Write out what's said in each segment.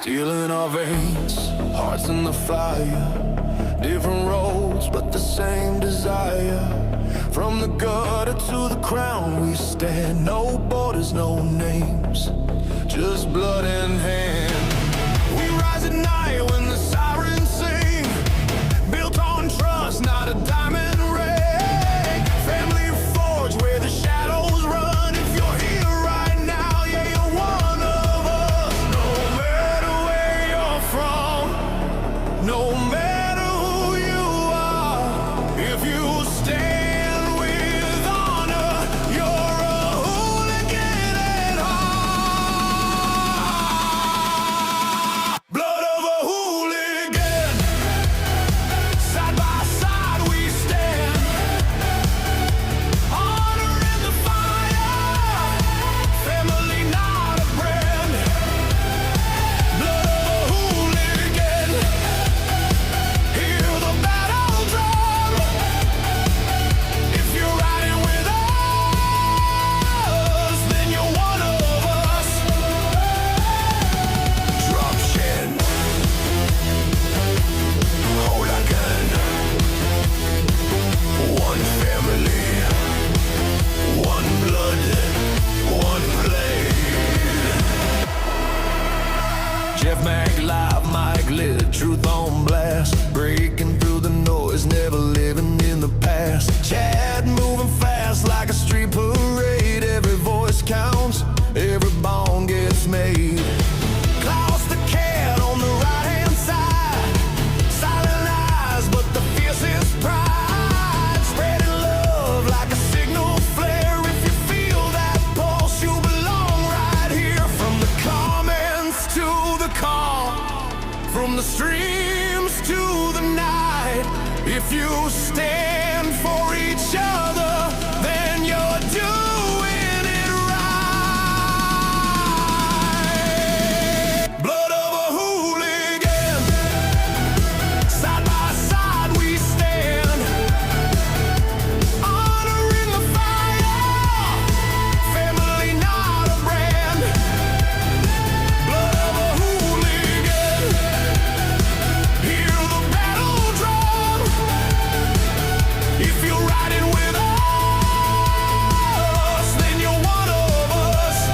Steel in our veins, hearts in the fire. Different roads, but the same desire. From the gutter to the crown we stand. No borders, no names, just blood in hand. We rise at night when the sirens sing. Built on trust, not a diamond ring. Family forged where the shadows run. If you're here right now, yeah, you're one of us. No matter where you're from, no matter who you are, if you stand with honor, you're a hooligan at heart. Blood of a hooligan. Side by side we stand. Honor in the fire. Family, not a brand. Blood of a hooligan. Hear the battle drum. If you're riding with us, then you're one of us. Drop shin. Hooligan. One family. One blood. One blade. Jeff Mac live, mic lit, truth on blast. Breaking through the noise, never living in the past. Chad moving fast like a street parade. Every voice counts, every bone gets made. Klaus the cat on the right hand side. Silent eyes, but the fiercest pride. Spreading love like a signal flare. If you feel that pulse, you belong right here. From the comments to the call, from the streams to the night. If you stand for each other, then you're doing it right. Blood of a hooligan. Side by side we stand. Honor in the fire. Family, not a brand. Blood of a hooligan. Hear the battle drum. If you're riding with us, then you're one of us.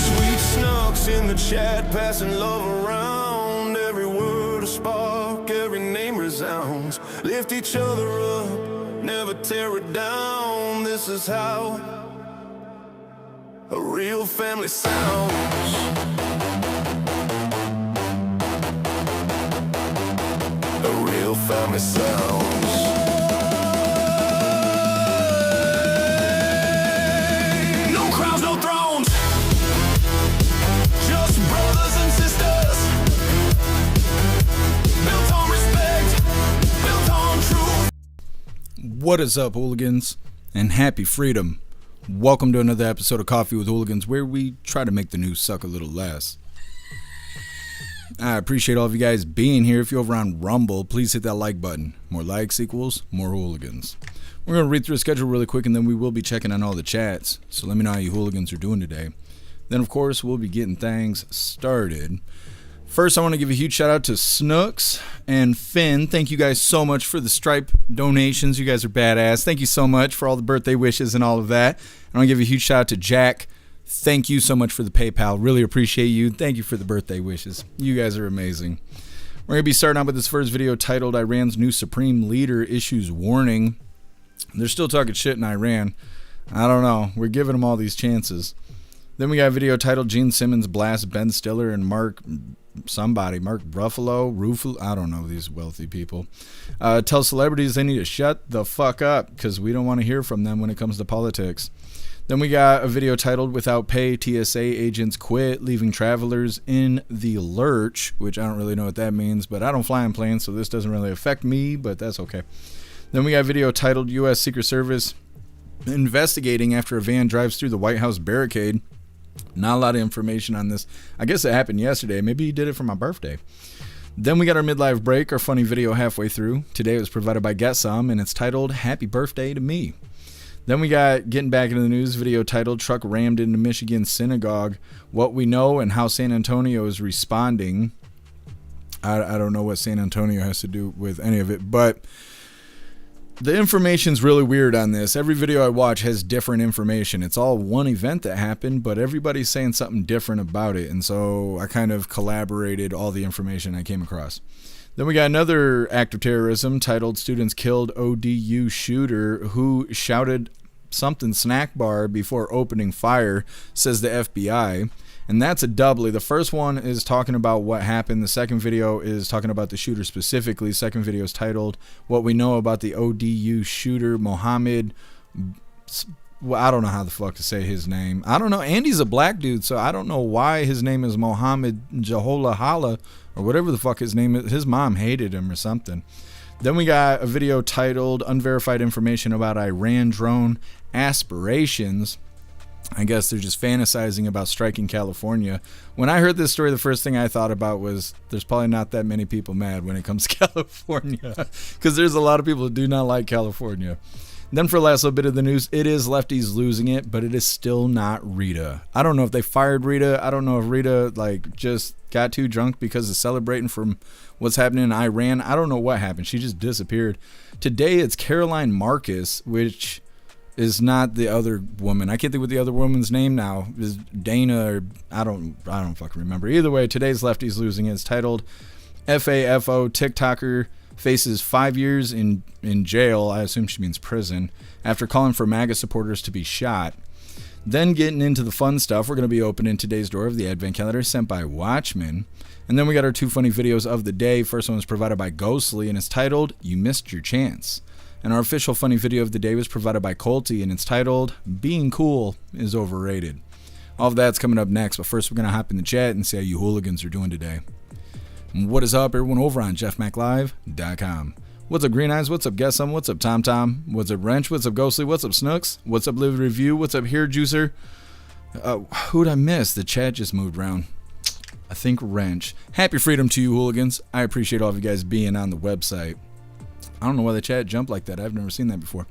Sweet snooks in the chat, passing love around. Every word a spark, every name resounds. Lift each other up, never tear it down. This is how a real family sounds. A real family sounds. No crowns, no thrones. Just brothers and sisters. Built on respect. Built on truth. What is up, hooligans, and happy freedom. Welcome to another episode of Coffee with Hooligans, where we try to make the news suck a little less. I appreciate all of you guys being here. If you're over on Rumble, please hit that like button. More likes equals more hooligans. We're going to read through the schedule really quick, and then we will be checking on all the chats. So let me know how you hooligans are doing today. Then, of course, we'll be getting things started. First, I want to give a huge shout out to Snooks and Finn. Thank you guys so much for the Stripe donations. You guys are badass. Thank you so much for all the birthday wishes and all of that. I want to give a huge shout out to Jack. Thank you so much for the PayPal. Really appreciate you. Thank you for the birthday wishes. You guys are amazing. We're going to be starting out with this first video titled Iran's New Supreme Leader Issues Warning. They're still talking shit in Iran. I don't know. We're giving them all these chances. Then we got a video titled Gene Simmons blasts Ben Stiller and Mark Ruffalo, I don't know these wealthy people. Tell celebrities they need to shut the fuck up because we don't want to hear from them when it comes to politics. Then we got a video titled Without Pay, TSA Agents Quit, Leaving Travelers in the Lurch, which I don't really know what that means, but I don't fly in planes, so this doesn't really affect me, but that's okay. Then we got a video titled U.S. Secret Service Investigating After a Van Drives Through the White House Barricade. Not a lot of information on this. I guess it happened yesterday. Maybe he did it for my birthday. Then we got our midlife break, our funny video halfway through. Today it was provided by Get Some, and it's titled Happy Birthday to Me. Then we got, getting back into the news, video titled Truck Rammed into Michigan Synagogue, What We Know and How San Antonio is Responding. I don't know what San Antonio has to do with any of it, but the information's really weird on this. Every video I watch has different information. It's all one event that happened, but everybody's saying something different about it. And so I kind of collaborated all the information I came across. Then we got another act of terrorism titled Students Killed ODU Shooter Who Shouted Something Snack Bar Before Opening Fire, says the FBI. And that's a doubly. The first one is talking about what happened. The second video is talking about the shooter specifically. The second video is titled What We Know About the ODU Shooter, Mohammed. Well, I don't know how the fuck to say his name. I don't know. Andy's a black dude, so I don't know why his name is Mohammed Jahollah or whatever the fuck his name is. His mom hated him or something. Then we got a video titled Unverified Information About Iran Drone Aspirations. I guess they're just fantasizing about striking California. When I heard this story, the first thing I thought about was there's probably not that many people mad when it comes to California, because there's a lot of people who do not like California. Then for the last little bit of the news, it is Lefties losing it, but it is still not Rita. I don't know if they fired Rita. I don't know if Rita just got too drunk because of celebrating from what's happening in Iran. I don't know what happened. She just disappeared. Today it's Caroline Marcus, which is not the other woman. I can't think what the other woman's name now is. Dana, or I don't fucking remember. Either way, today's Lefties losing it. It's titled FAFO TikToker faces 5 years in jail. I assume she means prison, after calling for MAGA supporters to be shot. Then getting into the fun stuff, we're going to be opening today's door of the Advent Calendar sent by Watchmen. And then we got our two funny videos of the day. First one was provided by Ghostly, and it's titled You Missed Your Chance. And our official funny video of the day was provided by Colty, and it's titled Being Cool is Overrated. All of that's coming up next, but first we're going to hop in the chat and see how you hooligans are doing today. What is up, everyone, over on jeffmaclive.com. What's up, Green Eyes? What's up, Guess Some? What's up, Tom Tom? What's up, Wrench? What's up, Ghostly? What's up, Snooks? What's up, Live Review? What's up, Hair Juicer? Who'd I miss? The chat just moved around. I think Wrench. Happy freedom to you, hooligans. I appreciate all of you guys being on the website. I don't know why the chat jumped like that. I've never seen that before.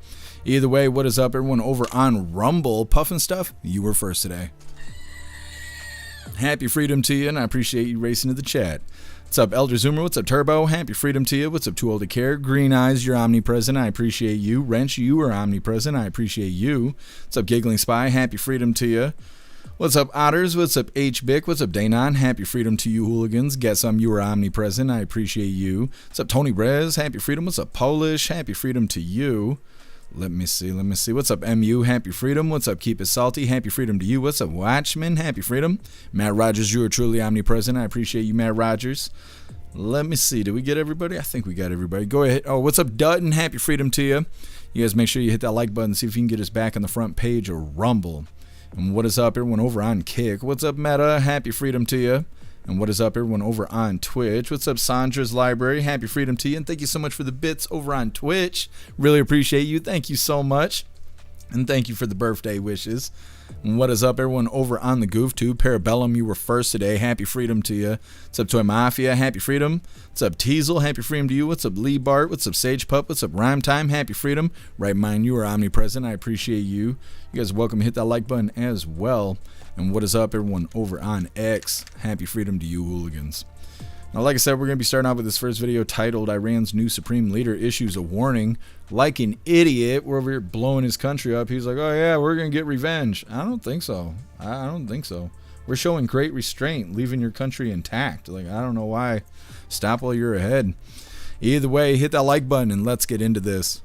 Either way, what is up, everyone over on Rumble? Puffin' Stuff, you were first today. Happy freedom to you, and I appreciate you racing to the chat. What's up, Elder Zoomer? What's up, Turbo? Happy freedom to you. What's up, Too Old to Care? Green Eyes, you're omnipresent. I appreciate you. Wrench, you are omnipresent. I appreciate you. What's up, Giggling Spy? Happy freedom to you. What's up, Otters? What's up, H-Bick? What's up, Danon? Happy freedom to you, hooligans. Get some, you are omnipresent. I appreciate you. What's up, Tony Rez? Happy freedom. What's up, Polish? Happy freedom to you. Let me see. What's up, MU? Happy freedom. What's up, Keep It Salty? Happy freedom to you. What's up, Watchman? Happy freedom. Matt Rogers, you are truly omnipresent. I appreciate you, Matt Rogers. Let me see. Did we get everybody? I think we got everybody. Go ahead. Oh, what's up, Dutton? Happy freedom to you. You guys make sure you hit that like button. See if you can get us back on the front page of Rumble. And what is up, everyone over on Kick? What's up, Meta? Happy freedom to you. And what is up, everyone over on Twitch? What's up, Sandra's Library? Happy freedom to you. And thank you so much for the bits over on Twitch. Really appreciate you. Thank you so much. And thank you for the birthday wishes. And what is up, everyone over on the GoofTube? Parabellum, you were first today. Happy freedom to you. What's up, Toy Mafia? Happy freedom. What's up, Teasel? Happy freedom to you. What's up, Lee Bart? What's up, Sage Pup? What's up, Rhyme Time? Happy freedom. Right mind, you are omnipresent. I appreciate you. You guys are welcome to hit that like button as well. And what is up, everyone over on X? Happy freedom to you, hooligans. Now, like I said, we're going to be starting out with this first video titled Iran's New Supreme Leader Issues a Warning. Like an idiot, we're over here blowing his country up. He's like, oh yeah, we're going to get revenge. I don't think so. I don't think so. We're showing great restraint, leaving your country intact. Like, I don't know why. Stop while you're ahead. Either way, hit that like button and let's get into this.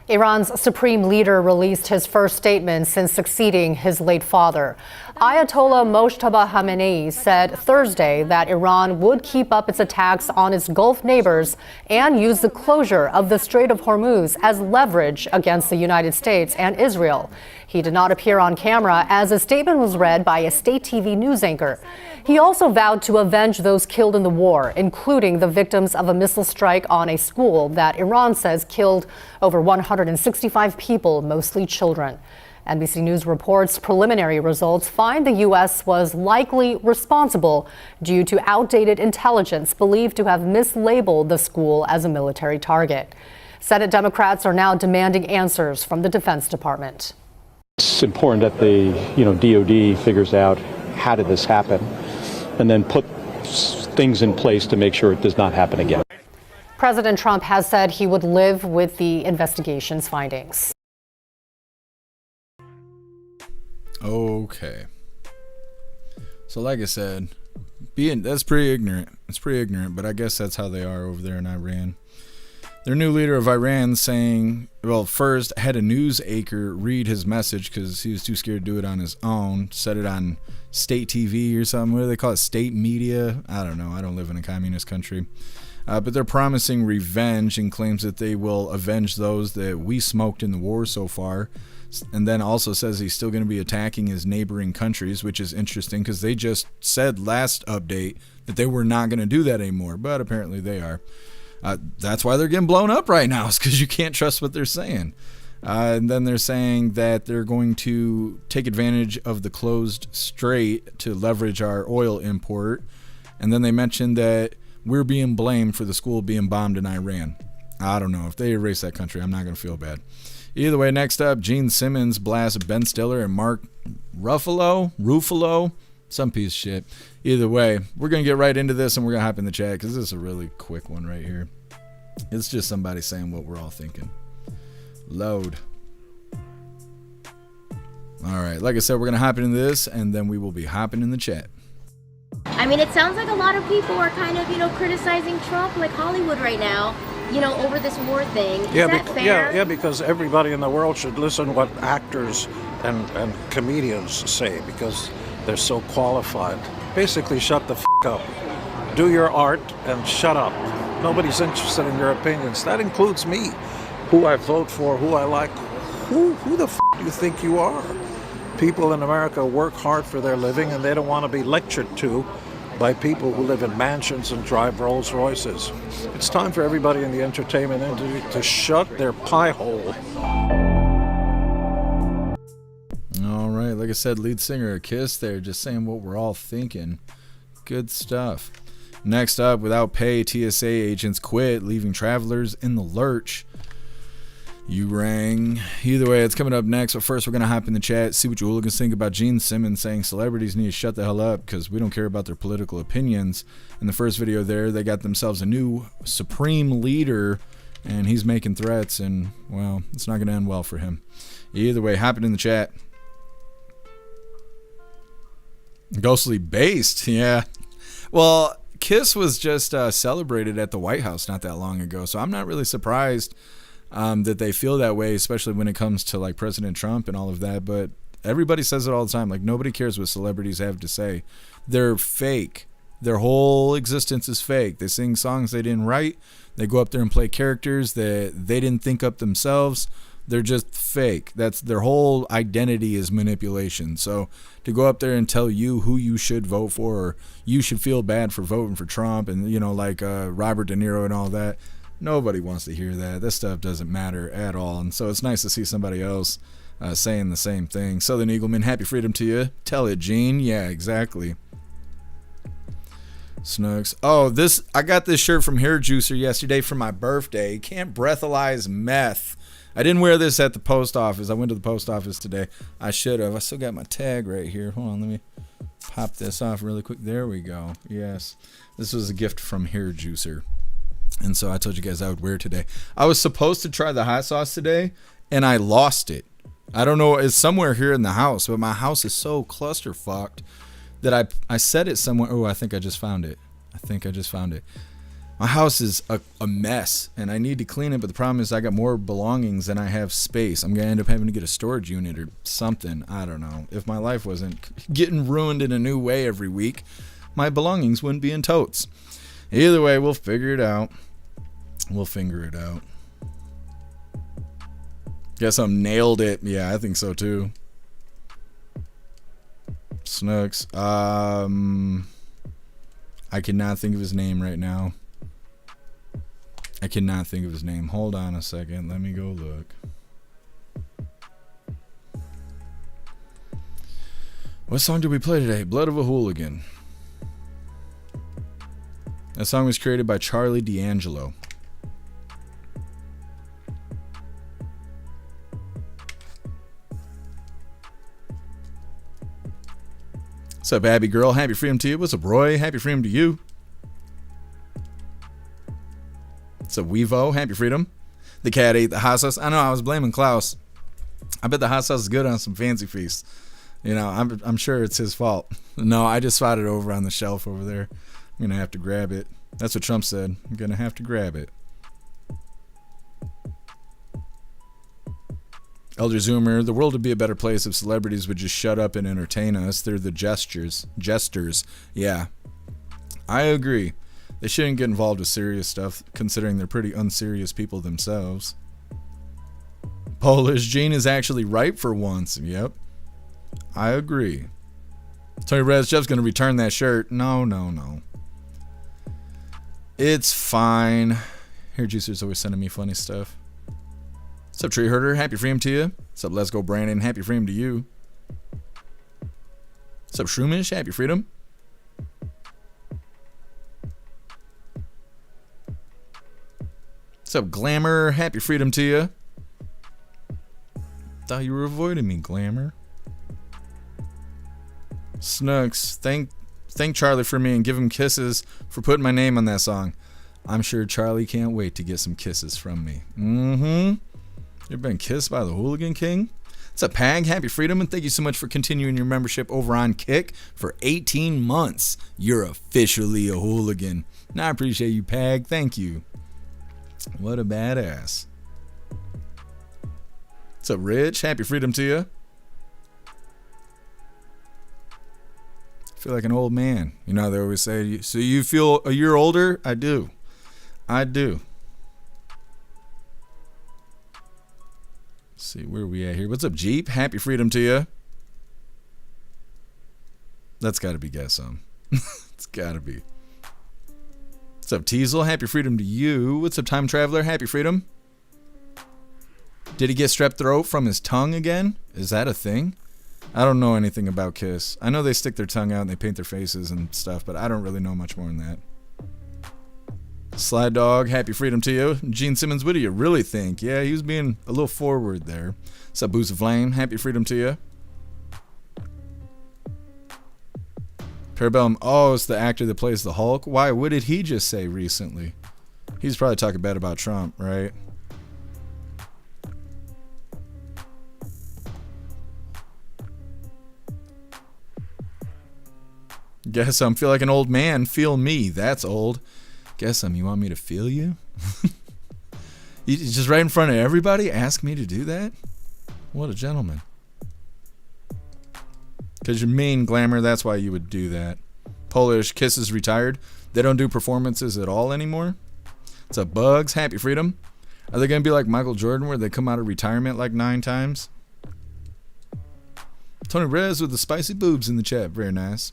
Iran's supreme leader released his first statement since succeeding his late father. Ayatollah Mojtaba Khamenei said Thursday that Iran would keep up its attacks on its Gulf neighbors and use the closure of the Strait of Hormuz as leverage against the United States and Israel. He did not appear on camera as a statement was read by a state TV news anchor. He also vowed to avenge those killed in the war, including the victims of a missile strike on a school that Iran says killed over 165 people, mostly children. NBC News reports preliminary results find the U.S. was likely responsible due to outdated intelligence believed to have mislabeled the school as a military target. Senate Democrats are now demanding answers from the Defense Department. It's important that the DOD figures out how did this happen and then put things in place to make sure it does not happen again. President Trump has said he would live with the investigation's findings. Okay. So like I said, that's pretty ignorant. It's pretty ignorant, but I guess that's how they are over there in Iran. Their new leader of Iran saying, well, first had a news anchor read his message because he was too scared to do it on his own. Set it on state TV or something. What do they call it? State media? I don't know. I don't live in a communist country. But they're promising revenge and claims that they will avenge those that we smoked in the war so far. And then also says he's still going to be attacking his neighboring countries, which is interesting because they just said last update that they were not going to do that anymore. But apparently they are. That's why they're getting blown up right now, is because you can't trust what they're saying. And then they're saying that they're going to take advantage of the closed strait to leverage our oil import. And then they mentioned that we're being blamed for the school being bombed in Iran. I don't know. If they erase that country, I'm not going to feel bad. Either way, next up, Gene Simmons blasts Ben Stiller and Mark Ruffalo, some piece of shit. Either way, we're going to get right into this and we're going to hop in the chat because this is a really quick one right here. It's just somebody saying what we're all thinking. Load. All right, like I said, we're going to hop into this and then we will be hopping in the chat. I mean, it sounds like a lot of people are kind of, criticizing Trump, like Hollywood right now, over this war thing. Is that fair? Yeah, because everybody in the world should listen to what actors and comedians say because they're so qualified. Basically, shut the f*** up. Do your art and shut up. Nobody's interested in your opinions. That includes me, who I vote for, who I like. Who the f*** do you think you are? People in America work hard for their living and they don't want to be lectured to by people who live in mansions and drive Rolls Royces. It's time for everybody in the entertainment industry to shut their pie hole. All right, like I said, lead singer of Kiss there, just saying what we're all thinking. Good stuff. Next up, without pay, TSA agents quit, leaving travelers in the lurch. You rang. Either way, it's coming up next. But first, we're going to hop in the chat, see what you hooligans think about Gene Simmons saying celebrities need to shut the hell up because we don't care about their political opinions. In the first video there, they got themselves a new supreme leader, and he's making threats, and, well, it's not going to end well for him. Either way, hop in the chat. Ghostly based, yeah. Well, Kiss was just celebrated at the White House not that long ago, so I'm not really surprised that they feel that way, especially when it comes to like President Trump and all of that. But everybody says it all the time. Like, nobody cares what celebrities have to say. They're fake. Their whole existence is fake. They sing songs they didn't write. They go up there and play characters that they didn't think up themselves. They're just fake. That's their whole identity is manipulation. So to go up there and tell you who you should vote for, or you should feel bad for voting for Trump, and like Robert De Niro and all that, nobody wants to hear that. This stuff doesn't matter at all. And so it's nice to see somebody else saying the same thing. Southern Eagleman, happy freedom to you. Tell it, Gene. Yeah, exactly. Snooks. Oh, I got this shirt from Hair Juicer yesterday for my birthday. Can't breathalyze meth. I didn't wear this at the post office. I went to the post office today. I should have. I still got my tag right here. Hold on, let me pop this off really quick. There we go. Yes. This was a gift from Hair Juicer. And so I told you guys I would wear it today. I was supposed to try the hot sauce today, and I lost it. I don't know. It's somewhere here in the house, but my house is so clusterfucked that I set it somewhere. Oh, I think I just found it. My house is a mess, and I need to clean it, but the problem is I got more belongings than I have space. I'm going to end up having to get a storage unit or something. I don't know. If my life wasn't getting ruined in a new way every week, my belongings wouldn't be in totes. Either way, we'll figure it out. Guess I'm nailed it. Yeah, I think so too. Snooks. I cannot think of his name right now. Hold on a second. Let me go look. What song did we play today? Blood of a Hooligan. That song was created by Charlie D'Angelo. What's up, Abby girl? Happy freedom to you. What's up, Roy? Happy freedom to you. What's up, Weevo? Happy freedom. The cat ate the hot sauce. I know, I was blaming Klaus. I bet the hot sauce is good on some fancy feast. You know, I'm sure it's his fault. No, I just spotted it over on the shelf over there. I'm going to have to grab it. That's what Trump said. I'm going to have to grab it. Elder Zoomer, the world would be a better place if celebrities would just shut up and entertain us. They're the jesters. Yeah, I agree. They shouldn't get involved with serious stuff, considering they're pretty unserious people themselves. Polish Gene is actually right for once. Yep, I agree. Tony Rez, Jeff's going to return that shirt. No. It's fine. Hair Juicer's always sending me funny stuff. What's up, Tree Herder? Happy freedom to you. What's up, Let's Go Brandon? Happy freedom to you. What's up, Shroomish? Happy freedom. What's up, Glamour? Happy freedom to you. Thought you were avoiding me, Glamour. Snooks, thank Charlie for me and give him kisses for putting my name on that song. I'm sure Charlie can't wait to get some kisses from me. You've been kissed by the Hooligan King? What's up, Pag? Happy freedom, and thank you so much for continuing your membership over on Kick for 18 months. You're officially a hooligan. And I appreciate you, Pag. Thank you. What a badass. What's up, Rich? Happy freedom to you. I feel like an old man. You know, they always say, so you feel a year older? I do. See, where are we at here? What's up, Jeep? Happy freedom to you. That's got to be Guessum. It's got to be. What's up, Teasel? Happy freedom to you. What's up, Time Traveler? Happy freedom. Did he get strep throat from his tongue again? Is that a thing? I don't know anything about Kiss. I know they stick their tongue out and they paint their faces and stuff, but I don't really know much more than that. Slide Dog, happy freedom to you. Gene Simmons, what do you really think? Yeah, he was being a little forward there. What's up, Boost of Flame? Happy freedom to you. Parabellum, oh, it's the actor that plays the Hulk. Why? What did he just say recently? He's probably talking bad about Trump, right? Guess I'm feel like an old man. Feel me. That's old. Guess you want me to feel you? You just right in front of everybody ask me to do that? What a gentleman. Because you're mean, Glamour. That's why you would do that. Polish Kiss is retired. They don't do performances at all anymore. It's a Bugs. Happy freedom. Are they going to be like Michael Jordan where they come out of retirement like 9 times? Tony Rez with the spicy boobs in the chat. Very nice.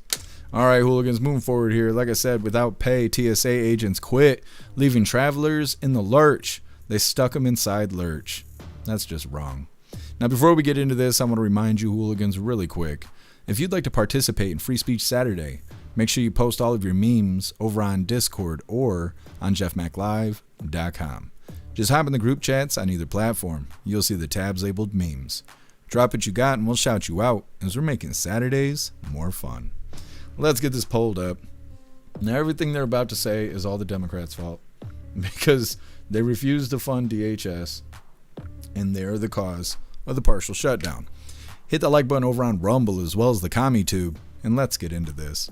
All right, hooligans, moving forward here. Like I said, without pay, TSA agents quit, leaving travelers in the lurch. They stuck them inside lurch. That's just wrong. Now, before we get into this, I want to remind you, hooligans, really quick. If you'd like to participate in Free Speech Saturday, make sure you post all of your memes over on Discord or on jeffmaclive.com. Just hop in the group chats on either platform. You'll see the tabs labeled memes. Drop what you got and we'll shout you out as we're making Saturdays more fun. Let's get this polled up. Now, everything they're about to say is all the Democrats' fault because they refuse to fund DHS and they're the cause of the partial shutdown. Hit the like button over on Rumble as well as the CommuTube, and let's get into this.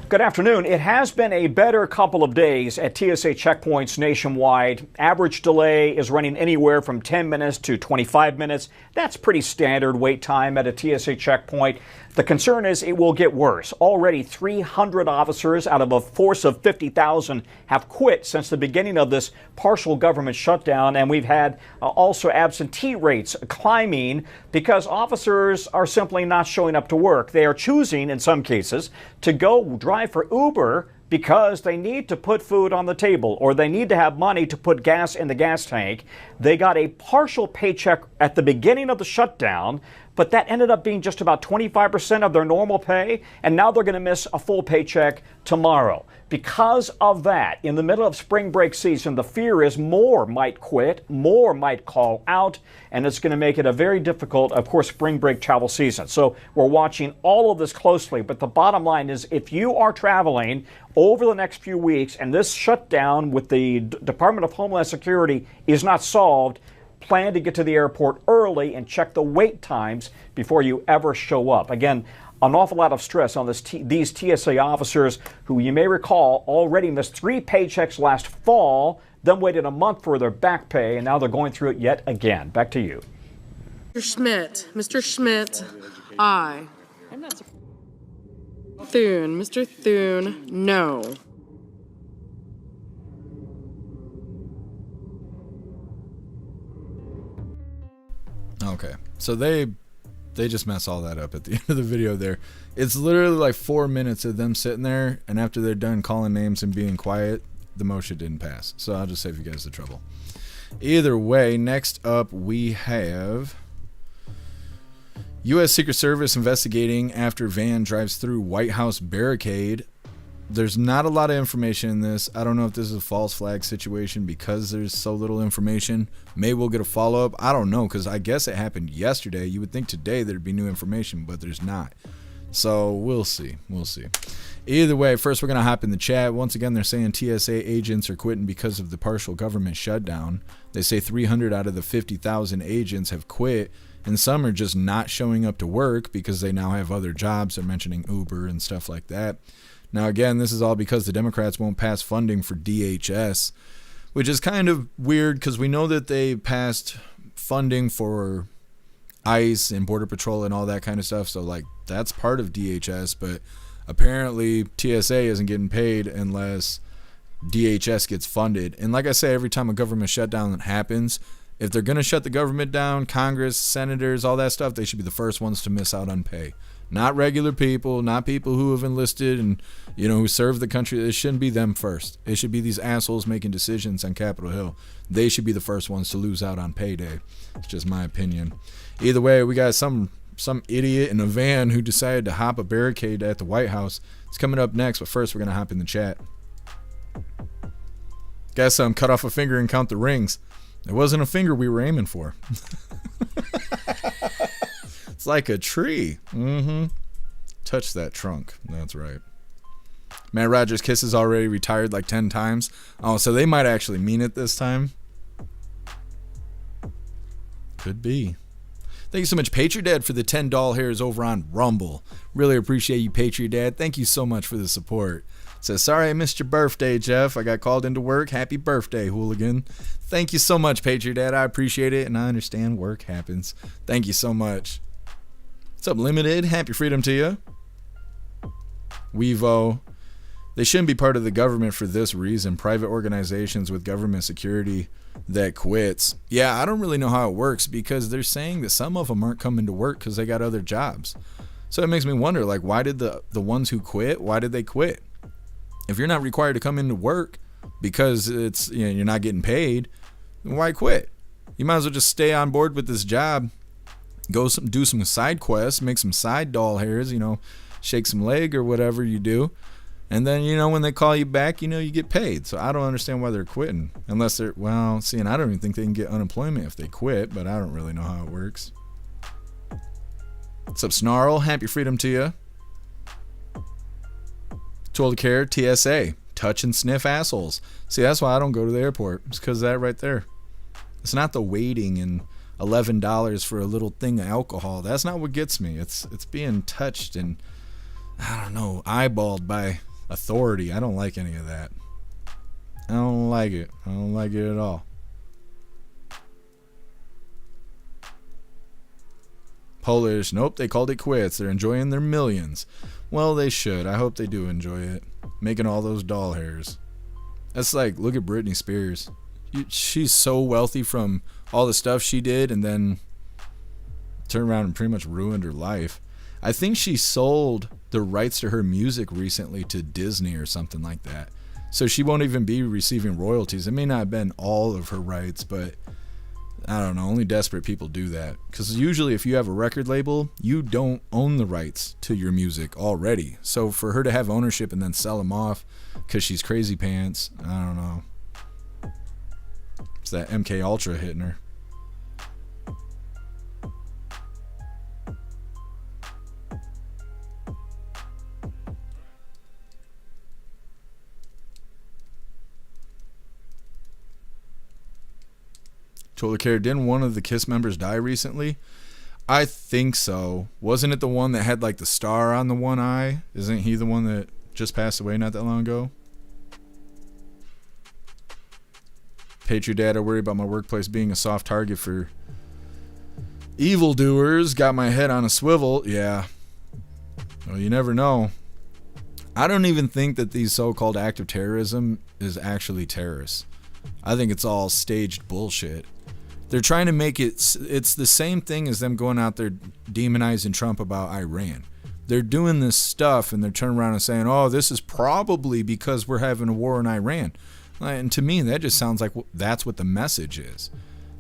Good afternoon. It has been a better couple of days at TSA checkpoints nationwide. Average delay is running anywhere from 10 minutes to 25 minutes. That's pretty standard wait time at a TSA checkpoint. The concern is it will get worse. Already 300 officers out of a force of 50,000 have quit since the beginning of this partial government shutdown, and we've had also absentee rates climbing because officers are simply not showing up to work. They are choosing, in some cases, to go drive for Uber because they need to put food on the table or they need to have money to put gas in the gas tank. They got a partial paycheck at the beginning of the shutdown, but that ended up being just about 25% of their normal pay, and now they're going to miss a full paycheck tomorrow. Because of that, in the middle of spring break season, the fear is more might quit, more might call out, and it's going to make it a very difficult, of course, spring break travel season. So we're watching all of this closely, but the bottom line is if you are traveling over the next few weeks and this shutdown with the Department of Homeland Security is not solved, plan to get to the airport early and check the wait times before you ever show up. Again, an awful lot of stress on these TSA officers who you may recall already missed 3 paychecks last fall, then waited a month for their back pay, and now they're going through it yet again. Back to you. Mr. Schmidt, aye. Thune, Mr. Thune, no. Okay, so they just mess all that up at the end of the video there. It's literally like 4 minutes of them sitting there, and after they're done calling names and being quiet, the motion didn't pass. So I'll just save you guys the trouble. Either way, next up we have U.S. Secret Service investigating after van drives through White House barricade. There's not a lot of information in this. I don't know if this is a false flag situation because there's so little information. Maybe we'll get a follow-up. I don't know, because I guess it happened yesterday. You would think today there'd be new information, but there's not. So we'll see. We'll see. Either way, first we're going to hop in the chat. Once again, they're saying TSA agents are quitting because of the partial government shutdown. They say 300 out of the 50,000 agents have quit, and some are just not showing up to work because they now have other jobs. They're mentioning Uber and stuff like that. Now, again, this is all because the Democrats won't pass funding for DHS, which is kind of weird because we know that they passed funding for ICE and Border Patrol and all that kind of stuff. So, like, that's part of DHS, but apparently TSA isn't getting paid unless DHS gets funded. And like I say, every time a government shutdown happens, if they're going to shut the government down, Congress, senators, all that stuff, they should be the first ones to miss out on pay. Not regular people, not people who have enlisted and, you know, who serve the country. It shouldn't be them first. It should be these assholes making decisions on Capitol Hill. They should be the first ones to lose out on payday. It's just my opinion. Either way, we got some idiot in a van who decided to hop a barricade at the White House. It's coming up next, but first we're going to hop in the chat. Guess cut off a finger and count the rings. It wasn't a finger we were aiming for. It's like a tree. Touch that trunk. That's right. Matt Rogers' Kiss is already retired like 10 times. Oh, so they might actually mean it this time. Could be. Thank you so much, Patriot Dad, for the 10 doll hairs over on Rumble. Really appreciate you, Patriot Dad. Thank you so much for the support. Says, sorry I missed your birthday, Jeff. I got called into work. Happy birthday, hooligan. Thank you so much, Patriot Dad. I appreciate it, and I understand work happens. Thank you so much. What's up, Limited? Happy freedom to you. Weevo. They shouldn't be part of the government for this reason. Private organizations with government security that quits. Yeah, I don't really know how it works because they're saying that some of them aren't coming to work because they got other jobs. So it makes me wonder, like, why did the ones who quit, why did they quit? If you're not required to come into work because it's, you know, you're not getting paid, then why quit? You might as well just stay on board with this job. Go do some side quests, make some side doll hairs, you know, shake some leg or whatever you do. And then, you know, when they call you back, you know, you get paid. So I don't understand why they're quitting. Unless they're, well, see, and I don't even think they can get unemployment if they quit, but I don't really know how it works. What's up, Snarl? Happy freedom to you. Told Care, TSA. Touch and sniff assholes. See, that's why I don't go to the airport. It's because of that right there. It's not the waiting and $11 for a little thing of alcohol. That's not what gets me. It's being touched and, I don't know, eyeballed by authority. I don't like any of that. I don't like it. I don't like it at all. Polish, nope, they called it quits. They're enjoying their millions. Well, they should. I hope they do enjoy it. Making all those doll hairs. That's like, look at Britney Spears. She's so wealthy from all the stuff she did and then turned around and pretty much ruined her life. I think she sold the rights to her music recently to Disney or something like that. So she won't even be receiving royalties. It may not have been all of her rights, but I don't know. Only desperate people do that. Because usually if you have a record label, you don't own the rights to your music already. So for her to have ownership and then sell them off because she's crazy pants, I don't know. It's that MK Ultra hitting her. Total care. Didn't one of the Kiss members die recently? I think so. Wasn't it the one that had like the star on the one eye? Isn't he the one that just passed away not that long ago? Patriot Dad, I worry about my workplace being a soft target for evildoers. Got my head on a swivel. Yeah. Well, you never know. I don't even think that these so-called acts of terrorism is actually terrorists. I think it's all staged bullshit. They're trying to make it's the same thing as them going out there demonizing Trump about Iran. They're doing this stuff and they're turning around and saying, oh, this is probably because we're having a war in Iran. And to me, that just sounds like that's what the message is.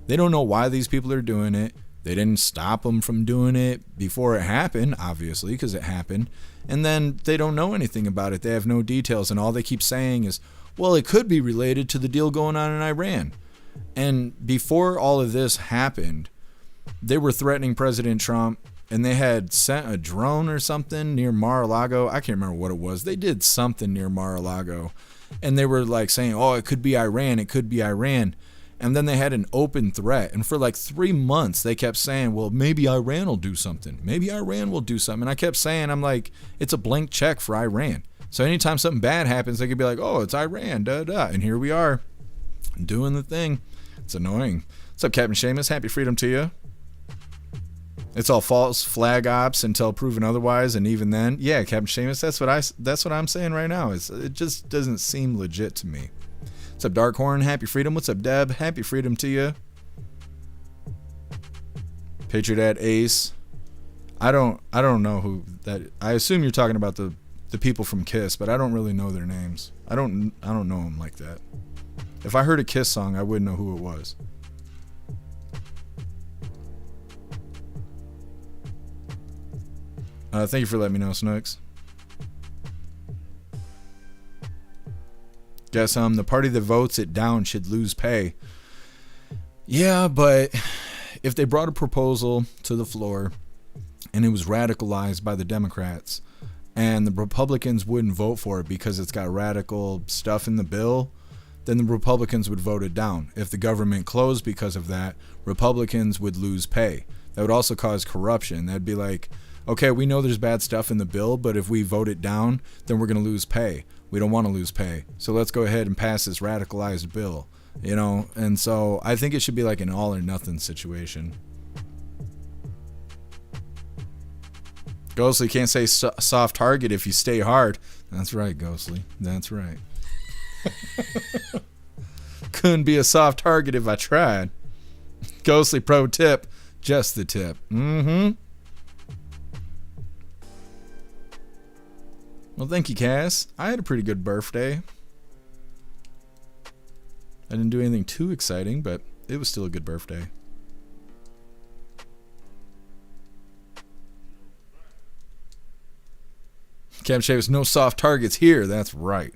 They don't know why these people are doing it. They didn't stop them from doing it before it happened, obviously, because it happened. And then they don't know anything about it. They have no details. And all they keep saying is, well, it could be related to the deal going on in Iran. And before all of this happened, they were threatening President Trump, and they had sent a drone or something near Mar-a-Lago. I can't remember what it was. They did something near Mar-a-Lago, and they were like saying, oh, it could be Iran, it could be Iran. And then they had an open threat, and for like 3 months, they kept saying, well, maybe Iran will do something. Maybe Iran will do something. And I kept saying, I'm like, it's a blank check for Iran. So anytime something bad happens, they could be like, oh, it's Iran, da-da. And here we are, doing the thing. It's annoying. What's up, Captain Seamus? Happy freedom to you. It's all false flag ops until proven otherwise, and even then, yeah, Captain Seamus, that's what I'm saying right now. It just doesn't seem legit to me. What's up, Darkhorn? Happy freedom. What's up, Deb? Happy freedom to you. Patriot at Ace. I don't know who that. I assume you're talking about the people from Kiss, but I don't really know their names. I don't know them like that. If I heard a Kiss song, I wouldn't know who it was. Thank you for letting me know, Snooks. Guess the party that votes it down should lose pay. Yeah, but if they brought a proposal to the floor and it was radicalized by the Democrats and the Republicans wouldn't vote for it because it's got radical stuff in the bill, then the Republicans would vote it down. If the government closed because of that, Republicans would lose pay. That would also cause corruption. That'd be like, okay, we know there's bad stuff in the bill, but if we vote it down, then we're going to lose pay. We don't want to lose pay. So let's go ahead and pass this radicalized bill, you know? And so I think it should be like an all or nothing situation. Ghostly can't say soft target if you stay hard. That's right, Ghostly. That's right. Couldn't be a soft target if I tried. Ghostly pro tip. Just the tip. Mm-hmm. Well, thank you, Cass. I had a pretty good birthday. I didn't do anything too exciting, but it was still a good birthday. Cam Shaves, no soft targets here. That's right.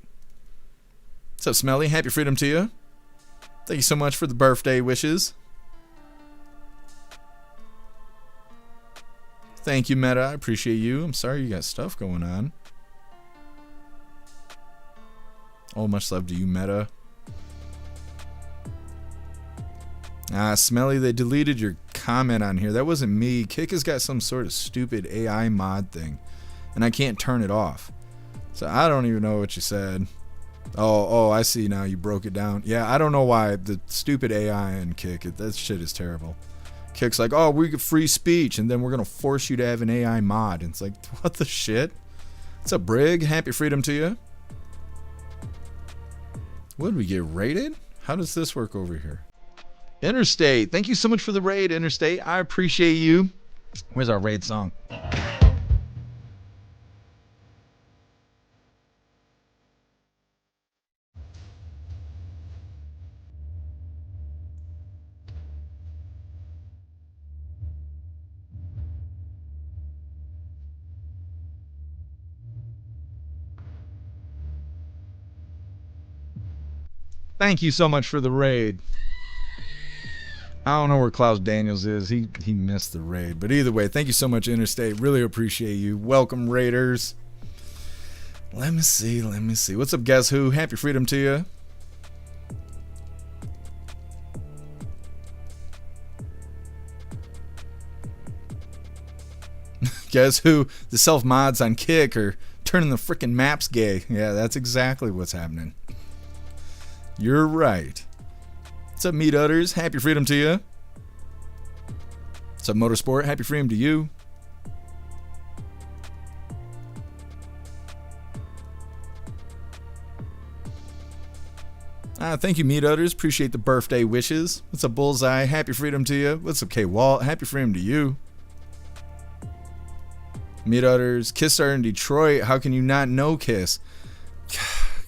What's up, Smelly? Happy freedom to you. Thank you so much for the birthday wishes. Thank you, Meta. I appreciate you. I'm sorry you got stuff going on. Oh, much love to you, Meta. Smelly, they deleted your comment on here. That wasn't me. Kick has got some sort of stupid AI mod thing, and I can't turn it off. So I don't even know what you said. Oh, I see now. You broke it down. Yeah, I don't know why. The stupid AI and Kick, that shit is terrible. Kick's like, oh, we get free speech, and then we're going to force you to have an AI mod. And it's like, what the shit? What's up, Brig? Happy freedom to you. What did we get raided? How does this work over here? Interstate. Thank you so much for the raid, Interstate. I appreciate you. Where's our raid song? Thank you so much for the raid. I don't know where Klaus Daniels is. He missed the raid. But either way, thank you so much, Interstate. Really appreciate you. Welcome, Raiders. Let me see. What's up, Guess Who? Happy freedom to you. Guess who? The self-mods on Kick are turning the freaking maps gay. Yeah, that's exactly what's happening. You're right. What's up, Meat Utters? Happy freedom to you. What's up, Motorsport? Happy freedom to you. Thank you, Meat Utters. Appreciate the birthday wishes. What's up, Bullseye? Happy freedom to you. What's up, K Walt? Happy freedom to you. Meat Utters. Kiss star in Detroit. How can you not know Kiss?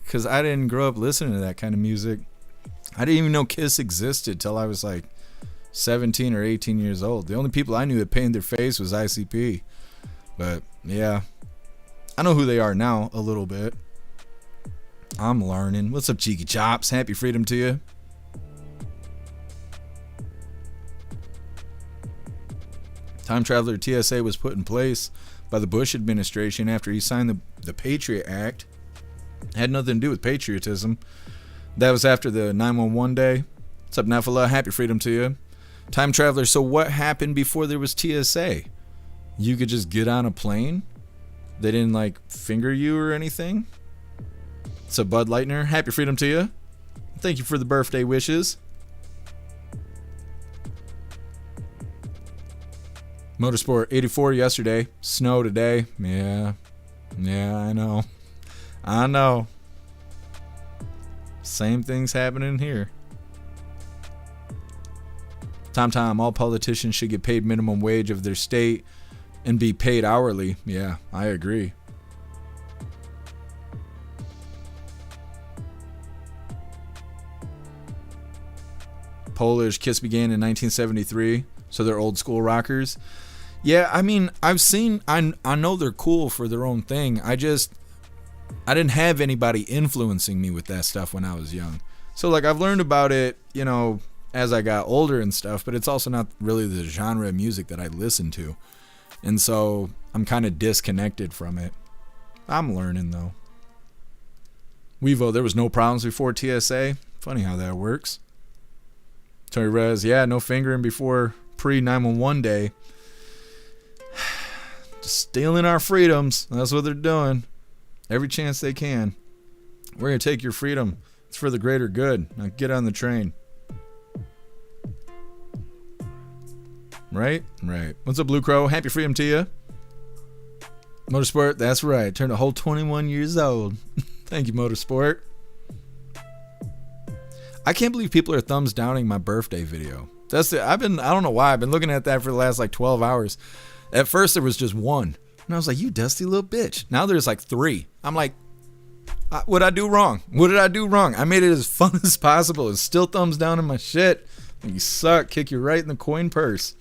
Because I didn't grow up listening to that kind of music. I didn't even know Kiss existed till I was like 17 or 18 years old. The only people I knew that painted their face was ICP. But yeah, I know who they are now a little bit. I'm learning. What's up, Cheeky Chops? Happy freedom to you. Time Traveler TSA was put in place by the Bush administration after he signed the Patriot Act. Had nothing to do with patriotism. That was after the 911 day. What's up, Nephilah? Happy freedom to you. Time Traveler, so what happened before there was TSA? You could just get on a plane? They didn't like finger you or anything? What's up, Bud Lightner? Happy freedom to you. Thank you for the birthday wishes. Motorsport 84 yesterday. Snow today. Yeah, I know. Same things happening here. Tom, all politicians should get paid minimum wage of their state and be paid hourly. Yeah, I agree. Polish Kiss began in 1973, so they're old school rockers. Yeah, I mean, I know they're cool for their own thing. I didn't have anybody influencing me with that stuff when I was young. So like I've learned about it, as I got older and stuff, but it's also not really the genre of music that I listen to. And so I'm kind of disconnected from it. I'm learning though. Weevo, there was no problems before TSA. Funny how that works. Tony Rez, yeah, no fingering before pre-911 day. Just stealing our freedoms. That's what they're doing. Every chance they can. We're going to take your freedom. It's for the greater good. Now get on the train. Right? What's up, Blue Crow? Happy freedom to you. Motorsport, that's right. Turned a whole 21 years old. Thank you, Motorsport. I can't believe people are thumbs downing my birthday video. I don't know why. I've been looking at that for the last like 12 hours. At first there was just one. And I was like, you dusty little bitch. Now there's like 3. I'm like, what did I do wrong? I made it as fun as possible. It's still thumbs down in my shit. You suck. Kick you right in the coin purse.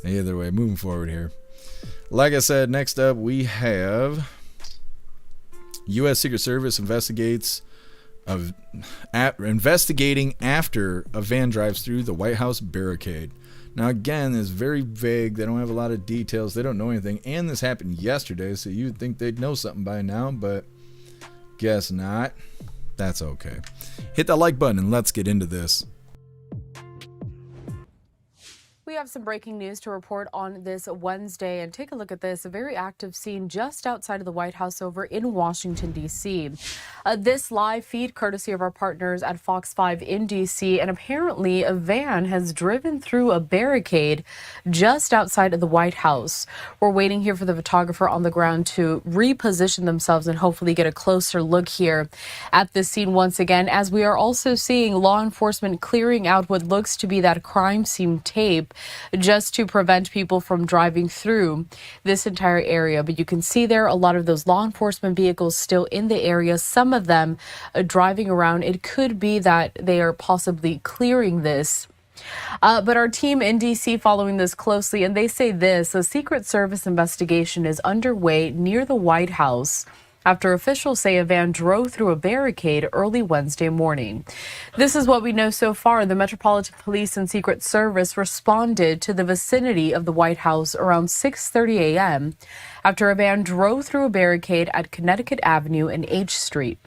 Either way, moving forward here. Like I said, next up we have U.S. Secret Service investigating after a van drives through the White House barricade. Now again, it's very vague. They don't have a lot of details. They don't know anything. And this happened yesterday, so you'd think they'd know something by now, but guess not. That's okay. Hit that like button and let's get into this. We have some breaking news to report on this Wednesday, and take a look at this. A very active scene just outside of the White House over in Washington, D.C. This live feed courtesy of our partners at Fox 5 in D.C., and apparently a van has driven through a barricade just outside of the White House. We're waiting here for the photographer on the ground to reposition themselves and hopefully get a closer look here at this scene once again, as we are also seeing law enforcement clearing out what looks to be that crime scene tape just to prevent people from driving through this entire area. But you can see there a lot of those law enforcement vehicles still in the area, some of them driving around. It could be that they are possibly clearing this. But our team in D.C. following this closely, and they say this: a Secret Service investigation is underway near the White House after officials say a van drove through a barricade early Wednesday morning. This is what we know so far. The Metropolitan Police and Secret Service responded to the vicinity of the White House around 6:30 a.m. after a van drove through a barricade at Connecticut Avenue and H Street.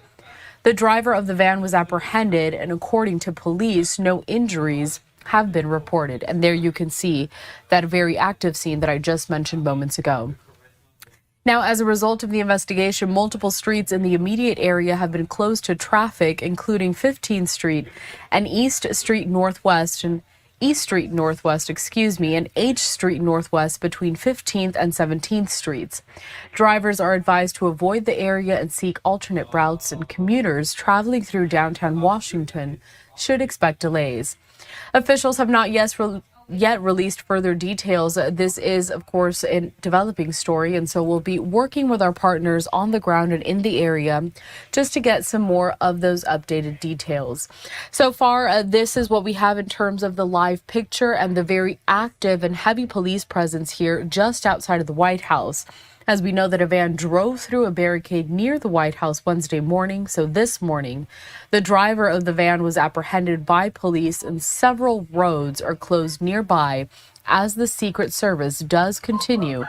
The driver of the van was apprehended, and according to police, no injuries have been reported. And there you can see that very active scene that I just mentioned moments ago. Now, as a result of the investigation, multiple streets in the immediate area have been closed to traffic, including 15th Street and East Street Northwest and H Street Northwest between 15th and 17th Streets. Drivers are advised to avoid the area and seek alternate routes, and commuters traveling through downtown Washington should expect delays. Officials have not yet released further details. This is, of course, a developing story, and so we'll be working with our partners on the ground and in the area just to get some more of those updated details. So far, this is what we have in terms of the live picture and the very active and heavy police presence here just outside of the White House. As we know that a van drove through a barricade near the White House Wednesday morning. So this morning, the driver of the van was apprehended by police, and several roads are closed nearby as the Secret Service does continue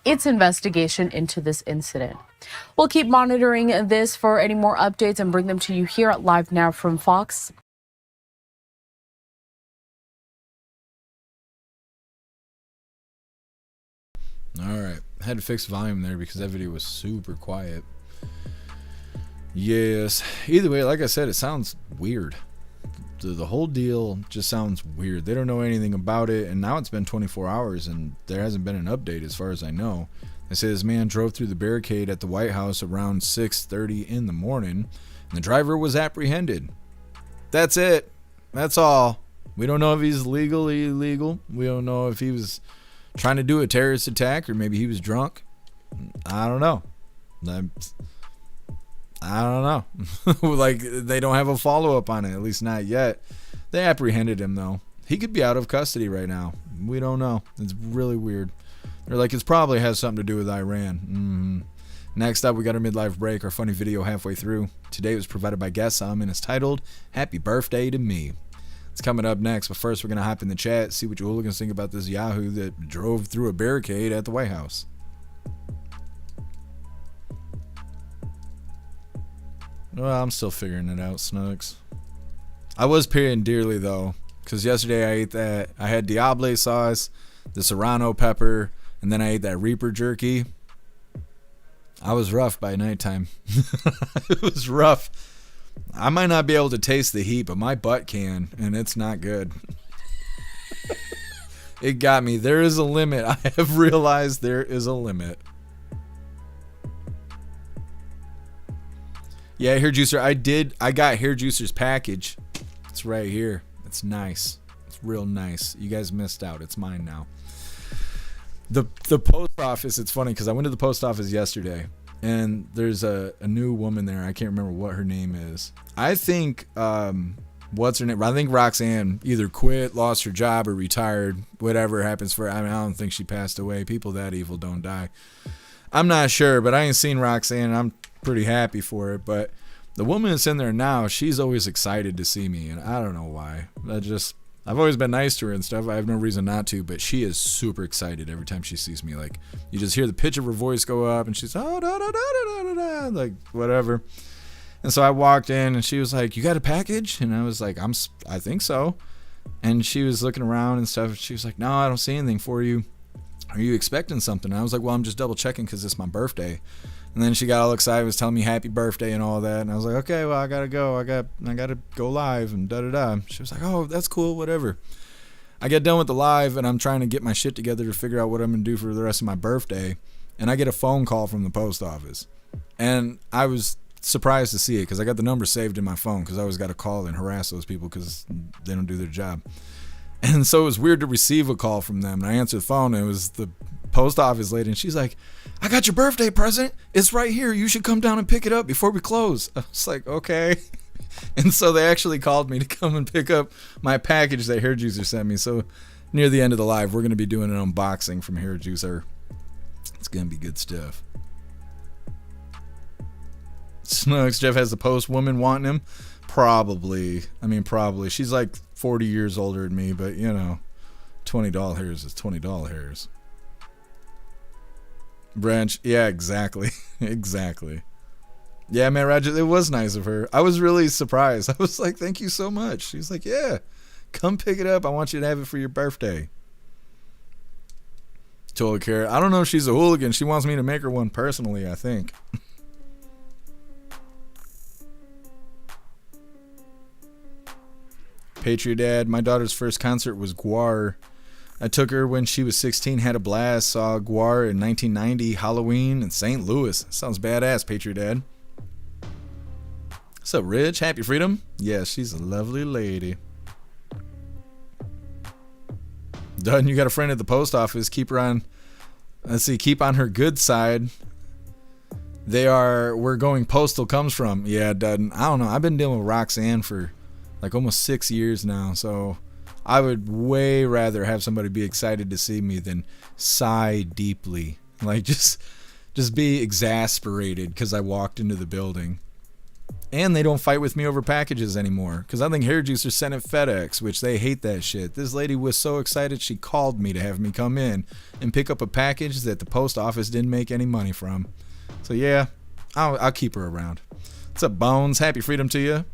its investigation into this incident. We'll keep monitoring this for any more updates and bring them to you here at Live Now from Fox. All right. Had to fix volume there because that video was super quiet. Yes. Either way, like I said, it sounds weird. The whole deal just sounds weird. They don't know anything about it, and now it's been 24 hours, and there hasn't been an update as far as I know. They say this man drove through the barricade at the White House around 6:30 in the morning, and the driver was apprehended. That's it. That's all. We don't know if he's legally illegal. We don't know if he was trying to do a terrorist attack, or maybe he was drunk. I don't know. I don't know. Like, they don't have a follow-up on it, at least not yet. They apprehended him, though. He could be out of custody right now. We don't know. It's really weird. They're like, it probably has something to do with Iran. Next up, we got our midlife break, our funny video halfway through. Today was provided by Guessum, and it's titled, Happy Birthday to Me. It's coming up next, but first we're going to hop in the chat, see what you hooligans think about this Yahoo that drove through a barricade at the White House. Well, I'm still figuring it out, Snugs. I was paying dearly, though, because yesterday I ate that. I had Diable sauce, the Serrano pepper, and then I ate that Reaper jerky. I was rough by nighttime. It was rough. I might not be able to taste the heat, but my butt can, and it's not good. It got me. There is a limit. I have realized there is a limit. Yeah, Hair Juicer. I got Hair Juicer's package. It's right here. It's nice. It's real nice. You guys missed out. It's mine now. The post office, it's funny because I went to the post office yesterday, and there's a new woman there. I can't remember what her name is. I think, what's her name? I think Roxanne either quit, lost her job, or retired. Whatever happens for her. I mean, I don't think she passed away. People that evil don't die. I'm not sure, but I ain't seen Roxanne. I'm pretty happy for it. But the woman that's in there now, she's always excited to see me, and I don't know why. I've always been nice to her and stuff. I have no reason not to, but she is super excited every time she sees me. Like, you just hear the pitch of her voice go up, and she's, oh, da, da, da, da, da, da, like, whatever. And so I walked in, and she was like, you got a package? And I was like, I think so. And she was looking around and stuff. She was like, no, I don't see anything for you. Are you expecting something? And I was like, well, I'm just double checking because it's my birthday. And then she got all excited, was telling me happy birthday and all that. And I was like, okay, well, I gotta go. I gotta go live and da-da-da. She was like, oh, that's cool, whatever. I get done with the live, and I'm trying to get my shit together to figure out what I'm gonna do for the rest of my birthday. And I get a phone call from the post office. And I was surprised to see it because I got the number saved in my phone because I always got to call and harass those people because they don't do their job. And so it was weird to receive a call from them. And I answered the phone, and it was the post office lady, and she's like, I got your birthday present. It's right here. You should come down and pick it up before we close. I was like, okay. And so they actually called me to come and pick up my package that Hair Juicer sent me. So near the end of the live, we're going to be doing an unboxing from Hair Juicer. It's going to be good stuff. Snooks, Jeff has the post woman wanting him. Probably. I mean, probably. She's like 40 years older than me, but you know, $20 hairs is $20 hairs. Branch, yeah, exactly. Exactly. Yeah, man, Roger, it was nice of her. I was really surprised. I was like, thank you so much. She's like, yeah, come pick it up. I want you to have it for your birthday. Totally care. I don't know if she's a hooligan. She wants me to make her one personally, I think. Patriot Dad, my daughter's first concert was Guar. I took her when she was 16, had a blast, saw Guar in 1990, Halloween in St. Louis. Sounds badass, Patriot Dad. What's up, Rich? Happy Freedom? Yeah, she's a lovely lady. Dutton, you got a friend at the post office. Keep her on, keep on her good side. They are where going postal comes from. Yeah, Dutton. I don't know. I've been dealing with Roxanne for like almost 6 years now, so I would way rather have somebody be excited to see me than sigh deeply. Like just be exasperated because I walked into the building. And they don't fight with me over packages anymore. Because I think Hair Juicer sent it FedEx, which they hate that shit. This lady was so excited she called me to have me come in and pick up a package that the post office didn't make any money from. So yeah, I'll keep her around. What's up, Bones? Happy Freedom to you.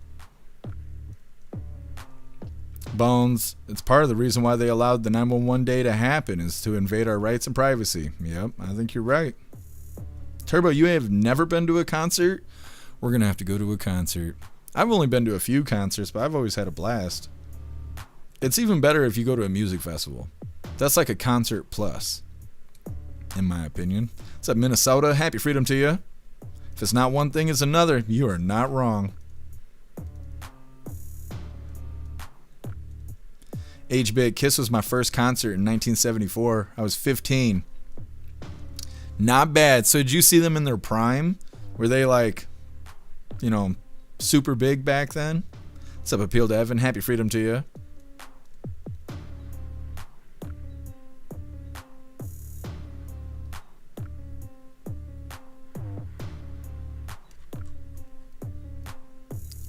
Bones, it's part of the reason why they allowed the 911 day to happen is to invade our rights and privacy. Yep, I think you're right. Turbo, you have never been to a concert? We're going to have to go to a concert. I've only been to a few concerts, but I've always had a blast. It's even better if you go to a music festival. That's like a concert plus, in my opinion. What's up, Minnesota? Happy Freedom to you. If it's not one thing, it's another. You are not wrong. H-Big Kiss was my first concert in 1974. I was 15. Not bad. So did you see them in their prime? Were they like, you know, super big back then? What's up, Appeal to Evan? Happy Freedom to you.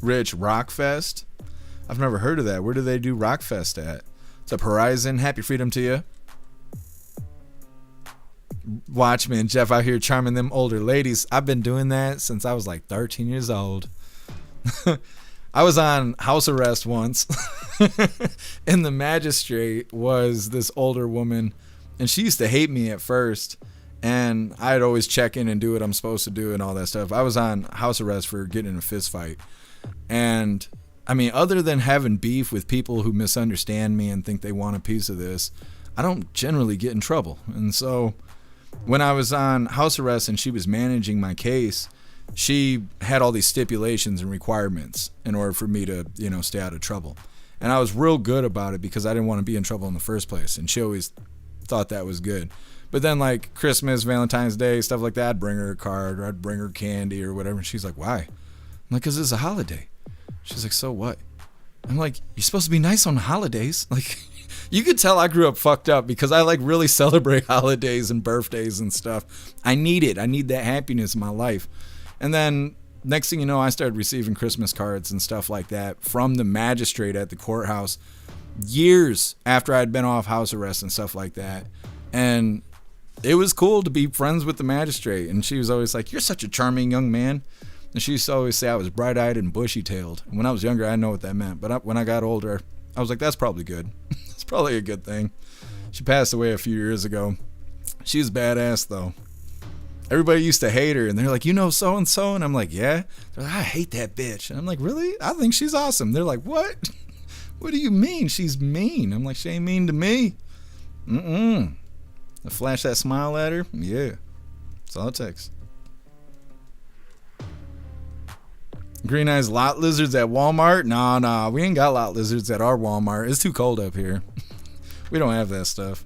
Rich, Rockfest? I've never heard of that. Where do they do Rockfest at? What's up, Horizon? Happy Freedom to you. Watch me and Jeff out here charming them older ladies. I've been doing that since I was like 13 years old. I was on house arrest once. And the magistrate was this older woman. And she used to hate me at first. And I'd always check in and do what I'm supposed to do and all that stuff. I was on house arrest for getting in a fist fight. And I mean, other than having beef with people who misunderstand me and think they want a piece of this, I don't generally get in trouble. And so when I was on house arrest and she was managing my case, she had all these stipulations and requirements in order for me to, you know, stay out of trouble. And I was real good about it because I didn't want to be in trouble in the first place. And she always thought that was good. But then like Christmas, Valentine's Day, stuff like that, I'd bring her a card or I'd bring her candy or whatever. And she's like, why? I'm like, because it's a holiday. She's like, so what? I'm like, you're supposed to be nice on holidays. Like, you could tell I grew up fucked up because I like really celebrate holidays and birthdays and stuff. I need it. I need that happiness in my life. And then next thing you know, I started receiving Christmas cards and stuff like that from the magistrate at the courthouse years after I'd been off house arrest and stuff like that. And it was cool to be friends with the magistrate. And she was always like, you're such a charming young man. And she used to always say I was bright-eyed and bushy-tailed. And when I was younger, I didn't know what that meant. But when I got older, I was like, that's probably good. It's probably a good thing. She passed away a few years ago. She was badass, though. Everybody used to hate her. And they're like, you know so-and-so? And I'm like, yeah. They're like, I hate that bitch. And I'm like, really? I think she's awesome. They're like, what? What do you mean? She's mean. I'm like, she ain't mean to me. I flash that smile at her. Yeah. That's all it takes. Green Eyes lot lizards at Walmart? Nah, we ain't got lot lizards at our Walmart. It's too cold up here. We don't have that stuff.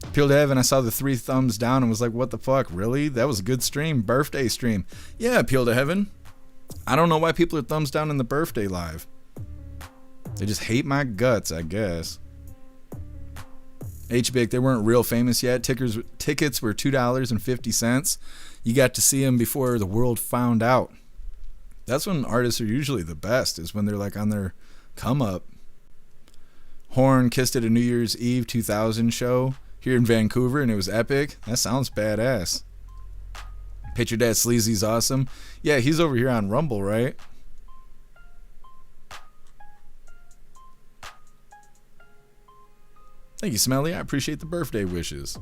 Appeal to Heaven, I saw the 3 thumbs down and was like, what the fuck? Really? That was a good stream. Birthday stream. Yeah, Appeal to Heaven. I don't know why people are thumbs down in the birthday live. They just hate my guts, I guess. HBIC, they weren't real famous yet. Tickets were $2.50. You got to see them before the world found out. That's when artists are usually the best, is when they're like on their come up. Horn kissed at a New Year's Eve 2000 show here in Vancouver, and it was epic. That sounds badass. Picture Dad Sleazy's awesome. Yeah, he's over here on Rumble, right? Thank you, Smelly. I appreciate the birthday wishes.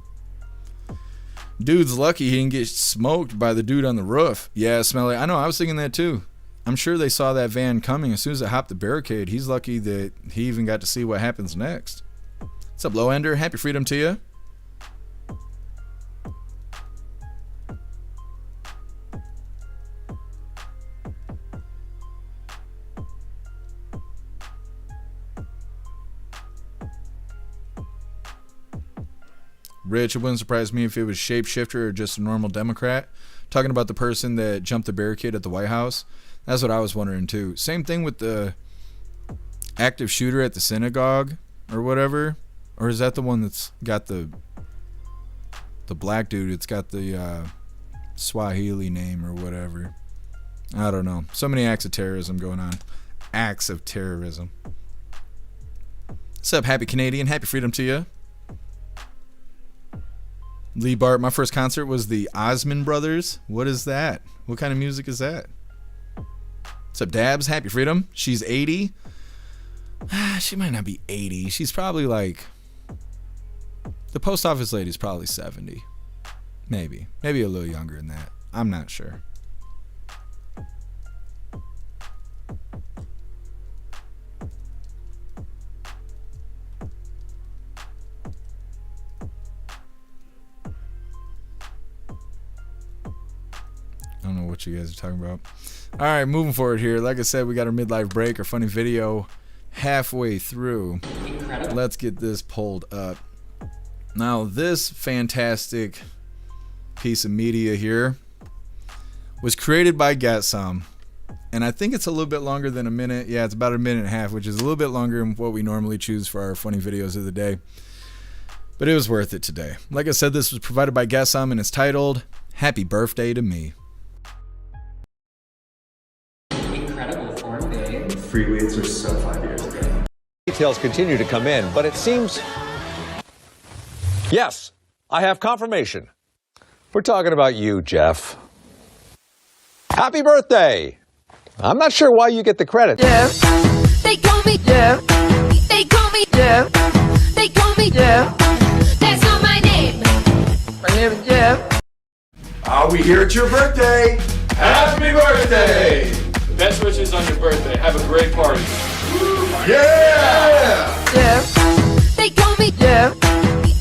Dude's lucky he didn't get smoked by the dude on the roof. Yeah, Smelly. I know, I was thinking that too. I'm sure they saw that van coming. As soon as it hopped the barricade, he's lucky that he even got to see what happens next. What's up, Low Ender? Happy freedom to you. Rich, it wouldn't surprise me if it was shapeshifter or just a normal Democrat. Talking about the person that jumped the barricade at the White House. That's what I was wondering too. Same thing with the active shooter at the synagogue or whatever. Or is that the one that's got the black dude? It's got the Swahili name or whatever. I don't know. So many acts of terrorism going on. Acts of terrorism. What's up, happy Canadian? Happy freedom to you. Lee Bart, my first concert was the Osmond Brothers. What is that? What kind of music is that? What's up, Dabs? Happy freedom. She's 80. She might not be 80. She's probably like... The post office lady's probably 70. Maybe. Maybe a little younger than that. I'm not sure. I don't know what you guys are talking about. All right, moving forward here. Like I said, we got our midlife break, our funny video halfway through. Let's get this pulled up. Now, this fantastic piece of media here was created by Get Some. And I think it's a little bit longer than a minute. Yeah, it's about a minute and a half, which is a little bit longer than what we normally choose for our funny videos of the day. But it was worth it today. Like I said, this was provided by Get Some, and it's titled, Happy Birthday to Me. Free weights are so 5 years ago. Details continue to come in, but it seems... Yes, I have confirmation. We're talking about you, Jeff. Happy birthday! I'm not sure why you get the credit. Jeff. They call me Jeff. They call me Jeff. They call me Jeff. That's not my name. My name is Jeff. Are we here at your birthday? Happy birthday! Best wishes on your birthday. Have a great party. Yeah! Jeff. They call me Jeff.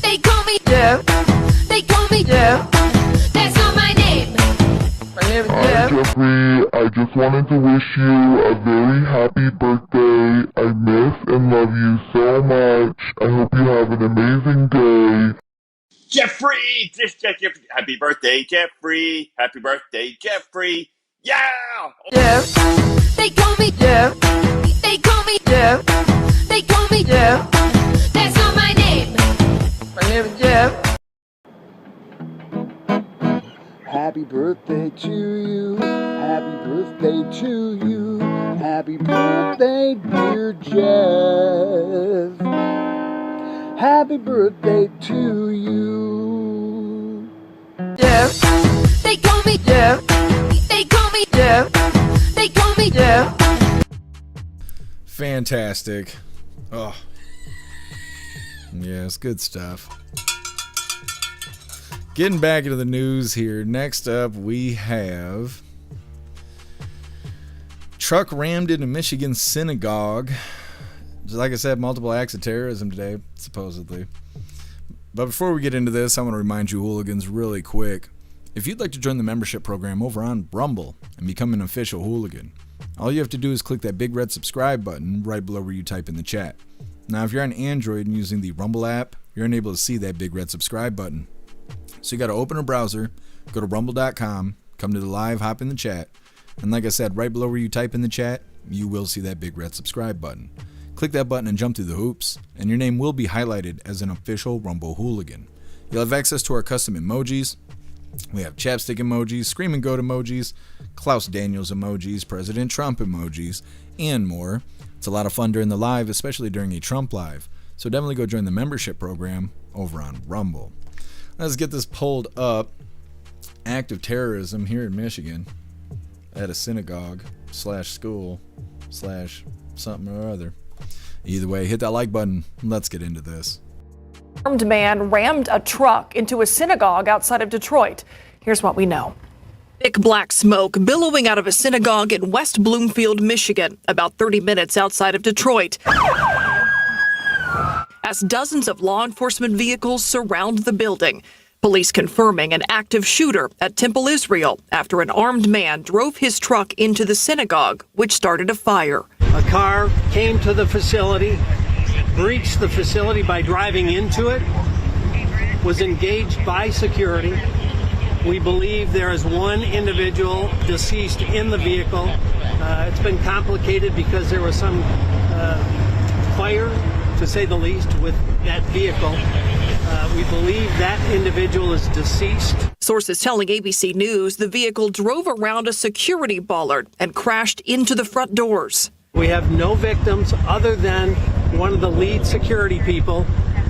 They call me Jeff. They call me Jeff. That's not my name. My name is Jeff. Jeffrey, I just wanted to wish you a very happy birthday. I miss and love you so much. I hope you have an amazing day. Jeffrey! Happy birthday, Jeffrey! Happy birthday, Jeffrey! Yeah! Jeff. They call me Jeff. They call me Jeff. They call me Jeff. That's not my name. My name is Jeff. Happy birthday to you. Happy birthday to you. Happy birthday, dear Jeff. Happy birthday to you. Jeff. They call me Jeff. They call me Jeff. They call me Jeff. Fantastic. Oh. Yeah, it's good stuff. Getting back into the news here. Next up, we have truck rammed into Michigan synagogue. Just like I said, multiple acts of terrorism today, supposedly. But before we get into this, I want to remind you hooligans really quick. If you'd like to join the membership program over on Rumble and become an official hooligan, all you have to do is click that big red subscribe button right below where you type in the chat. Now, if you're on Android and using the Rumble app, you're unable to see that big red subscribe button. So you got to open a browser, go to rumble.com, come to the live, hop in the chat, and like I said, right below where you type in the chat, you will see that big red subscribe button. Click that button and jump through the hoops, and your name will be highlighted as an official Rumble Hooligan. You'll have access to our custom emojis. We have chapstick emojis, scream and goat emojis, Klaus Daniels emojis, President Trump emojis, and more. It's a lot of fun during the live, especially during a Trump live. So definitely go join the membership program over on Rumble. Let's get this pulled up. Act of terrorism here in Michigan at a synagogue / school / something or other. Either way, hit that like button. Let's get into this. Armed man rammed a truck into a synagogue outside of Detroit. Here's what we know. Thick black smoke billowing out of a synagogue in West Bloomfield, Michigan, about 30 minutes outside of Detroit, as dozens of law enforcement vehicles surround the building. Police confirming an active shooter at Temple Israel after an armed man drove his truck into the synagogue, which started a fire. A car came to the facility, breached the facility by driving into it, was engaged by security. We believe there is one individual deceased in the vehicle. It's been complicated because there was some fire, to say the least, with that vehicle. We believe that individual is deceased. Sources telling ABC News the vehicle drove around a security bollard and crashed into the front doors. We have no victims other than one of the lead security people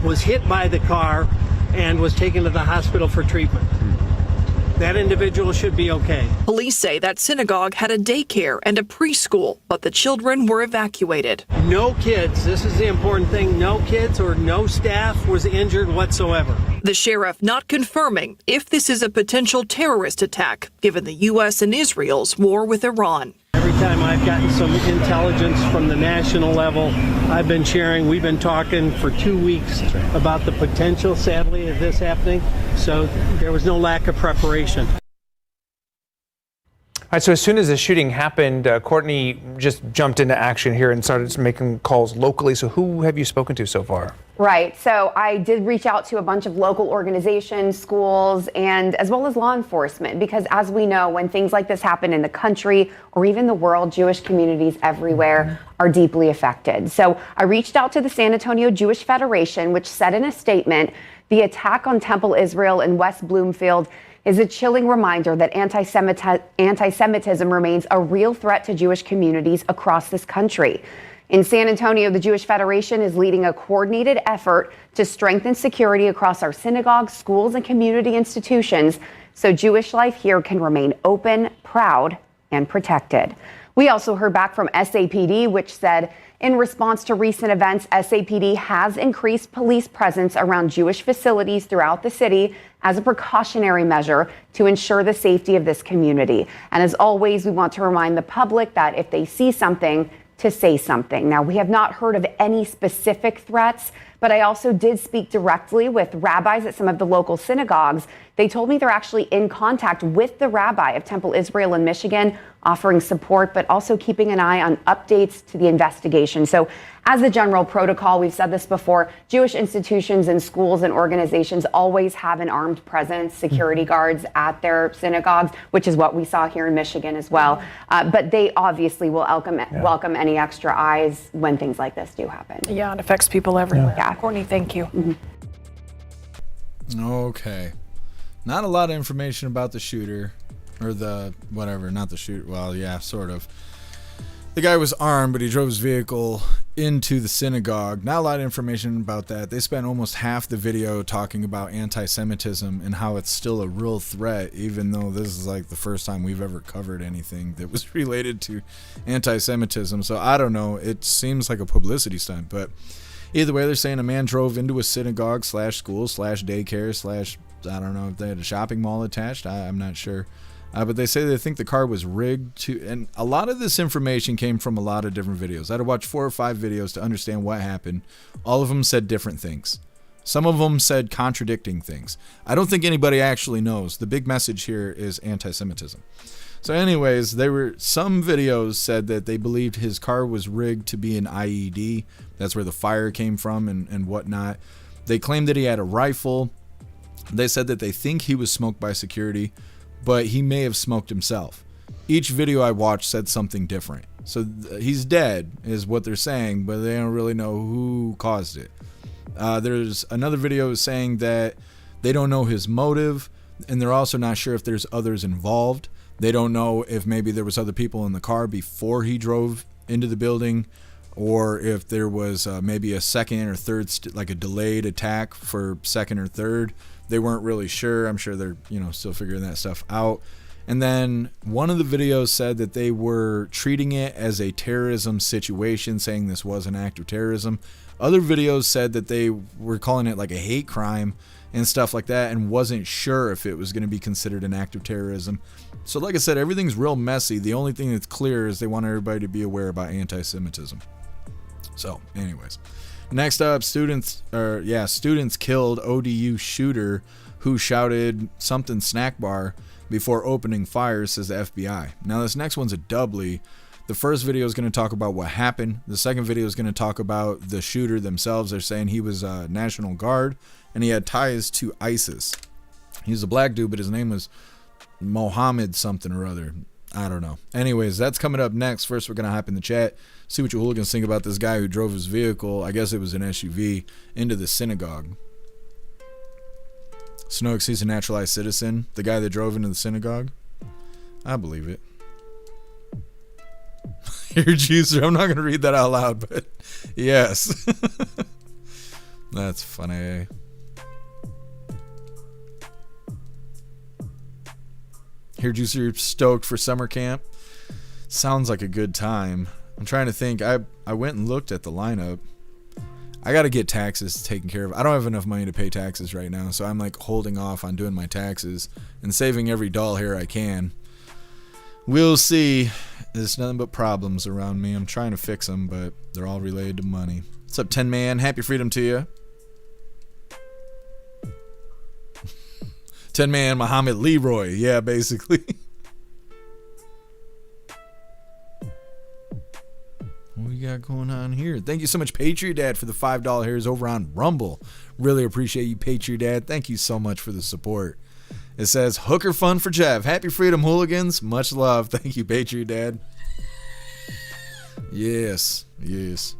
was hit by the car and was taken to the hospital for treatment. That individual should be okay. Police say that synagogue had a daycare and a preschool, but the children were evacuated. No kids, this is the important thing, no kids or no staff was injured whatsoever. The sheriff not confirming if this is a potential terrorist attack, given the U.S. and Israel's war with Iran. Every time I've gotten some intelligence from the national level, I've been sharing. We've been talking for 2 weeks about the potential, sadly, of this happening. So there was no lack of preparation. All right, so as soon as the shooting happened, Courtney just jumped into action here and started making calls locally. So who have you spoken to so far? Right. So I did reach out to a bunch of local organizations, schools, and as well as law enforcement, because as we know, when things like this happen in the country or even the world, Jewish communities everywhere are deeply affected. So I reached out to the San Antonio Jewish Federation, which said in a statement, the attack on Temple Israel in West Bloomfield is a chilling reminder that anti-Semitism remains a real threat to Jewish communities across this country. In San Antonio, the Jewish Federation is leading a coordinated effort to strengthen security across our synagogues, schools, and community institutions so Jewish life here can remain open, proud, and protected. We also heard back from SAPD, which said, in response to recent events, SAPD has increased police presence around Jewish facilities throughout the city as a precautionary measure to ensure the safety of this community. And as always, we want to remind the public that if they see something, to say something. Now, we have not heard of any specific threats, but I also did speak directly with rabbis at some of the local synagogues. They told me they're actually in contact with the rabbi of Temple Israel in Michigan, offering support, but also keeping an eye on updates to the investigation. So as a general protocol, we've said this before, Jewish institutions and schools and organizations always have an armed presence, security guards at their synagogues, which is what we saw here in Michigan as well. But they obviously will welcome any extra eyes when things like this do happen. Yeah, it affects people everywhere. Yeah. Courtney, thank you. Okay. Not a lot of information about the shooter, or the whatever, not the shooter. Well, yeah, sort of. The guy was armed, but he drove his vehicle into the synagogue. Not a lot of information about that. They spent almost half the video talking about anti-Semitism and how it's still a real threat, even though this is like the first time we've ever covered anything that was related to anti-Semitism. So I don't know. It seems like a publicity stunt, but either way, they're saying a man drove into a synagogue / school / daycare / I don't know if they had a shopping mall attached. I'm not sure. But they say they think the car was rigged to, and a lot of this information came from a lot of different videos. I had to watch 4 or 5 videos to understand what happened. All of them said different things. Some of them said contradicting things. I don't think anybody actually knows. The big message here is anti-Semitism. So anyways, some videos said that they believed his car was rigged to be an IED. That's where the fire came from and whatnot. They claimed that he had a rifle. They said that they think he was smoked by security, but he may have smoked himself. Each video I watched said something different. So he's dead is what they're saying, but they don't really know who caused it. There's another video saying that they don't know his motive, and they're also not sure if there's others involved. They don't know if maybe there was other people in the car before he drove into the building, or if there was maybe a second or third, like a delayed attack for second or third. They weren't really sure. I'm sure they're, still figuring that stuff out. And then one of the videos said that they were treating it as a terrorism situation, saying this was an act of terrorism. Other videos said that they were calling it like a hate crime and stuff like that, and wasn't sure if it was going to be considered an act of terrorism. So like I said, everything's real messy. The only thing that's clear is they want everybody to be aware about anti-Semitism. So anyways, next up, students killed ODU shooter who shouted something snack bar before opening fire, says the FBI. Now this next one's a doubly. The first video is going to talk about what happened. The second video is going to talk about the shooter themselves. They're saying he was a National Guard and he had ties to ISIS. He's a black dude, but his name was Mohammed something or other. I don't know. Anyways, that's coming up next. First, we're going to hop in the chat, see what you hooligans think about this guy who drove his vehicle, I guess it was an SUV, into the synagogue. Snooks, he's a naturalized citizen. The guy that drove into the synagogue? I believe it. Here, Juicer, I'm not going to read that out loud, but yes. That's funny. Here, Juicer, you're stoked for summer camp? Sounds like a good time. I'm trying to think. I went and looked at the lineup. I got to get taxes taken care of. I don't have enough money to pay taxes right now, so I'm like holding off on doing my taxes and saving every doll here I can. We'll see. There's nothing but problems around me. I'm trying to fix them, but they're all related to money. What's up, 10 Man? Happy freedom to you. 10 Man Muhammad Leroy. Yeah, basically. What we got going on here? Thank you so much, Patriot Dad, for the $5 hairs over on Rumble. Really appreciate you, Patriot Dad. Thank you so much for the support. It says, hooker fun for Jeff. Happy freedom, hooligans. Much love. Thank you, Patriot Dad. Yes. Yes.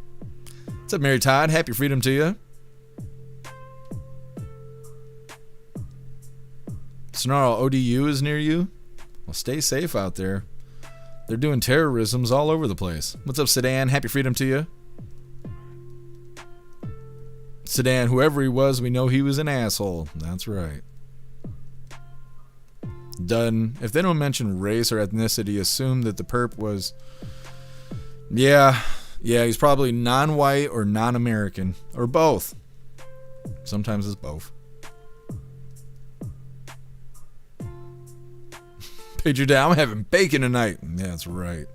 What's up, Mary Todd? Happy freedom to you. Snarl, ODU is near you? Well, stay safe out there. They're doing terrorisms all over the place. What's up, Sedan? Happy freedom to you. Sedan, whoever he was, we know he was an asshole. That's right. Done. If they don't mention race or ethnicity, assume that the perp was... Yeah, he's probably non-white or non-American. Or both. Sometimes it's both. Pager down, I'm having bacon tonight. Yeah, that's right.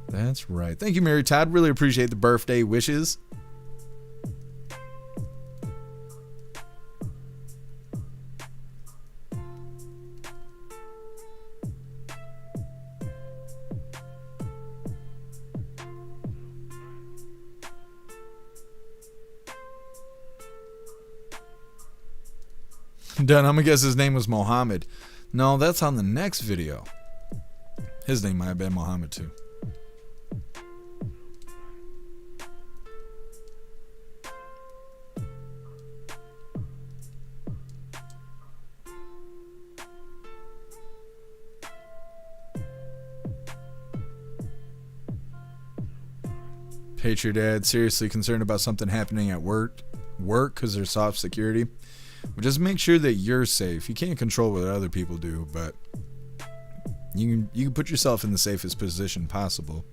That's right. Thank you, Mary Todd. Really appreciate the birthday wishes. Done. I'm gonna guess his name was Mohammed. No, that's on the next video. His name might have been Mohammed too. Patriot Dad, seriously concerned about something happening at work because there's soft security. But just make sure that you're safe. You can't control what other people do, but you can put yourself in the safest position possible.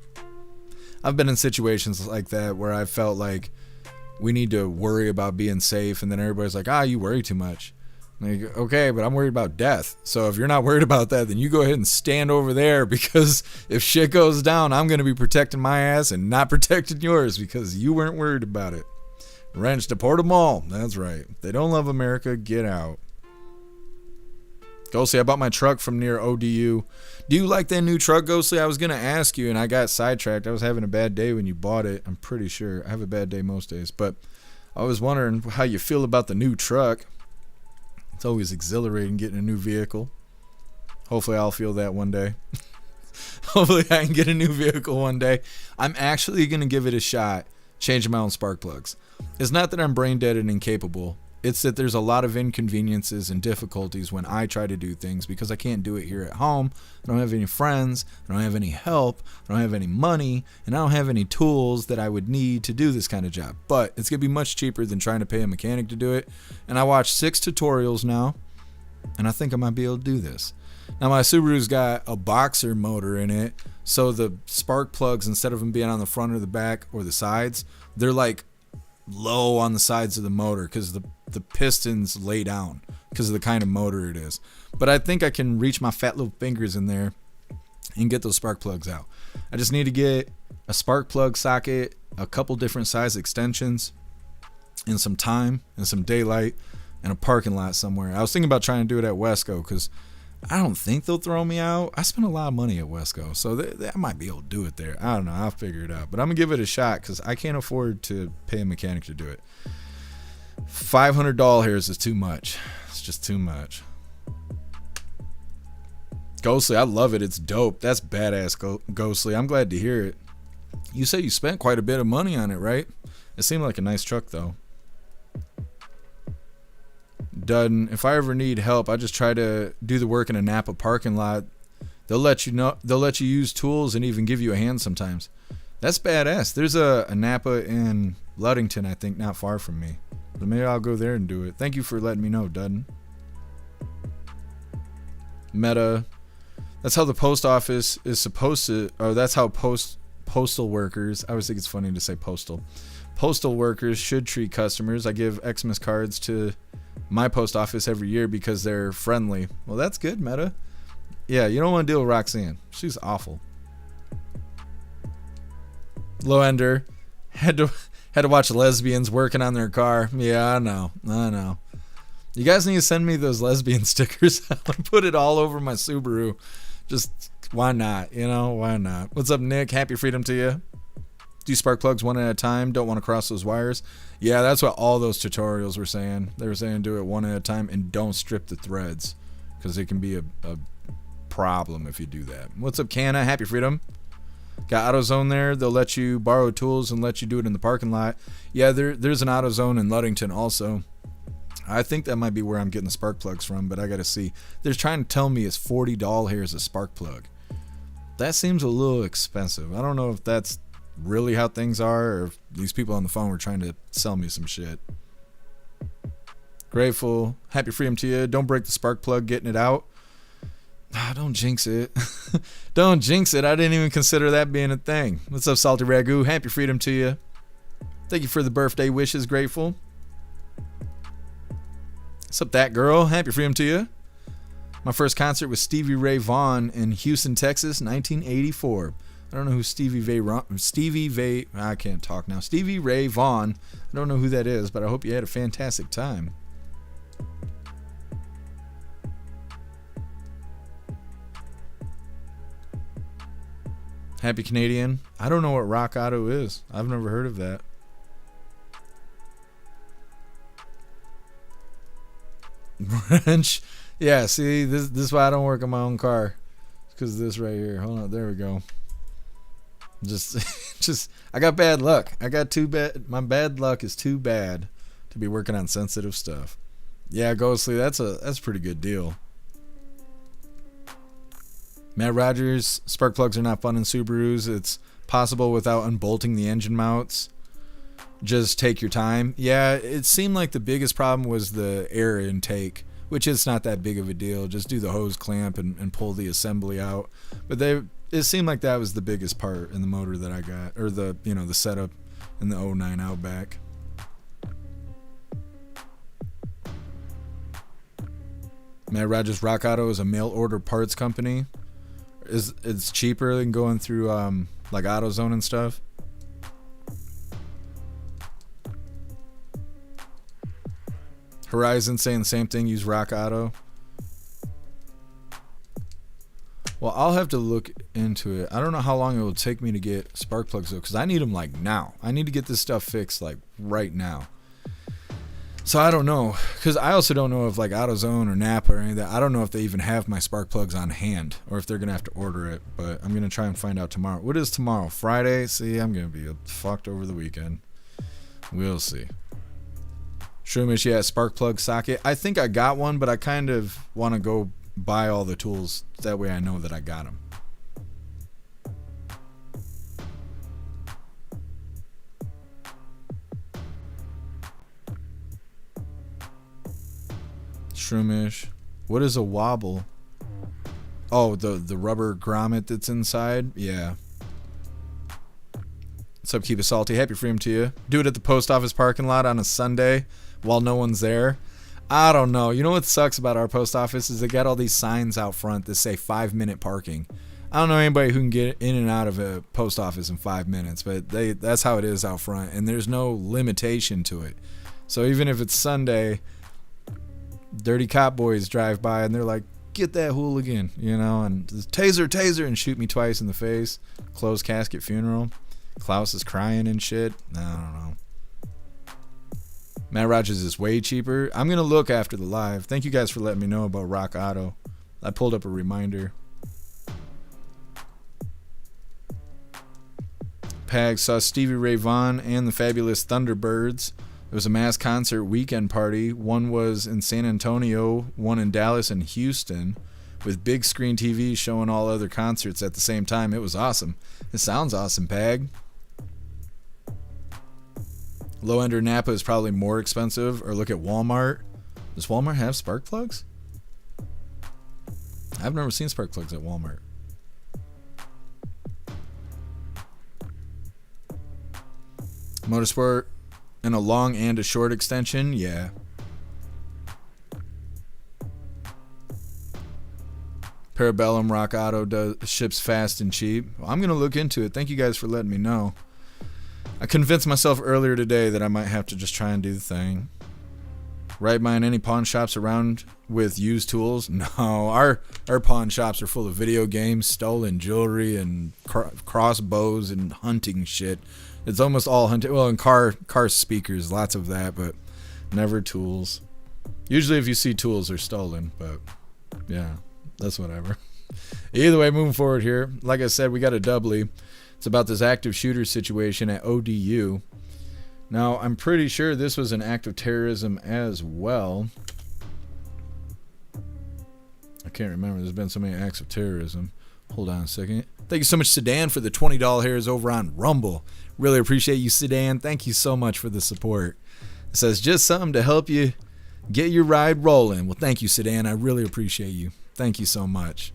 I've been in situations like that where I felt like we need to worry about being safe, and then everybody's like, you worry too much. I'm like, okay, but I'm worried about death. So if you're not worried about that, then you go ahead and stand over there, because if shit goes down, I'm going to be protecting my ass and not protecting yours because you weren't worried about it. Wrench, deport them all. That's right. If they don't love America, get out. Ghostly, I bought my truck from near ODU. Do you like that new truck, Ghostly? I was going to ask you, and I got sidetracked. I was having a bad day when you bought it. I'm pretty sure. I have a bad day most days. But I was wondering how you feel about the new truck. It's always exhilarating getting a new vehicle. Hopefully I'll feel that one day. Hopefully I can get a new vehicle one day. I'm actually going to give it a shot, changing my own spark plugs. It's not that I'm brain dead and incapable. It's that there's a lot of inconveniences and difficulties when I try to do things because I can't do it here at home. I don't have any friends. I don't have any help. I don't have any money. And I don't have any tools that I would need to do this kind of job. But it's going to be much cheaper than trying to pay a mechanic to do it. And I watched 6 tutorials now. And I think I might be able to do this. Now my Subaru's got a boxer motor in it. So the spark plugs, instead of them being on the front or the back or the sides, they're like low on the sides of the motor because the pistons lay down because of the kind of motor it is. But I think I can reach my fat little fingers in there and get those spark plugs out. I just need to get a spark plug socket, a couple different size extensions, and some time and some daylight and a parking lot somewhere. I was thinking about trying to do it at Wesco because I don't think they'll throw me out. I spent a lot of money at Wesco, so I might be able to do it there. I don't know. I'll figure it out. But I'm going to give it a shot because I can't afford to pay a mechanic to do it. $500 hairs is too much. It's just too much. Ghostly, I love it. It's dope. That's badass, Ghostly. I'm glad to hear it. You say you spent quite a bit of money on it, right? It seemed like a nice truck, though. Dudden, if I ever need help, I just try to do the work in a Napa parking lot. They'll let you use tools and even give you a hand sometimes. That's badass. There's a Napa in Ludington, I think, not far from me. But maybe I'll go there and do it. Thank you for letting me know, Dudden. Meta. That's how the post office is supposed to, or that's how postal workers, I always think it's funny to say postal workers should treat customers. I give Xmas cards to my post office every year because they're friendly. Well, that's good, Meta. Yeah, you don't want to deal with Roxanne. She's awful. Low Ender had to watch lesbians working on their car. Yeah, I know. You guys need to send me those lesbian stickers. I'll put it all over my Subaru. Just why not? Why not? What's up, Nick? Happy freedom to you. Do spark plugs one at a time. Don't want to cross those wires. Yeah, that's what all those tutorials were saying. They were saying do it one at a time and don't strip the threads because it can be a problem if you do that. What's up, Canna? Happy freedom. Got AutoZone there. They'll let you borrow tools and let you do it in the parking lot. Yeah, there's an AutoZone in Ludington also. I think that might be where I'm getting the spark plugs from, but I got to see. They're trying to tell me it's $40 here as a spark plug. That seems a little expensive. I don't know if that's really how things are or if these people on the phone were trying to sell me some shit. Grateful. Happy freedom to you. Don't break the spark plug getting it out. Don't jinx it. Don't jinx it. I didn't even consider that being a thing. What's up, Salty Ragu? Happy freedom to you. Thank you for the birthday wishes, Grateful. What's up, that girl? Happy freedom to you. My first concert was Stevie Ray Vaughan in Houston, Texas, 1984. I don't know who Stevie Ray Vaughan. I don't know who that is, but I hope you had a fantastic time. Happy Canadian. I don't know what Rock Auto is. I've never heard of that. Wrench. Yeah, see, this is why I don't work on my own car. Because of this right here. Hold on, there we go. Just I got bad luck. My bad luck is too bad to be working on sensitive stuff. Yeah, Ghostly, that's a pretty good deal. Matt Rogers, spark plugs are not fun in Subarus. It's possible without unbolting the engine mounts. Just take your time. Yeah, it seemed like the biggest problem was the air intake, which is not that big of a deal. Just do the hose clamp and pull the assembly out. But it seemed like that was the biggest part in the motor that I got, or the setup in the 09 Outback. Matt Rogers Rock Auto is a mail order parts company. It's cheaper than going through like AutoZone and stuff. Horizon saying the same thing, use Rock Auto. Well, I'll have to look into it. I don't know how long it will take me to get spark plugs though, because I need them like now. I need to get this stuff fixed like right now. So I don't know, because I also don't know if like AutoZone or Napa or any of that, I don't know if they even have my spark plugs on hand or if they're going to have to order it, but I'm going to try and find out tomorrow. What is tomorrow? Friday? See, I'm going to be fucked over the weekend. We'll see. Shroomish, yeah, spark plug socket. I think I got one, but I kind of want to go buy all the tools. That way I know that I got them. Shroomish. What is a wobble? Oh, the rubber grommet that's inside? Yeah. What's up, keep it salty? Happy freedom to you. Do it at the post office parking lot on a Sunday while no one's there. I don't know. You know what sucks about our post office is they got all these signs out front that say 5-minute parking. I don't know anybody who can get in and out of a post office in 5 minutes, but that's how it is out front, and there's no limitation to it. So even if it's Sunday, dirty cop boys drive by and they're like, get that hooligan, you know, and taser, and shoot me twice in the face. Closed casket funeral. Klaus is crying and shit. I don't know. Matt Rogers is way cheaper. I'm going to look after the live. Thank you guys for letting me know about Rock Auto. I pulled up a reminder. Pag saw Stevie Ray Vaughan and the Fabulous Thunderbirds. It was a mass concert weekend party. One was in San Antonio, one in Dallas and Houston, with big screen TVs showing all other concerts at the same time. It was awesome. It sounds awesome, Pag. Low-ender Napa is probably more expensive, or look at Walmart. Does Walmart have spark plugs? I've never seen spark plugs at Walmart. Motorsport and a long and a short extension, yeah. Parabellum Rock Auto ships fast and cheap. Well, I'm going to look into it. Thank you guys for letting me know. I convinced myself earlier today that I might have to just try and do the thing. Right buying any pawn shops around with used tools? No, our pawn shops are full of video games, stolen jewelry, and crossbows and hunting shit. It's almost all hunting. Well, and car speakers, lots of that, but never tools. Usually if you see tools, they're stolen, but yeah, that's whatever. Either way, moving forward here. Like I said, we got a doubly. It's about this active shooter situation at ODU. Now, I'm pretty sure this was an act of terrorism as well. I can't remember. There's been so many acts of terrorism. Hold on a second. Thank you so much, Sedan, for the $20 hairs over on Rumble. Really appreciate you, Sedan. Thank you so much for the support. It says, just something to help you get your ride rolling. Well, thank you, Sedan. I really appreciate you. Thank you so much.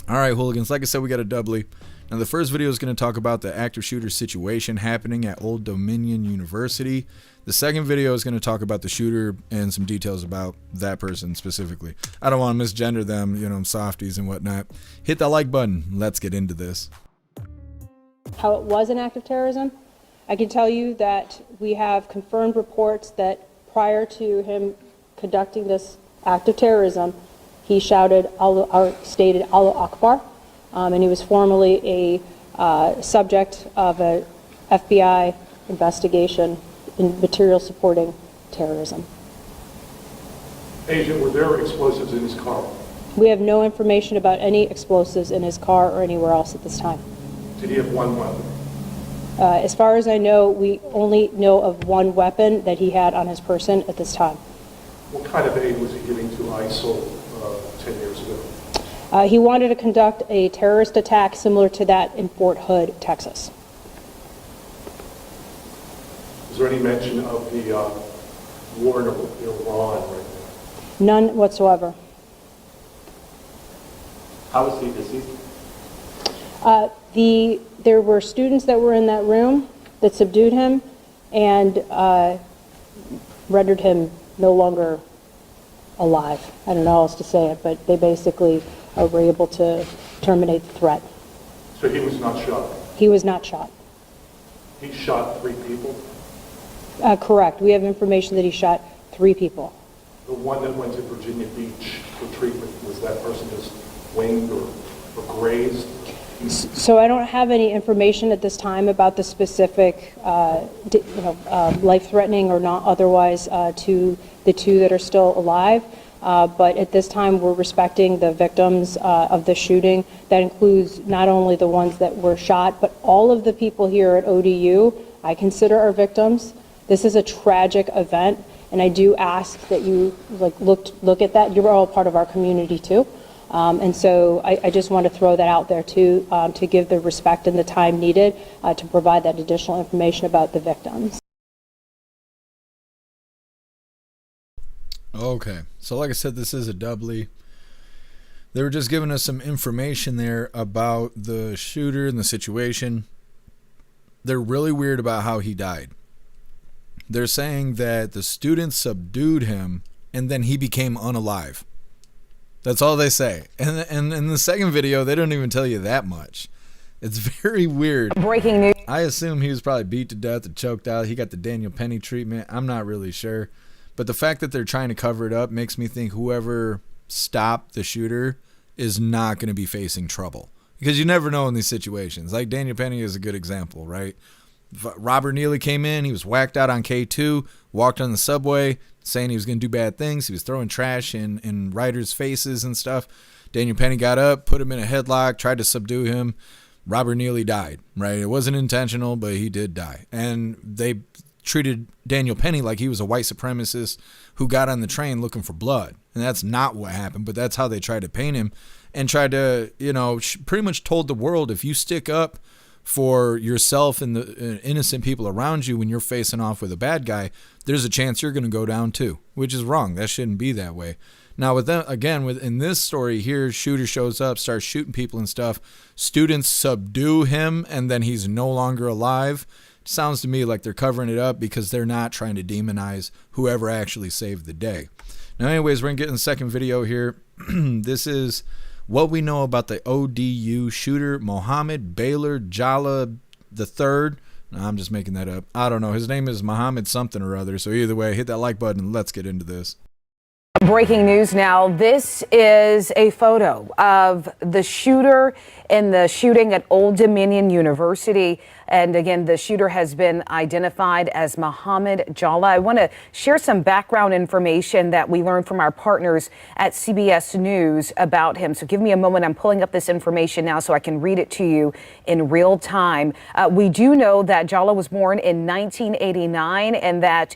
All right, hooligans. Like I said, we got a doubly. Now, the first video is going to talk about the active shooter situation happening at Old Dominion University. The second video is going to talk about the shooter and some details about that person specifically. I don't want to misgender them, you know, softies and whatnot. Hit that like button. Let's get into this. How it was an act of terrorism, I can tell you that we have confirmed reports that prior to him conducting this act of terrorism, he shouted or stated Allah Akbar. And he was formerly a subject of a FBI investigation in material supporting terrorism. Agent, were there explosives in his car? We have no information about any explosives in his car or anywhere else at this time. Did he have one weapon? As far as I know, we only know of one weapon that he had on his person at this time. What kind of aid was he giving to ISIL 10 years ago? He wanted to conduct a terrorist attack similar to that in Fort Hood, Texas. Is there any mention of the war in Iran right now? None whatsoever. How is he deceased? There were students that were in that room that subdued him and rendered him no longer alive. I don't know how else to say it, but they basically were able to terminate the threat. So he was not shot? He was not shot. He shot 3 people? Correct. We have information that he shot 3 people. The one that went to Virginia Beach for treatment, was that person just winged or grazed? So I don't have any information at this time about the specific, life-threatening or not otherwise to the two that are still alive. But at this time, we're respecting the victims of the shooting. That includes not only the ones that were shot, but all of the people here at ODU I consider our victims. This is a tragic event, and I do ask that you look at that. You're all part of our community too. And so I just want to throw that out there too, to give the respect and the time needed to provide that additional information about the victims. Okay, so like I said, this is a doubly. They were just giving us some information there about the shooter and the situation. They're really weird about how he died. They're saying that the students subdued him and then he became unalive. That's all they say. And in the second video, they don't even tell you that much. It's very weird. Breaking news. I assume he was probably beat to death and choked out. He got the Daniel Penny treatment. I'm not really sure. But the fact that they're trying to cover it up makes me think whoever stopped the shooter is not going to be facing trouble. Because you never know in these situations. Like Daniel Penny is a good example, right? Robert Neely came in. He was whacked out on K2, walked on the subway, saying he was going to do bad things. He was throwing trash in writers' faces and stuff. Daniel Penny got up, put him in a headlock, tried to subdue him. Robert Neely died, right? It wasn't intentional, but he did die. And they treated Daniel Penny like he was a white supremacist who got on the train looking for blood. And that's not what happened, but that's how they tried to paint him and tried to, pretty much told the world, if you stick up for yourself and the innocent people around you when you're facing off with a bad guy, there's a chance you're going to go down too, which is wrong. That shouldn't be that way. Now, with them, again, in this story here, shooter shows up, starts shooting people and stuff. Students subdue him, and then he's no longer alive. It sounds to me like they're covering it up because they're not trying to demonize whoever actually saved the day. Now, anyways, we're going to get in the second video here. This is what we know about the ODU shooter, Mohammed Baylor Jalla III. No, I'm just making that up. I don't know. His name is Mohammed something or other. So either way, hit that like button and let's get into this. Breaking news now. This is a photo of the shooter in the shooting at Old Dominion University. And again, the shooter has been identified as Mohammed Jalla. I want to share some background information that we learned from our partners at CBS News about him. So give me a moment. I'm pulling up this information now so I can read it to you in real time. We do know that Jalla was born in 1989 and that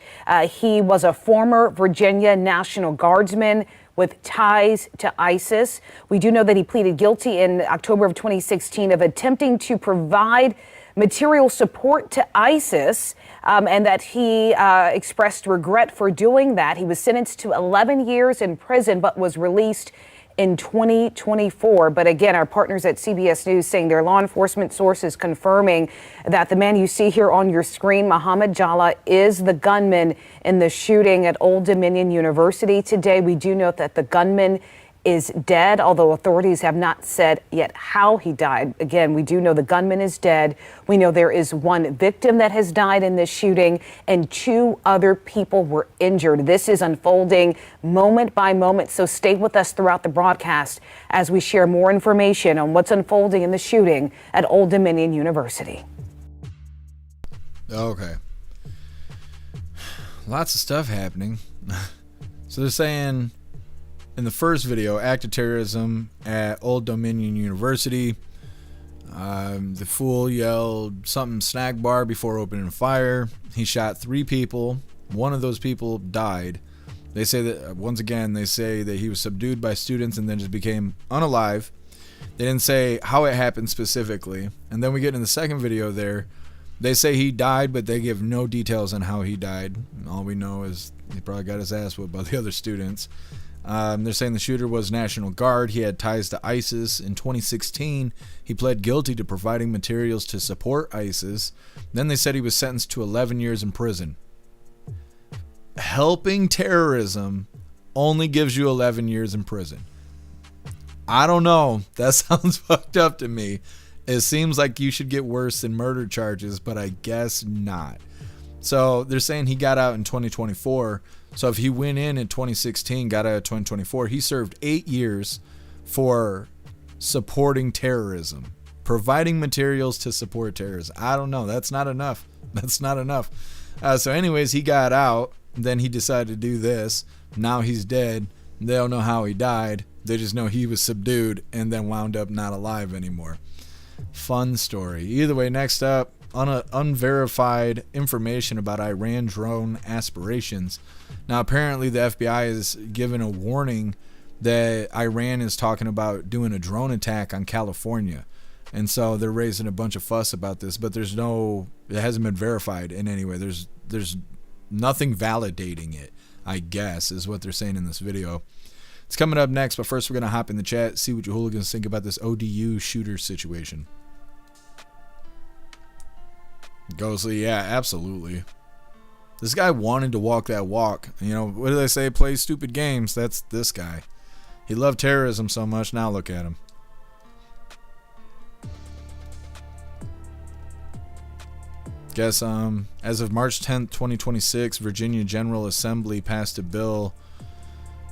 he was a former Virginia National Guardsman with ties to ISIS. We do know that he pleaded guilty in October of 2016 of attempting to provide material support to ISIS, and that he expressed regret for doing that. He was sentenced to 11 years in prison, but was released in 2024. But again, our partners at CBS News saying their law enforcement sources confirming that the man you see here on your screen, Mohammed Jalla, is the gunman in the shooting at Old Dominion University today. We do note that the gunman is dead, although authorities have not said yet how he died. Again, we do know the gunman is dead. We know there is one victim that has died in this shooting and 2 other people were injured. This is unfolding moment by moment, so stay with us throughout the broadcast as we share more information on what's unfolding in the shooting at Old Dominion University. Okay. Lots of stuff happening. So they're saying in the first video, act of terrorism at Old Dominion University. The fool yelled something snack bar before opening fire. He shot 3 people. 1 of those people died. They say that, once again, they say that he was subdued by students and then just became unalive. They didn't say how it happened specifically. And then we get in the second video there. They say he died, but they give no details on how he died. All we know is he probably got his ass whipped by the other students. They're saying the shooter was National Guard. He had ties to ISIS. In 2016, he pled guilty to providing materials to support ISIS. Then they said he was sentenced to 11 years in prison. Helping terrorism only gives you 11 years in prison. I don't know. That sounds fucked up to me. It seems like you should get worse than murder charges, but I guess not. So they're saying he got out in 2024. So if he went in 2016, got out in 2024, he served 8 years for supporting terrorism, providing materials to support terrorists. I don't know. That's not enough. That's not enough. So anyways, he got out. Then he decided to do this. Now he's dead. They don't know how he died. They just know he was subdued and then wound up not alive anymore. Fun story. Either way, next up, unverified information about Iran drone aspirations. Now, apparently the FBI is given a warning that Iran is talking about doing a drone attack on California. And so they're raising a bunch of fuss about this, but it hasn't been verified in any way. There's nothing validating it, I guess, is what they're saying in this video. It's coming up next, but first we're going to hop in the chat, see what you hooligans think about this ODU shooter situation. Ghostly, yeah, absolutely. This guy wanted to walk that walk. You know, what do they say? Play stupid games. That's this guy. He loved terrorism so much. Now look at him. Guess as of March 10th, 2026, Virginia General Assembly passed a bill,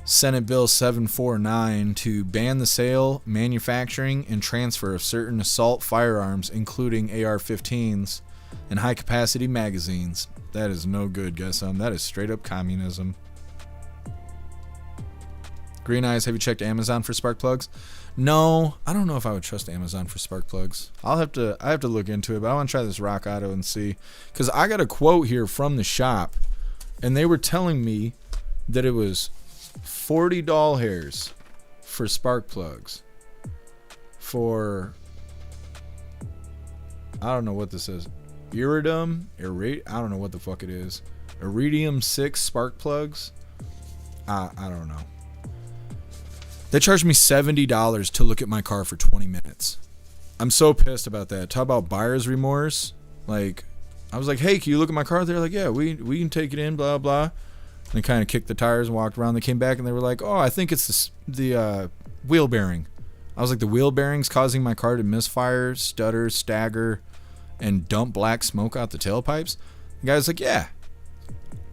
Senate Bill 749, to ban the sale, manufacturing, and transfer of certain assault firearms, including AR-15s and high-capacity magazines. That is no good, guess that is straight up communism. Green Eyes, have you checked Amazon for spark plugs? No, I don't know if I would trust Amazon for spark plugs. I have to look into it, but I want to try this Rock Auto and see, because I got a quote here from the shop, and they were telling me that it was 40 doll hairs for spark plugs for, I don't know what this is, I don't know what the fuck it is, Iridium 6 spark plugs. I don't know. They charged me $70 to look at my car for 20 minutes. I'm so pissed about that. Talk about buyer's remorse. Like, I was like, hey, can you look at my car? They're like, yeah, we can take it in, blah, blah. And they kind of kicked the tires and walked around. They came back and they were like, oh, I think it's the wheel bearing. I was like, the wheel bearing's causing my car to misfire, stutter, stagger, and dump black smoke out the tailpipes? The guy's like, yeah.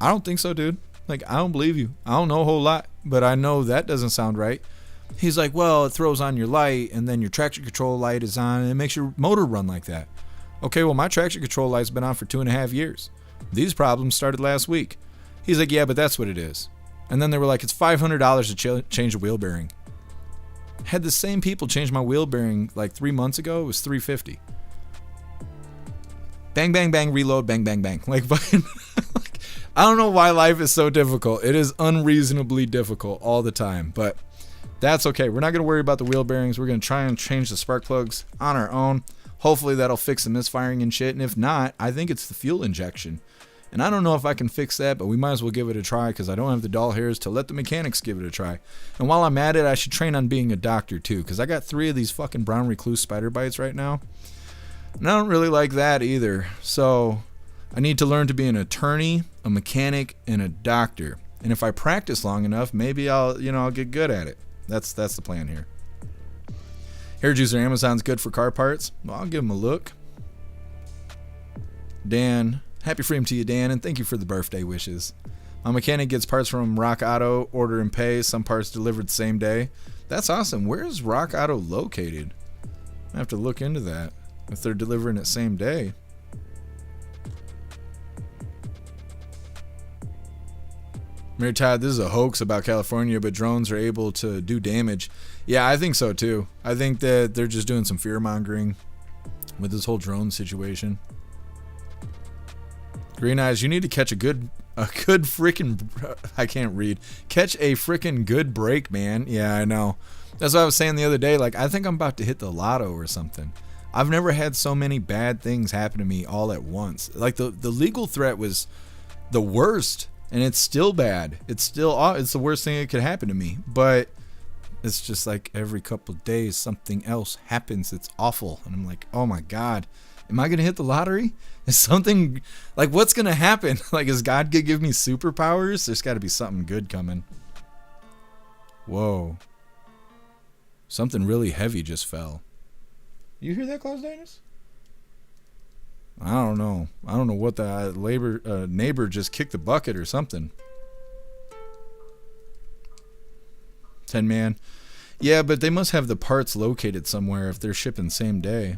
I don't think so, dude. Like, I don't believe you. I don't know a whole lot, but I know that doesn't sound right. He's like, well, it throws on your light, and then your traction control light is on, and it makes your motor run like that. Okay, well, my traction control light's been on for 2.5 years. These problems started last week. He's like, yeah, but that's what it is. And then they were like, it's $500 to change a wheel bearing. Had the same people change my wheel bearing like 3 months ago. It was $350. Bang, bang, bang, reload, bang, bang, bang. Like, fucking, like, I don't know why life is so difficult. It is unreasonably difficult all the time, but that's okay. We're not going to worry about the wheel bearings. We're going to try and change the spark plugs on our own. Hopefully that'll fix the misfiring and shit. And if not, I think it's the fuel injection. And I don't know if I can fix that, but we might as well give it a try because I don't have the doll hairs to let the mechanics give it a try. And while I'm at it, I should train on being a doctor too, because I got 3 of these fucking brown recluse spider bites right now. And I don't really like that either. So I need to learn to be an attorney, a mechanic, and a doctor. And if I practice long enough, maybe I'll get good at it. That's the plan here. Hair juicer, Amazon's good for car parts. Well, I'll give him a look. Dan, happy freedom to you, Dan, and thank you for the birthday wishes. My mechanic gets parts from Rock Auto, order and pay, some parts delivered the same day. That's awesome. Where is Rock Auto located? I have to look into that, if they're delivering it same day. Mary Todd, this is a hoax about California, but drones are able to do damage. Yeah, I think so too. I think that they're just doing some fear mongering with this whole drone situation. Green Eyes, you need to catch a good freaking, I can't read. Catch a freaking good break, man. Yeah, I know. That's what I was saying the other day. Like, I think I'm about to hit the lotto or something. I've never had so many bad things happen to me all at once. Like, the legal threat was the worst. And it's still bad. It's the worst thing that could happen to me. But it's just like every couple of days something else happens. It's awful. And I'm like, oh my God, am I going to hit the lottery? Is something, like, what's going to happen? Like, is God going to give me superpowers? There's got to be something good coming. Whoa. Something really heavy just fell. You hear that, Klaus Daniels? I don't know. I don't know what the neighbor just kicked the bucket or something. 10 man. Yeah, but they must have the parts located somewhere if they're shipping same day.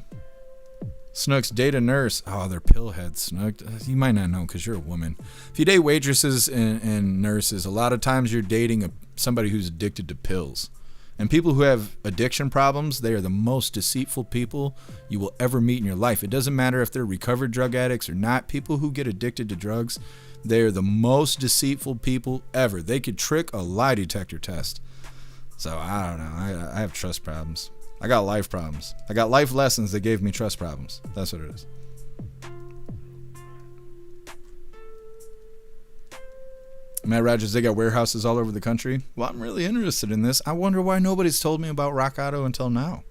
Snooks, date a nurse. Oh, they're pillheads, Snook. You might not know because you're a woman. If you date waitresses and nurses, a lot of times you're dating somebody who's addicted to pills. And people who have addiction problems, they are the most deceitful people you will ever meet in your life. It doesn't matter if they're recovered drug addicts or not. People who get addicted to drugs, they are the most deceitful people ever. They could trick a lie detector test. So, I don't know. I have trust problems. I got life problems. I got life lessons that gave me trust problems. That's what it is. Matt Rogers, they got warehouses all over the country. Well, I'm really interested in this. I wonder why nobody's told me about Rock Auto until now.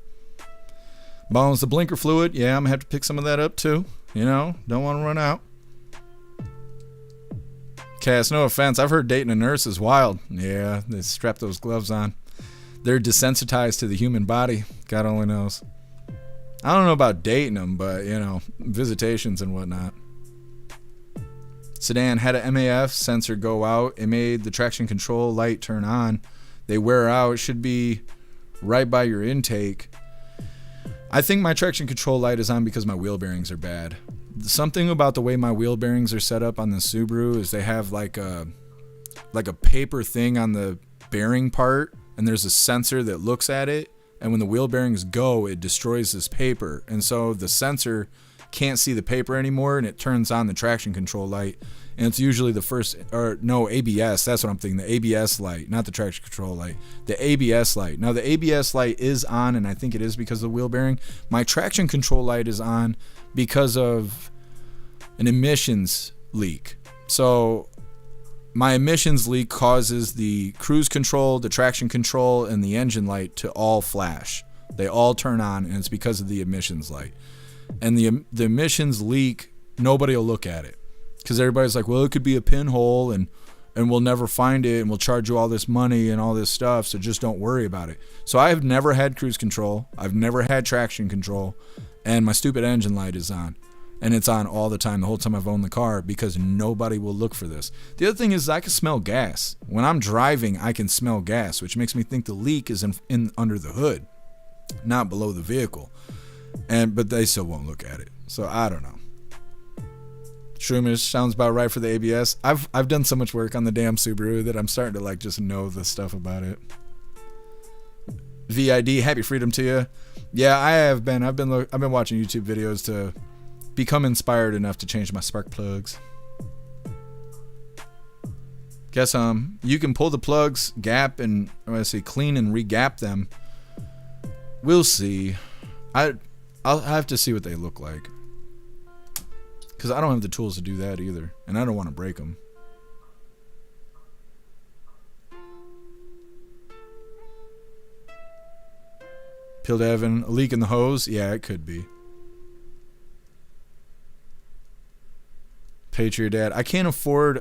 Bones, the blinker fluid. Yeah, I'm going to have to pick some of that up too. You know, don't want to run out. Cass, no offense. I've heard dating a nurse is wild. Yeah, they strap those gloves on. They're desensitized to the human body. God only knows. I don't know about dating them, but, you know, visitations and whatnot. Sedan had an MAF sensor go out. It made the traction control light turn on. They wear out. It should be right by your intake. I think my traction control light is on because my wheel bearings are bad. Something about the way my wheel bearings are set up on the Subaru is they have like a paper thing on the bearing part, and there's a sensor that looks at it, and when the wheel bearings go, it destroys this paper, and so the sensor can't see the paper anymore, and it turns on the traction control light, and it's usually the first, or no, ABS, that's what I'm thinking, the ABS light, not the traction control light, the ABS light. Now the ABS light is on, and I think it is because of the wheel bearing. My traction control light is on because of an emissions leak. So my emissions leak causes the cruise control, the traction control, and the engine light to all flash. They all turn on, and it's because of the emissions light. And the emissions leak, nobody will look at it. Because everybody's like, well, it could be a pinhole, and we'll never find it, and we'll charge you all this money and all this stuff, so just don't worry about it. So I've never had cruise control. I've never had traction control. And my stupid engine light is on. And it's on all the time, the whole time I've owned the car, because nobody will look for this. The other thing is I can smell gas. When I'm driving, I can smell gas, which makes me think the leak is in under the hood, not below the vehicle. But they still won't look at it. So I don't know. Shroomish sounds about right for the ABS. I've done so much work on the damn Subaru that I'm starting to like just know the stuff about it. VID, happy freedom to you. Yeah, I have been. I've been watching YouTube videos to become inspired enough to change my spark plugs. Guess you can pull the plugs, gap, and clean and re-gap them. We'll see. I'll have to see what they look like, because I don't have the tools to do that either, and I don't want to break them. Pilled Evan, a leak in the hose? Yeah, it could be. Patriot Dad, I can't afford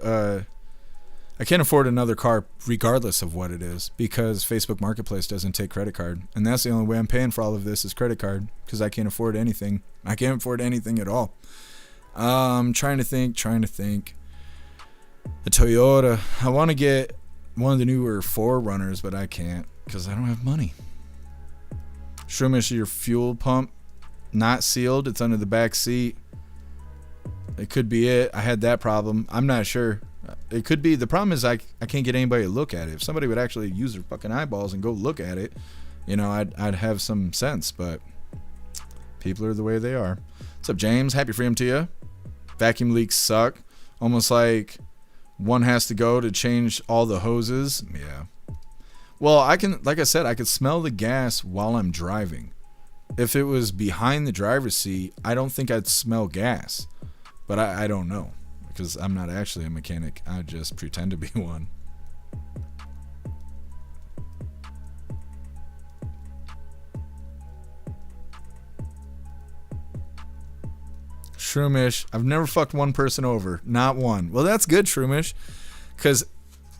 another car regardless of what it is, because Facebook Marketplace doesn't take credit card, and that's the only way I'm paying for all of this is credit card, because I can't afford anything. I can't afford anything at all. Trying to think. A Toyota. I want to get one of the newer 4Runners, but I can't because I don't have money. Shroomish, your fuel pump not sealed. It's under the back seat. It could be it. I had that problem. I'm not sure. It could be. The problem is I can't get anybody to look at it. If somebody would actually use their fucking eyeballs and go look at it, I'd have some sense, but people are the way they are. What's up, James? Happy freedom to you. Vacuum leaks suck. Almost like one has to go to change all the hoses. Yeah. Well, like I said, I could smell the gas while I'm driving. If it was behind the driver's seat, I don't think I'd smell gas. But I don't know, because I'm not actually a mechanic. I just pretend to be one. Shroomish, I've never fucked one person over. Not one. Well, that's good, Shroomish, because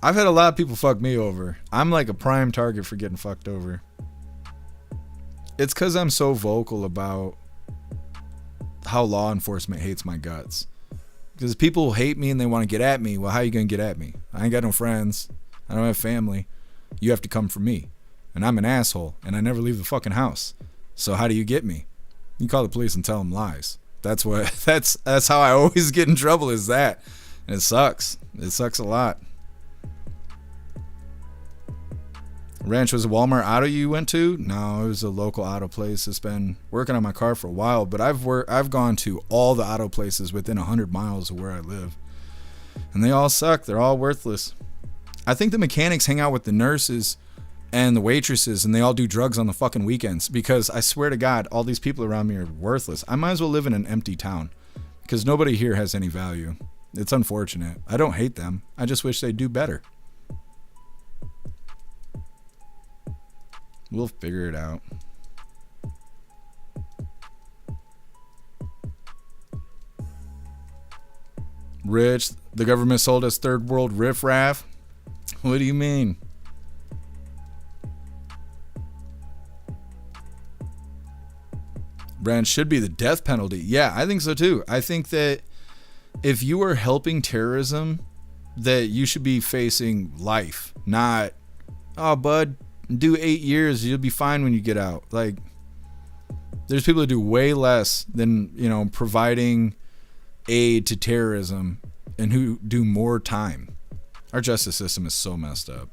I've had a lot of people fuck me over. I'm like a prime target for getting fucked over. It's because I'm so vocal about how law enforcement hates my guts. Because people hate me and they want to get at me. Well, how are you going to get at me? I ain't got no friends. I don't have family. You have to come for me. and I'm an asshole, and I never leave the fucking house. So how do you get me? You call the police and tell them lies. That's how I always get in trouble, is that. And it sucks. It sucks a lot. Ranch was a Walmart auto you went to? No, it was a local auto place. It's been working on my car for a while, but I've gone to all the auto places within 100 miles of where I live. And they all suck. They're all worthless. I think the mechanics hang out with the nurses and the waitresses, and they all do drugs on the fucking weekends, because I swear to God, all these people around me are worthless. I might as well live in an empty town, because nobody here has any value. It's unfortunate. I don't hate them. I just wish they'd do better. We'll figure it out. Rich, the government sold us third world riffraff. What do you mean? Brand should be the death penalty. Yeah, I think so too. I think that if you are helping terrorism, that you should be facing life, not, oh, bud, do 8 years, you'll be fine when you get out. Like, there's people that do way less than, providing aid to terrorism and who do more time. Our justice system is so messed up.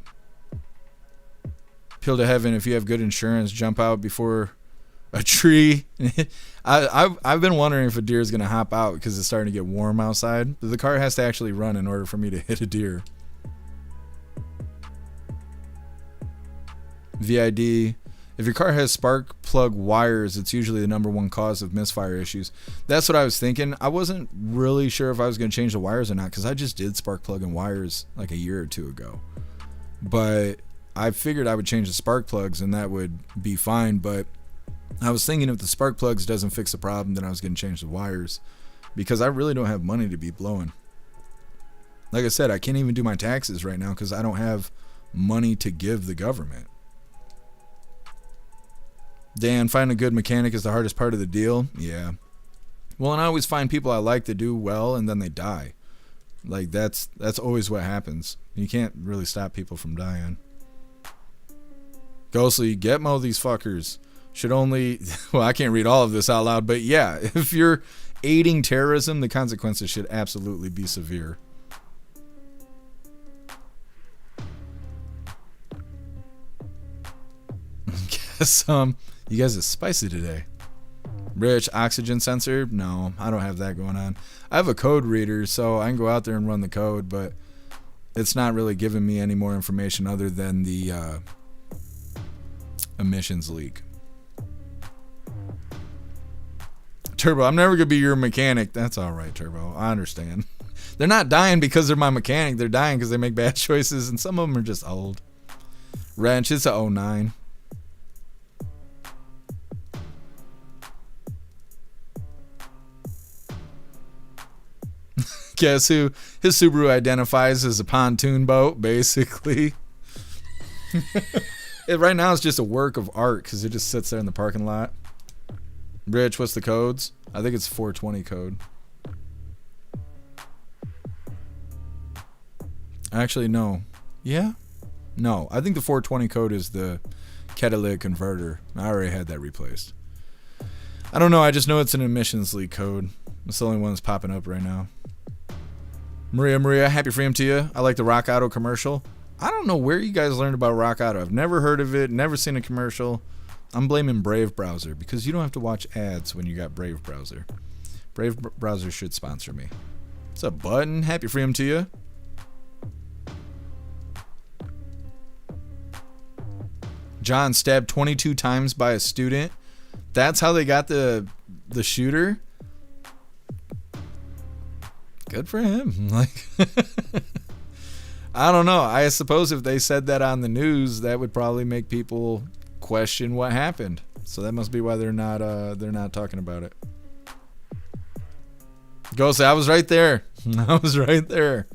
Appeal to heaven, if you have good insurance, jump out before a tree. I've been wondering if a deer is going to hop out because it's starting to get warm outside. The car has to actually run in order for me to hit a deer. VID, if your car has spark plug wires, it's usually the #1 cause of misfire issues. That's what I was thinking. I wasn't really sure if I was going to change the wires or not, because I just did spark plug and wires like a year or two ago. But I figured I would change the spark plugs and that would be fine. But I was thinking if the spark plugs doesn't fix the problem, then I was going to change the wires, because I really don't have money to be blowing. Like I said, I can't even do my taxes right now because I don't have money to give the government. Dan, finding a good mechanic is the hardest part of the deal. Yeah. Well, and I always find people I like that do well and then they die. Like, that's always what happens. You can't really stop people from dying. Ghostly, Getmo, these fuckers should only, well, I can't read all of this out loud, but yeah, if you're aiding terrorism, the consequences should absolutely be severe. Guess you guys are spicy today. Rich, oxygen sensor? No, I don't have that going on. I have a code reader, so I can go out there and run the code, but it's not really giving me any more information other than the emissions leak. Turbo, I'm never going to be your mechanic. That's all right, Turbo. I understand. They're not dying because they're my mechanic. They're dying because they make bad choices, and some of them are just old. Wrench, it's a 09. Guess who? His Subaru identifies as a pontoon boat, basically. Right now it's just a work of art because it just sits there in the parking lot. Rich, what's the codes? I think it's 420 code. Actually, no. Yeah? No, I think the 420 code is the catalytic converter. I already had that replaced. I don't know, I just know it's an emissions leak code. It's the only one that's popping up right now. Maria, happy freedom to you. I like the Rock Auto commercial. I don't know where you guys learned about Rock Auto. I've never heard of it, never seen a commercial. I'm blaming Brave Browser because you don't have to watch ads when you got Brave Browser. Brave Browser should sponsor me. What's up, Button? Happy freedom to you. John stabbed 22 times by a student. That's how they got the shooter. Good for him. Like, I don't know. I suppose if they said that on the news, that would probably make people question what happened. So that must be why they're not talking about it. Ghost, I was right there. I was right there.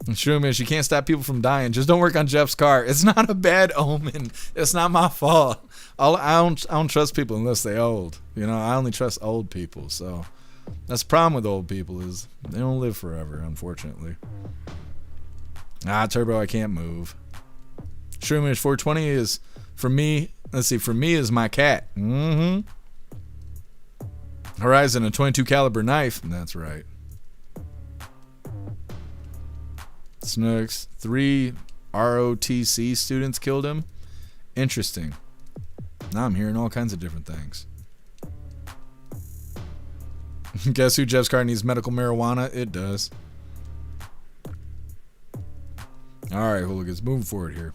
Shroomish, you can't stop people from dying. Just don't work on Jeff's car. It's not a bad omen. It's not my fault. I don't trust people unless they're old. You know, I only trust old people. So that's the problem with old people is they don't live forever, unfortunately. Turbo, I can't move. Shroomish 420 is, for me, let's see, for me is my cat. Horizon, a 22 caliber knife. That's right. Snooks, 3 ROTC students killed him. Interesting. Now I'm hearing all kinds of different things. Guess who Jeff's car needs medical marijuana? It does. Alright, hooligans, moving forward here.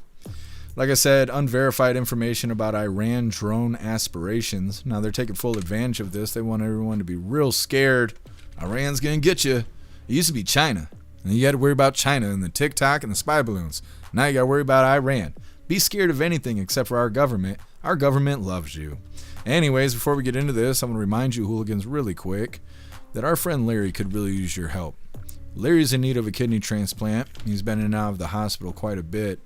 Like I said, unverified information about Iran drone aspirations. Now they're taking full advantage of this. They want everyone to be real scared. Iran's gonna get you. It used to be China. And you had to worry about China and the TikTok and the spy balloons. Now you gotta worry about Iran. Be scared of anything except for our government. Our government loves you. Anyways, before we get into this, I'm gonna remind you, hooligans, really quick, that our friend Larry could really use your help. Larry's in need of a kidney transplant. He's been in and out of the hospital quite a bit.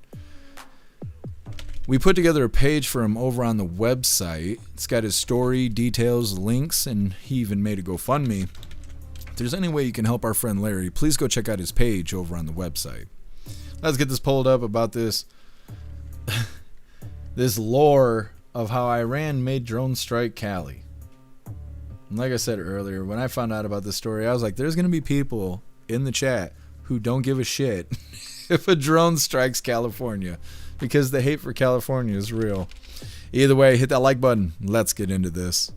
We put together a page for him over on the website. It's got his story, details, links, and he even made a GoFundMe. If there's any way you can help our friend Larry, please go check out his page over on the website. Let's get this pulled up about this this lore of how Iran made drone strike Cali. And like I said earlier, when I found out about this story, I was like, there's going to be people in the chat who don't give a shit if a drone strikes California, because the hate for California is real. Either way, hit that like button. Let's get into this.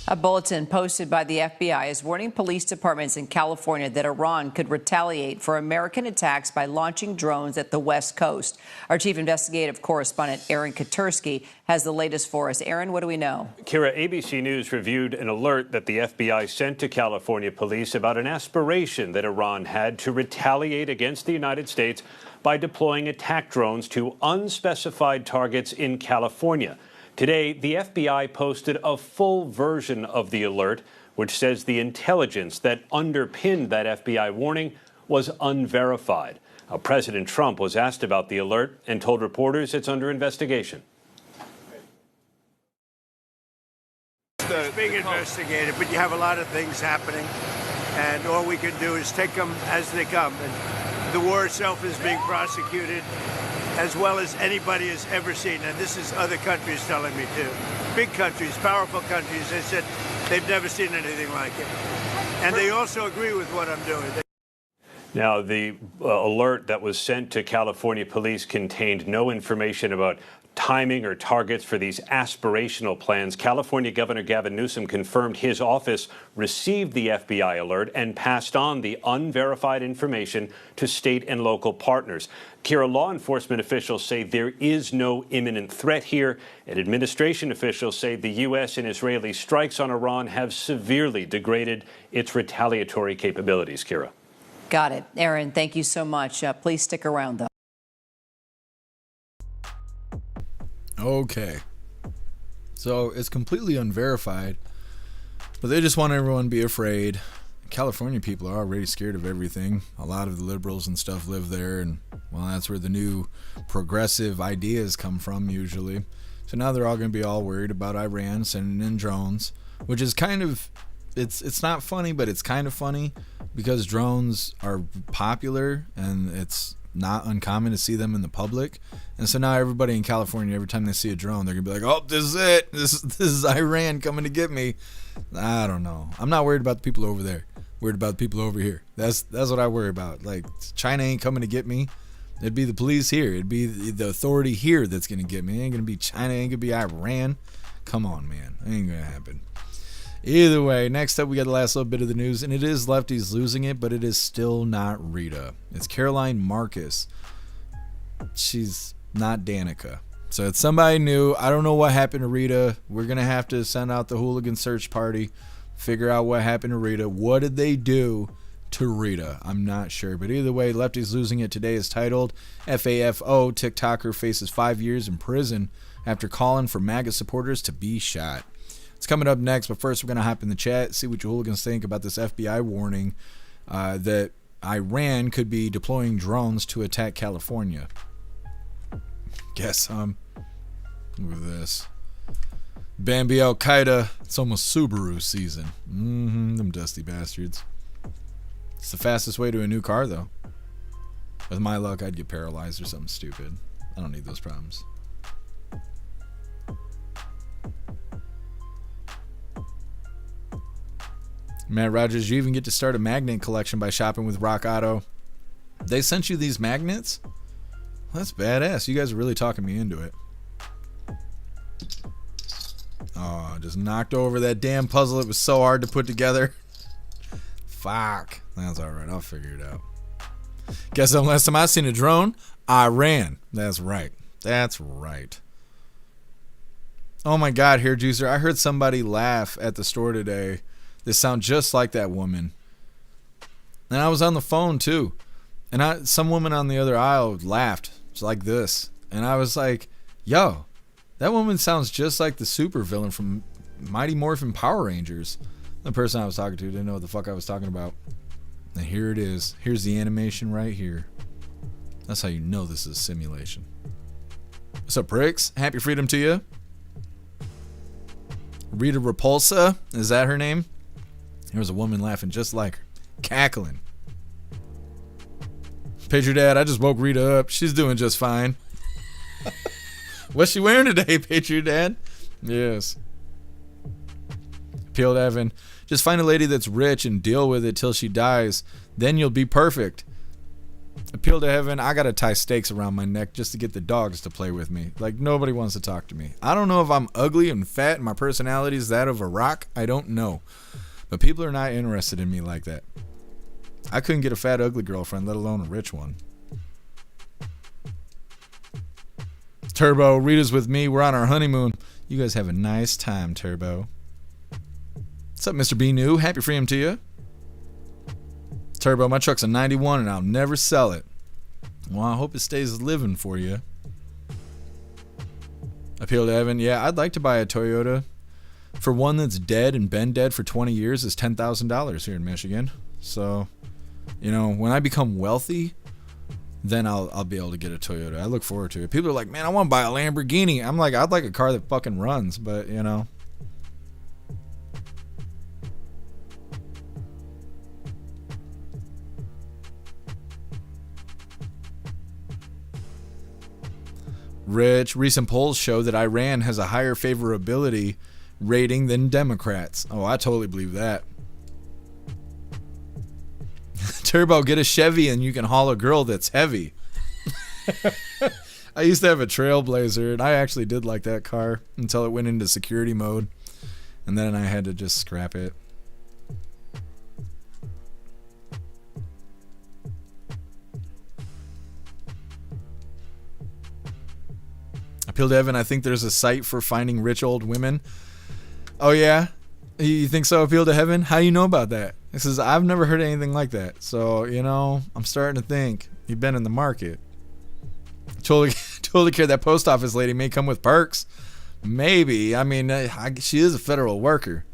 A bulletin posted by the FBI is warning police departments in California that Iran could retaliate for American attacks by launching drones at the West Coast. Our chief investigative correspondent, Aaron Katursky, has the latest for us. Aaron, what do we know? Kira, ABC News reviewed an alert that the FBI sent to California police about an aspiration that Iran had to retaliate against the United States by deploying attack drones to unspecified targets in California. Today, the FBI posted a full version of the alert, which says the intelligence that underpinned that FBI warning was unverified. Now, President Trump was asked about the alert and told reporters it's under investigation. It's being investigated, but you have a lot of things happening, and all we can do is take them as they come. And the war itself is being prosecuted as well as anybody has ever seen, and this is other countries telling me too. Big countries, powerful countries, they said they've never seen anything like it. And they also agree with what I'm doing. Now, the alert that was sent to California police contained no information about timing or targets for these aspirational plans. California Governor Gavin Newsom confirmed his office received the FBI alert and passed on the unverified information to state and local partners. Kira, law enforcement officials say there is no imminent threat here, and administration officials say the U.S. and Israeli strikes on Iran have severely degraded its retaliatory capabilities. Kira. Got it. Aaron, thank you so much. Please stick around, though. Okay. So it's completely unverified, but they just want everyone to be afraid. California people are already scared of everything. A lot of the liberals and stuff live there, and well, that's where the new progressive ideas come from usually. So now they're all going to be all worried about Iran sending in drones, which is kind of, it's not funny, but it's kind of funny because drones are popular and it's not uncommon to see them in the public. And so now everybody in California, every time they see a drone, they're gonna be like, oh, this is it, this is Iran coming to get me. I don't know, I'm not worried about the people over there, worried about the people over here. That's what I worry about. Like, China ain't coming to get me. It'd be the police here, it'd be the authority here that's gonna get me. It ain't gonna be China, it ain't gonna be Iran. Come on, man, it ain't gonna happen. Either way, next up we got the last little bit of the news, and it is Lefties losing it, but it is still not Rita. It's Caroline Marcus. She's not Danica. So it's somebody new. I don't know what happened to Rita. We're going to have to send out the hooligan search party, figure out what happened to Rita. What did they do to Rita? I'm not sure. But either way, Lefties losing it today is titled FAFO, TikToker faces 5 years in prison after calling for MAGA supporters to be shot. It's coming up next, but first we're going to hop in the chat, see what you hooligans think about this FBI warning that Iran could be deploying drones to attack California. Guess look at this. Bambi Al-Qaeda. It's almost Subaru season. Them dusty bastards. It's the fastest way to a new car, though. With my luck, I'd get paralyzed or something stupid. I don't need those problems. Matt Rogers, you even get to start a magnet collection by shopping with Rock Auto. They sent you these magnets? That's badass. You guys are really talking me into it. Oh, just knocked over that damn puzzle. It was so hard to put together. Fuck. That's alright. I'll figure it out. Guess the last time I seen a drone, I ran. That's right. That's right. Oh my god, Hair Juicer. I heard somebody laugh at the store today. They sound just like that woman. And I was on the phone too. And some woman on the other aisle laughed. It's like this. And I was like, yo, that woman sounds just like the supervillain from Mighty Morphin Power Rangers. The person I was talking to didn't know what the fuck I was talking about. And here it is. Here's the animation right here. That's how you know this is a simulation. What's up, pricks? Happy freedom to you. Rita Repulsa, is that her name? There was a woman laughing just like her. Cackling. Patriot Dad, I just woke Rita up. She's doing just fine. What's she wearing today, Patriot Dad? Yes. Peeled Evan. Just find a lady that's rich and deal with it till she dies. Then you'll be perfect. Appeal to heaven. I gotta tie stakes around my neck just to get the dogs to play with me. Like, nobody wants to talk to me. I don't know if I'm ugly and fat and my personality is that of a rock. I don't know. But people are not interested in me like that. I couldn't get a fat, ugly girlfriend, let alone a rich one. Turbo, Rita's with me. We're on our honeymoon. You guys have a nice time, Turbo. What's up, Mr. B New? Happy freedom to you. Turbo, my truck's a 91 and I'll never sell it. Well, I hope it stays living for you. Appeal to Evan. Yeah, I'd like to buy a Toyota. For one that's dead and been dead for 20 years is $10,000 here in Michigan. So, you know, when I become wealthy, then I'll be able to get a Toyota. I look forward to it. People are like, man, I want to buy a Lamborghini. I'm like, I'd like a car that fucking runs, but, you know. Rich, recent polls show that Iran has a higher favorability rating than Democrats. Oh, I totally believe that. Turbo, get a Chevy and you can haul a girl that's heavy. I used to have a Trailblazer and I actually did like that car until it went into security mode. And then I had to just scrap it. Appeal to Evan, I think there's a site for finding rich old women. Oh yeah? You think so, Appeal to Heaven? How do you know about that? He says, I've never heard anything like that. So, you know, I'm starting to think you've been in the market. Totally care that post office lady may come with perks. Maybe. I mean, she is a federal worker.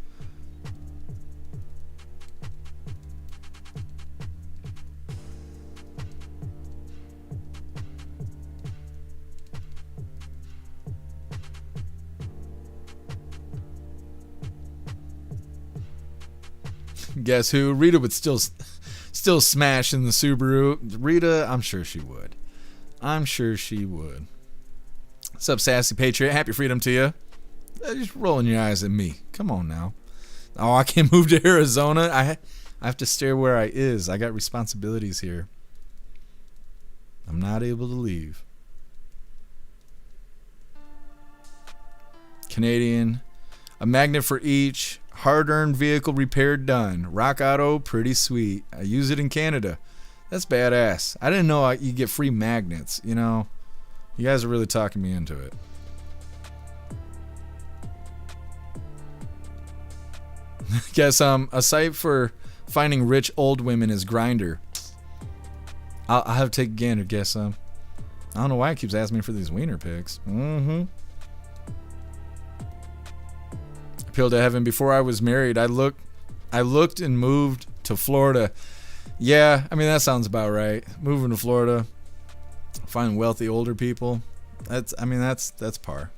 Guess who? Rita would still smash in the Subaru. Rita, I'm sure she would. I'm sure she would. What's up, Sassy Patriot? Happy freedom to you. Just rolling your eyes at me. Come on now. Oh, I can't move to Arizona. I have to stay where I is. I got responsibilities here. I'm not able to leave. Canadian. A magnet for each. Hard-earned vehicle repaired done. Rock Auto, pretty sweet. I use it in Canada. That's badass. I didn't know you get free magnets. You know, you guys are really talking me into it. Guess a site for finding rich old women is Grindr. I'll have to take a gander. Guess I don't know why it keeps asking me for these wiener pics. Appeal to Heaven. Before I was married, I looked and moved to Florida. Yeah, I mean that sounds about right. Moving to Florida, find wealthy older people. That's par.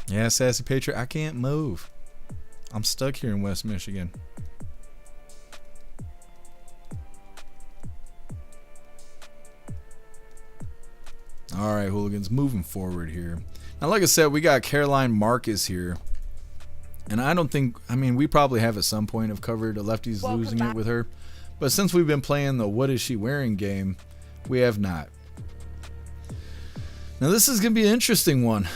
Yeah, Sassy Patriot, I can't move. I'm stuck here in West Michigan. All right, hooligans, moving forward here. Now, like I said, we got Caroline Marcus here. And I don't think, I mean, we probably have at some point have covered a Lefties losing it with her. But since we've been playing the what is she wearing game, we have not. Now, this is going to be an interesting one,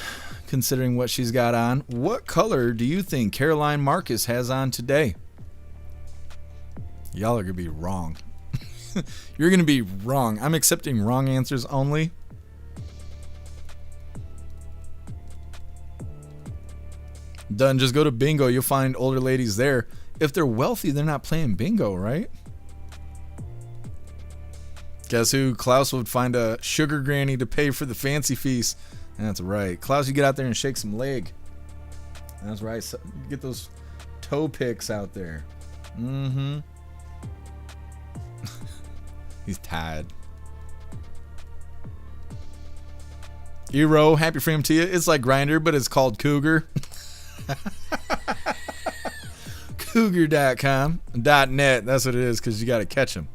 considering what she's got on. What color do you think Caroline Marcus has on today? Y'all are going to be wrong. You're going to be wrong. I'm accepting wrong answers only. Done. Just go to bingo. You'll find older ladies there. If they're wealthy, they're not playing bingo, right? Guess who? Klaus would find a sugar granny to pay for the fancy feast. That's right. Klaus, you get out there and shake some leg. That's right. So, get those toe picks out there. Mm-hmm. He's tired. Eero, happy for him to you. It's like Grindr, but it's called Cougar. Cougar.com.net. That's what it is, because you got to catch them.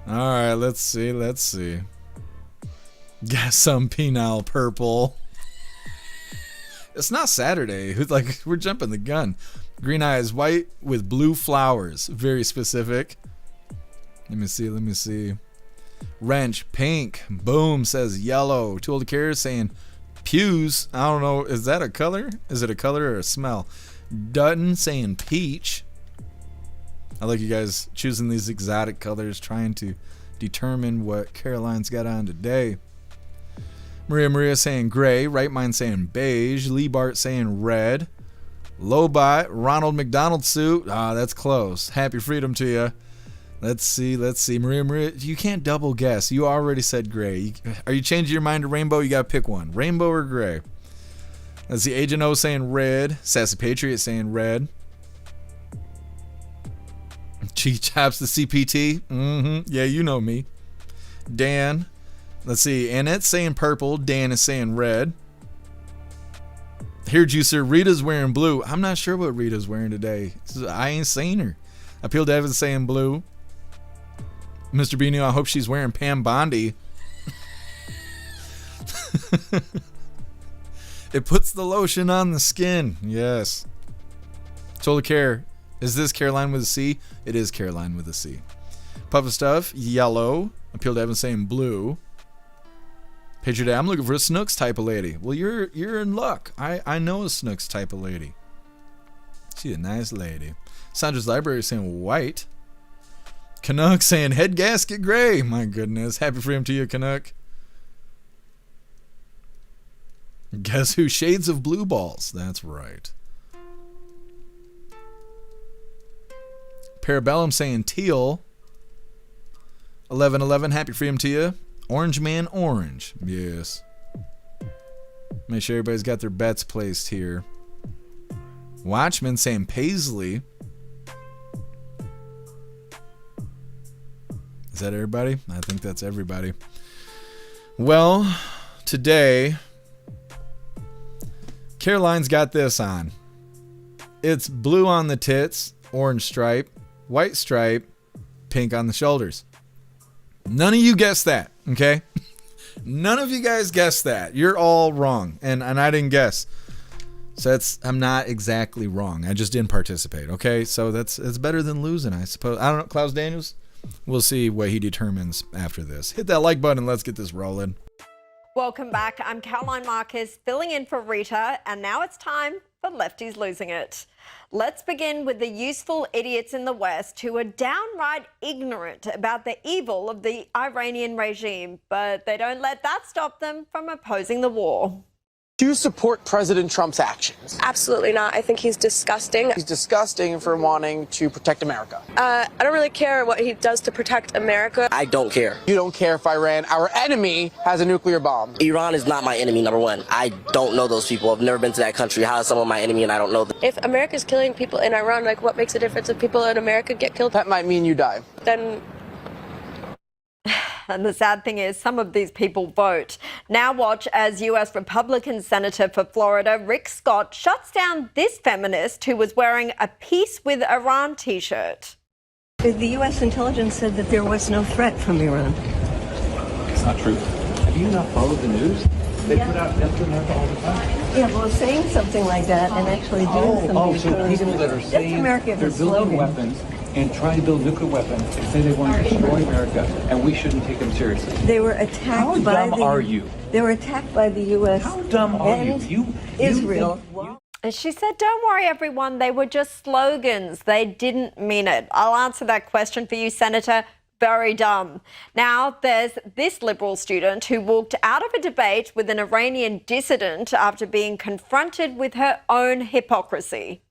All right, let's see. Got some penile purple. It's not Saturday. Like, we're jumping the gun. Green eyes, white with blue flowers. Very specific. Let me see. Wrench, pink. Boom says yellow. Too old to care saying pews. I don't know. Is that a color? Is it a color or a smell? Dutton saying peach. I like you guys choosing these exotic colors, trying to determine what Caroline's got on today. Maria saying gray. Right Mind saying beige. Lee Bart saying red. Lobot, Ronald McDonald suit. Ah, that's close. Happy freedom to you. Let's see. Maria, you can't double guess. You already said gray. Are you changing your mind to rainbow? You got to pick one. Rainbow or gray? Let's see. Agent O saying red. Sassy Patriot saying red. Cheech Chops the CPT. Yeah, you know me. Dan. Let's see. Annette's saying purple. Dan is saying red. Here, Juicer. Rita's wearing blue. I'm not sure what Rita's wearing today. I ain't seen her. Appeal to Evan's saying blue. Mr. Beano, I hope she's wearing Pam Bondi. It puts the lotion on the skin. Yes. Total Care. Is this Caroline with a C? It is Caroline with a C. Puff of Stuff, yellow. Appeal to Evan saying blue. Patriot, I'm looking for a Snooks type of lady. Well, you're in luck. I know a Snooks type of lady. She's a nice lady. Sandra's Library saying white. Canuck saying head gasket gray. My goodness. Happy freedom to you, Canuck. Guess who? Shades of blue balls. That's right. Parabellum saying teal. 1111. Happy freedom to you. Orange Man Orange. Yes. Make sure everybody's got their bets placed here. Watchman saying Paisley. Is that everybody? I think that's everybody. Well, today, Caroline's got this on. It's blue on the tits, orange stripe, white stripe, pink on the shoulders. None of you guessed that, okay? None of you guys guessed that. You're all wrong, and I didn't guess. So I'm not exactly wrong. I just didn't participate, okay? So it's better than losing, I suppose. I don't know, Klaus Daniels? We'll see what he determines after this. Hit that like button and let's get this rolling. Welcome back. I'm Caroline Marcus, filling in for Rita, and now it's time for Lefties Losing It. Let's begin with the useful idiots in the West who are downright ignorant about the evil of the Iranian regime, but they don't let that stop them from opposing the war. Do you support President Trump's actions? Absolutely not. I think he's disgusting. He's disgusting for wanting to protect America. I don't really care what he does to protect America. I don't care. You don't care if Iran, our enemy, has a nuclear bomb. Iran is not my enemy, number one. I don't know those people. I've never been to that country. How is someone my enemy and I don't know them? If America's killing people in Iran, like what makes a difference if people in America get killed? That might mean you die. Then... And the sad thing is some of these people vote. Now watch as U.S. Republican Senator for Florida, Rick Scott, shuts down this feminist who was wearing a Peace with Iran t-shirt. The U.S. intelligence said that there was no threat from Iran. It's not true. Have you not follow the news? They put out death to America all the time. Yeah, well, saying something like that and actually doing something. So people that are saying they're building weapons and trying to build nuclear weapons and say they want to destroy America, and we shouldn't take them seriously. They were attacked by dumb are you? They were attacked by the U.S. How dumb are you? Israel. And she said, don't worry, everyone. They were just slogans. They didn't mean it. I'll answer that question for you, Senator. Very dumb. Now, there's this Liberal student who walked out of a debate with an Iranian dissident after being confronted with her own hypocrisy.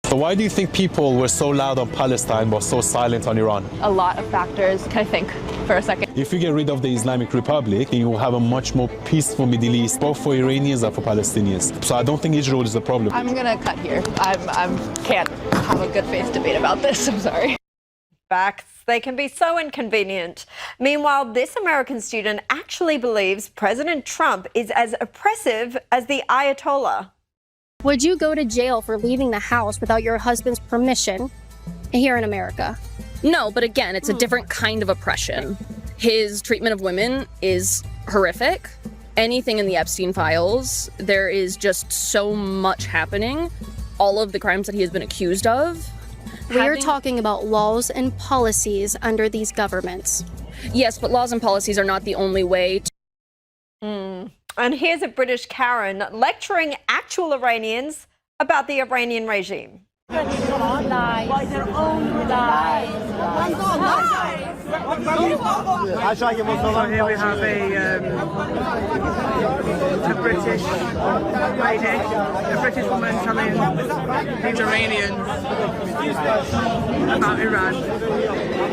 So why do you think people were so loud on Palestine but so silent on Iran? A lot of factors. Can I think for a second? If you get rid of the Islamic Republic, you will have a much more peaceful Middle East, both for Iranians and for Palestinians. So I don't think Israel is the problem. I'm gonna cut here. I can't have a good faith debate about this. I'm sorry. Facts, they can be so inconvenient. Meanwhile, this American student actually believes President Trump is as oppressive as the Ayatollah. Would you go to jail for leaving the house without your husband's permission here in America? No, but again, it's a different kind of oppression. His treatment of women is horrific. Anything in the Epstein files, there is just so much happening. All of the crimes that he has been accused of. We're talking about laws and policies under these governments. Yes, but laws and policies are not the only way to... And here's a British Karen lecturing actual Iranians about the Iranian regime. By their own lies. So here we have a British lady, a British woman telling these Iranians about Iran.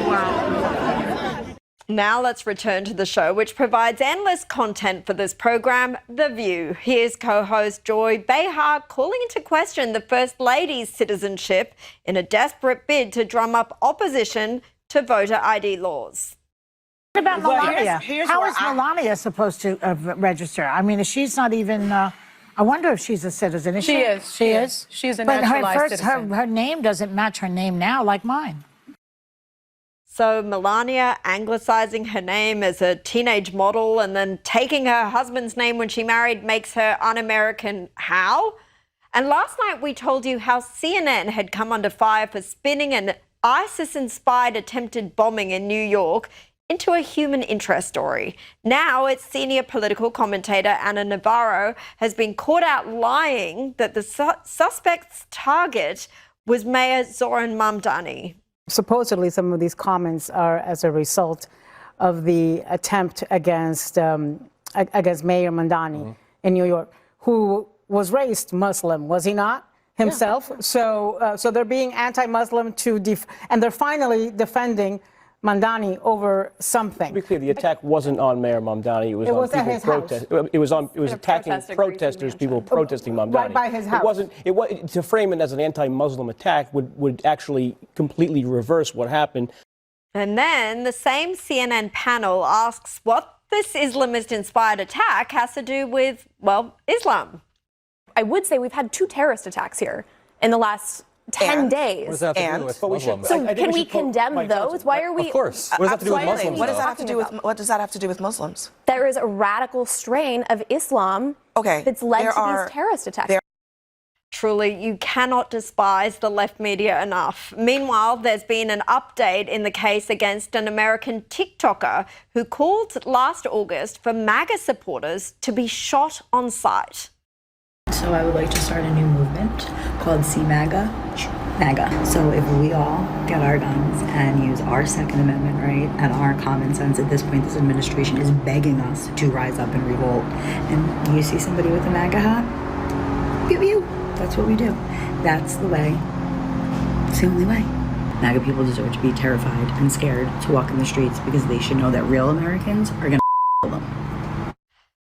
Wow. Now let's return to the show, which provides endless content for this program, The View. Here's co-host Joy Behar calling into question the First Lady's citizenship in a desperate bid to drum up opposition to voter ID laws. What about Melania? How is Melania supposed to register? I mean, she's not even... I wonder if she's a citizen. Is she? She is. She is? She's a but naturalized citizen. Her name doesn't match her name now like mine. So Melania anglicizing her name as a teenage model and then taking her husband's name when she married makes her un-American. How? And last night we told you how CNN had come under fire for spinning an ISIS-inspired attempted bombing in New York into a human interest story. Now its senior political commentator Ana Navarro has been caught out lying that the suspect's target was Mayor Zoran Mamdani. Supposedly, some of these comments are as a result of the attempt against Mayor Mamdani in New York, who was raised Muslim, was he not? Himself. Yeah. So they're being anti-Muslim and they're finally defending Mamdani over something. To be clear, the attack wasn't on Mayor Mamdani. It was on people protesting. It was attacking protesters, people protesting Mamdani. Right by his house. It wasn't. To frame it as an anti-Muslim attack would actually completely reverse what happened. And then the same CNN panel asks what this Islamist-inspired attack has to do with, well, Islam. I would say we've had 2 terrorist attacks here in the last 10 days. What does that have to do with Muslims? So can we condemn those? Why are we? Of course. What does that have to do with Muslims? What does that have to do with Muslims? There is a radical strain of Islam that's led to these terrorist attacks. Truly, you cannot despise the left media enough. Meanwhile, there's been an update in the case against an American TikToker who called last August for MAGA supporters to be shot on sight. So I would like to start a new movement called MAGA. So if we all get our guns and use our Second Amendment right and our common sense, at this point this administration is begging us to rise up and revolt. And you see somebody with a MAGA hat, pew pew. That's what we do. That's the way. It's the only way. MAGA people deserve to be terrified and scared to walk in the streets because they should know that real Americans are going to kill them.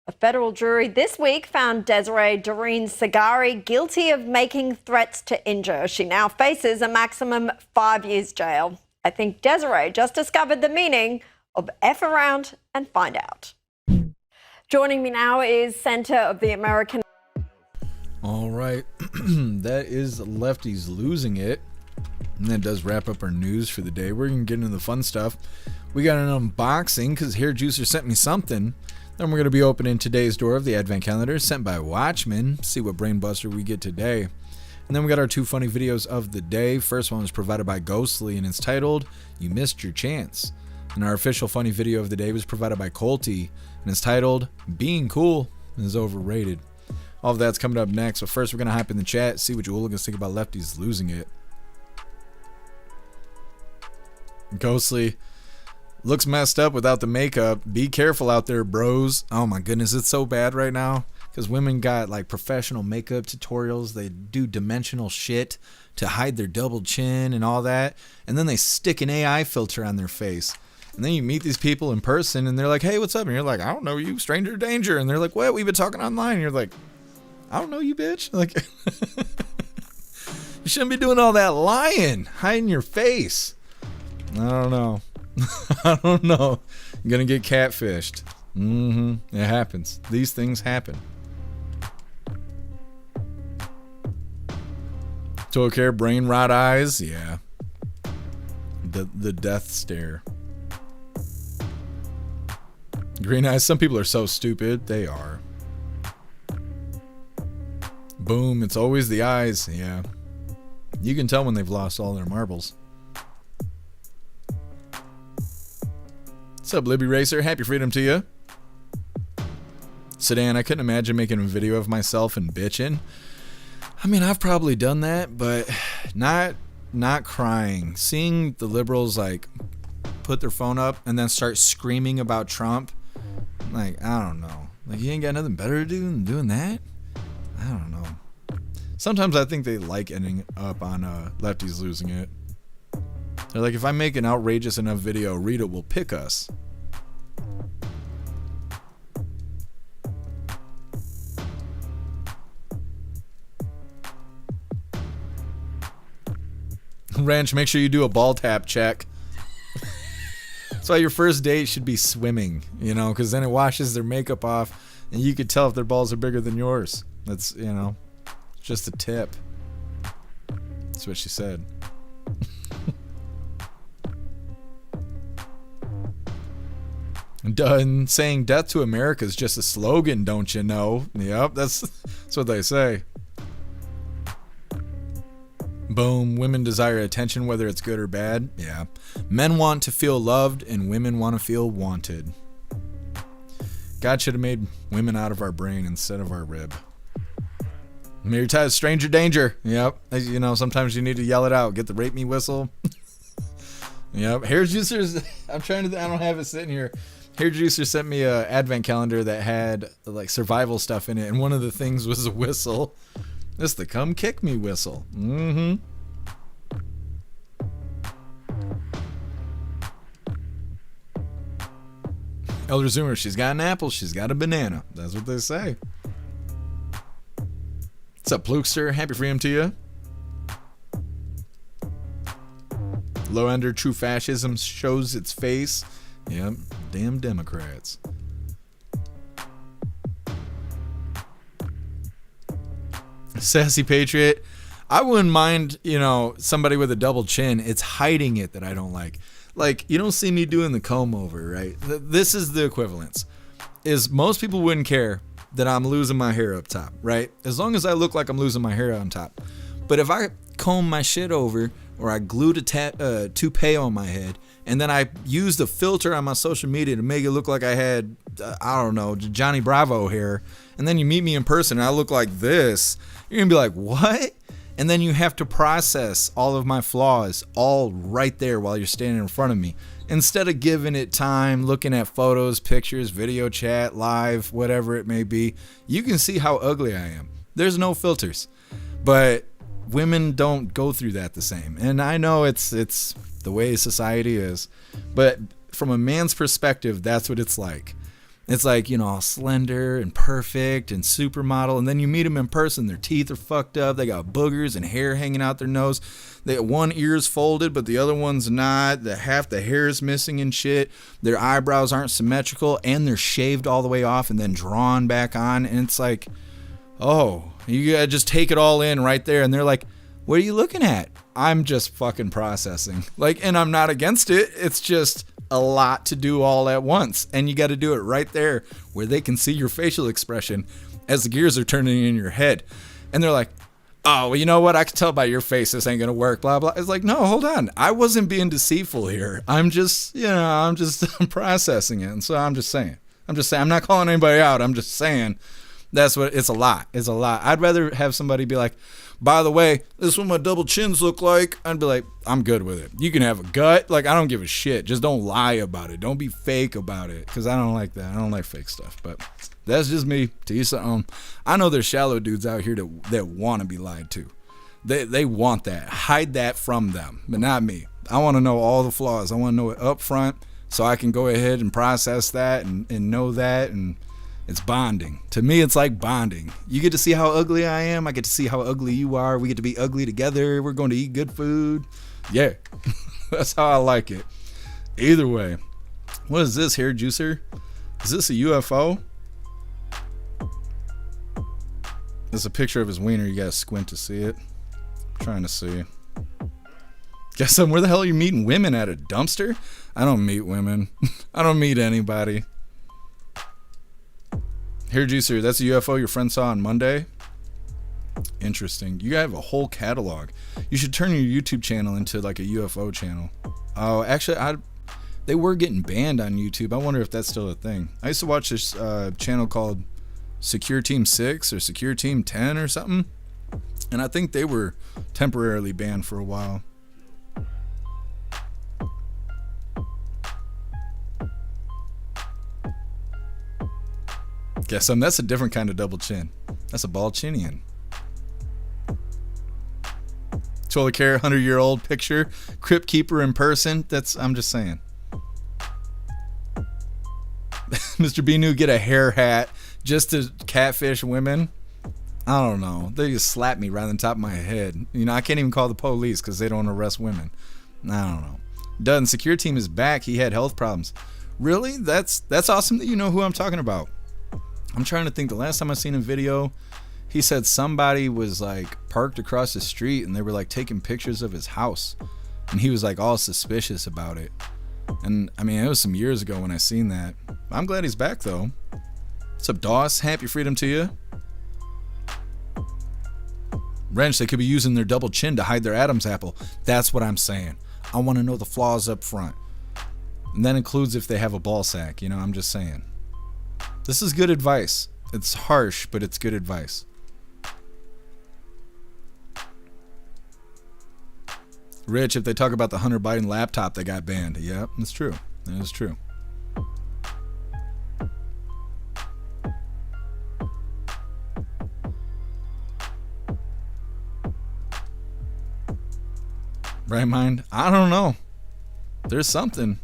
A federal jury this week found Desiree Doreen Sagari guilty of making threats to injure. She now faces a maximum 5 years jail. I think Desiree just discovered the meaning of F around and find out. Joining me now is Center of the American... All right, that is Lefties losing it. And that does wrap up our news for the day. We're going to get into the fun stuff. We got an unboxing because Hair Juicer sent me something Then we're going to be opening today's door of the Advent Calendar sent by Watchmen. See what brainbuster we get today. And then we got our 2 funny videos of the day. First one was provided by Ghostly and it's titled, You Missed Your Chance. And our official funny video of the day was provided by Colty and it's titled, Being Cool is Overrated. All of that's coming up next, but first we're going to hop in the chat, see what you hooligans think about Lefties losing it. Ghostly, looks messed up without the makeup. Be careful out there, bros. Oh my goodness, it's so bad right now. Because women got like professional makeup tutorials. They do dimensional shit to hide their double chin and all that. And then they stick an AI filter on their face. And then you meet these people in person and they're like, hey, what's up? And you're like, I don't know you, stranger danger. And they're like, what? We've been talking online. And you're like, I don't know you, bitch. Like, you shouldn't be doing all that lying, hiding your face. I don't know. I don't know. You're going to get catfished. It happens. These things happen. Took hair, brain rot eyes. Yeah. The death stare. Green eyes. Some people are so stupid. They are. Boom. It's always the eyes. Yeah. You can tell when they've lost all their marbles. What's up, Libby Racer? Happy freedom to you. Sedan, I couldn't imagine making a video of myself and bitching. I mean, I've probably done that, but not crying. Seeing the liberals like put their phone up and then start screaming about Trump. Like, I don't know. Like, you ain't got nothing better to do than doing that? I don't know. Sometimes I think they like ending up on Lefties losing it. They're like, if I make an outrageous enough video, Rita will pick us. Ranch, make sure you do a ball tap check. That's why your first date should be swimming, you know, because then it washes their makeup off and you could tell if their balls are bigger than yours. That's, you know, just a tip. That's what she said. Done saying death to America is just a slogan, don't you know? Yep, that's what they say. Boom, women desire attention whether it's good or bad. Yeah. Men want to feel loved and women want to feel wanted. God should have made women out of our brain instead of our rib. Mary Ty's stranger danger. Yep. You know, sometimes you need to yell it out. Get the rape me whistle. Yep. Hair juicers. I don't have it sitting here. Hair Juicer sent me a advent calendar that had like survival stuff in it, and one of the things was a whistle. This the come kick me whistle. Elder Zoomer, she's got an apple, she's got a banana. That's what they say. What's up, Plukester? Happy freedom to you. Low Ender, true fascism shows its face. Yep, damn Democrats. Sassy Patriot, I wouldn't mind, you know, somebody with a double chin. It's hiding it that I don't like. Like, you don't see me doing the comb over, right? This is the equivalence. Is most people wouldn't care that I'm losing my hair up top, right? As long as I look like I'm losing my hair on top. But if I comb my shit over, or I glued a toupee on my head, and then I used a filter on my social media to make it look like I had, I don't know, Johnny Bravo hair, and then you meet me in person and I look like this, you're going to be like, what? And then you have to process all of my flaws all right there while you're standing in front of me. Instead of giving it time, looking at photos, pictures, video chat, live, whatever it may be, you can see how ugly I am. There's no filters. But women don't go through that the same. And I know it's the way society is. But from a man's perspective, that's what it's like. It's like, you know, all slender and perfect and supermodel. And then you meet them in person. Their teeth are fucked up. They got boogers and hair hanging out their nose. They got one ear's folded, but the other one's not. Half the hair is missing and shit. Their eyebrows aren't symmetrical. And they're shaved all the way off and then drawn back on. And it's like, oh, you gotta just take it all in right there. And they're like, what are you looking at? I'm just fucking processing. Like, and I'm not against it. It's just a lot to do all at once. And you got to do it right there where they can see your facial expression as the gears are turning in your head. And they're like, oh, well, you know what? I can tell by your face this ain't going to work, blah, blah. It's like, no, hold on. I wasn't being deceitful here. I'm just I'm processing it. And so I'm just saying. I'm not calling anybody out. I'm just saying that's what it's a lot. It's a lot. I'd rather have somebody be like, by the way, this is what my double chins look like. I'd be like, I'm good with it. You can have a gut. Like, I don't give a shit. Just don't lie about it. Don't be fake about it. Because I don't like that. I don't like fake stuff. But that's just me. To each their own. I know there's shallow dudes out here that want to be lied to. They want that. Hide that from them. But not me. I want to know all the flaws. I want to know it up front so I can go ahead and process that and know that. And it's bonding. To me, it's like bonding. You get to see how ugly I am. I get to see how ugly you are. We get to be ugly together. We're going to eat good food. Yeah. That's how I like it. Either way. What is this hair juicer? Is this a UFO? There's a picture of his wiener. You gotta squint to see it. I'm trying to see. Guess where the hell are you meeting women at? A dumpster? I don't meet women. I don't meet anybody. Hair juicer, that's a UFO your friend saw on Monday. Interesting. You have a whole catalog. You should turn your YouTube channel into like a UFO channel. Oh, actually, they were getting banned on YouTube. I wonder if that's still a thing. I used to watch this channel called Secure Team 6 or Secure Team 10 or something. And I think they were temporarily banned for a while. Guess that's a different kind of double chin. That's a ball chinian. 12 karat 100-year-old picture. Crypt keeper in person. I'm just saying. Mr. Binu get a hair hat just to catfish women. I don't know. They just slap me right on top of my head. You know, I can't even call the police because they don't arrest women. I don't know. Done. Secure Team is back. He had health problems. Really? That's awesome that you know who I'm talking about. I'm trying to think. The last time I seen a video, he said somebody was like parked across the street and they were like taking pictures of his house. And he was like all suspicious about it. And I mean, it was some years ago when I seen that. I'm glad he's back though. What's up, Doss? Happy freedom to you. Wrench, they could be using their double chin to hide their Adam's apple. That's what I'm saying. I want to know the flaws up front. And that includes if they have a ball sack. You know, I'm just saying. This is good advice. It's harsh, but it's good advice. Rich, if they talk about the Hunter Biden laptop that got banned. Yeah, that's true. That is true. Right mind? I don't know. There's something.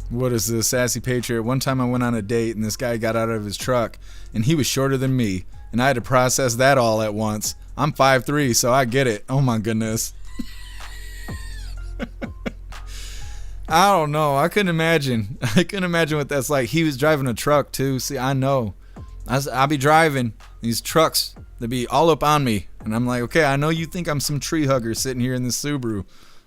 What is this, Sassy Patriot? One time I went on a date and this guy got out of his truck and he was shorter than me and I had to process that all at once. I'm 5'3", so I get it. Oh my goodness. I don't know. I couldn't imagine. I couldn't imagine what that's like. He was driving a truck too. See, I know. I'll be driving these trucks. They be all up on me. And I'm like, okay, I know you think I'm some tree hugger sitting here in this Subaru,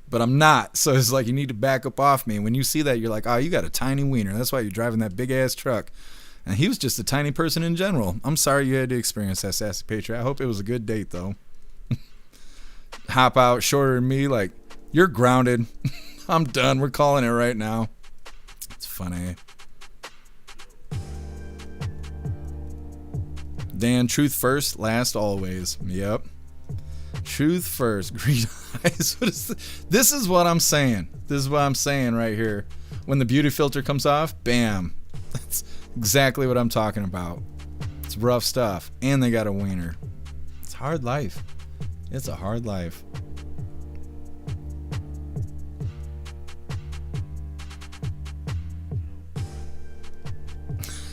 but I'm not. So it's like you need to back up off me. And when you see that, you're like, oh, you got a tiny wiener. That's why you're driving that big ass truck. And he was just a tiny person in general. I'm sorry you had to experience that, Sassy Patriot. I hope it was a good date, though. Hop out, shorter than me, like, you're grounded. I'm done. We're calling it right now. It's funny. Dan, truth first, last always. Yep. Truth first, green eyes. What is this is what I'm saying. This is what I'm saying right here. When the beauty filter comes off, bam. That's exactly what I'm talking about. It's rough stuff. And they got a wiener. It's hard life. It's a hard life.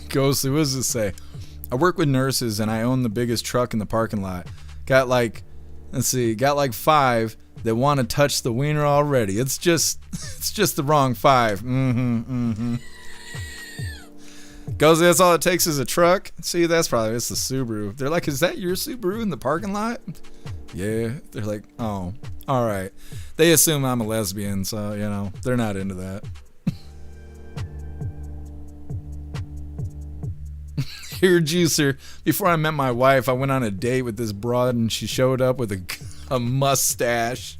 Ghostly, what does this say? I work with nurses and I own the biggest truck in the parking lot. Got like 5 that want to touch the wiener already. It's just the wrong 5. Ghostly, that's all it takes is a truck. See, it's the Subaru. They're like, is that your Subaru in the parking lot? Yeah, they're like, oh, all right. They assume I'm a lesbian, so, you know, they're not into that. Here, juicer. Before I met my wife, I went on a date with this broad, and she showed up with a mustache.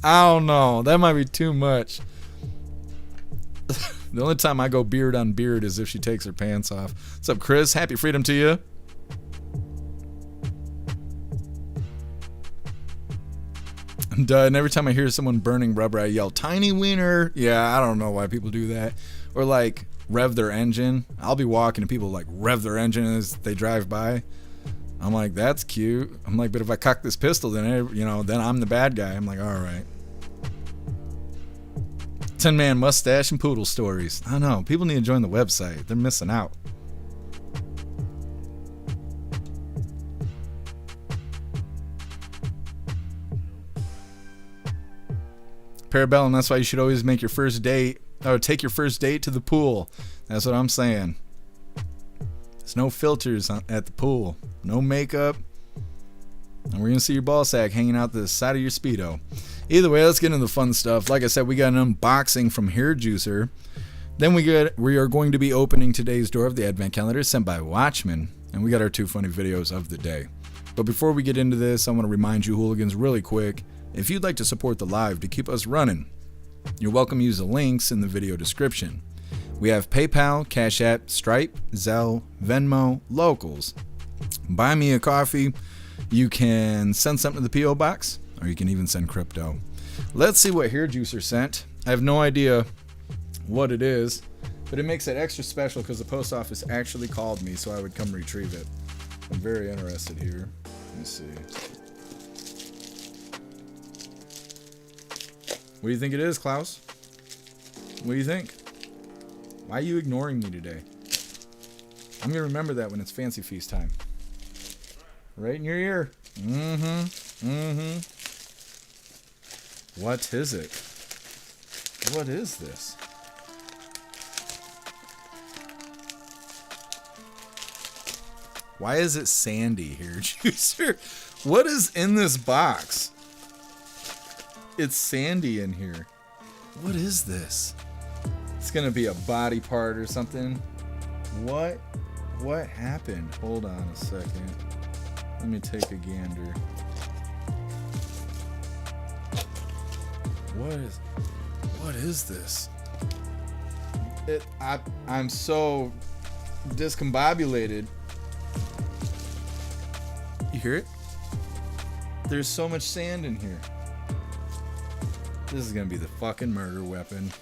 I don't know. That might be too much. The only time I go beard on beard is if she takes her pants off. What's up, Chris? Happy freedom to you. I'm done. Every time I hear someone burning rubber, I yell, tiny wiener. Yeah, I don't know why people do that. Or like rev their engine. I'll be walking and people like rev their engine as they drive by. I'm like, that's cute. I'm like, but if I cock this pistol, then, you know, then I'm the bad guy. I'm like, all right. 10-man mustache and poodle stories. I don't know. People need to join the website. They're missing out. Parabellum, that's why you should always make your first date, or take your first date to the pool. That's what I'm saying. There's no filters at the pool. No makeup. And we're going to see your ball sack hanging out the side of your Speedo. Either way, let's get into the fun stuff. Like I said, we got an unboxing from Hair Juicer. Then we are going to be opening today's door of the Advent Calendar sent by Watchman. And we got our 2 funny videos of the day. But before we get into this, I want to remind you hooligans really quick, if you'd like to support the live to keep us running, you're welcome to use the links in the video description. We have PayPal, Cash App, Stripe, Zelle, Venmo, Locals. Buy me a coffee. You can send something to the P.O. Box, or you can even send crypto. Let's see what Hair Juicer sent. I have no idea what it is, but it makes it extra special because the post office actually called me so I would come retrieve it. I'm very interested here. Let me see. What do you think it is, Klaus? What do you think? Why are you ignoring me today? I'm going to remember that when it's Fancy Feast time. Right in your ear. What is it? What is this? Why is it sandy here, Juicer? What is in this box? It's sandy in here. What is this? It's gonna be a body part or something. What happened? Hold on a second. Let me take a gander. What is this? I'm so discombobulated. You hear it? There's so much sand in here. This is gonna be the fucking murder weapon.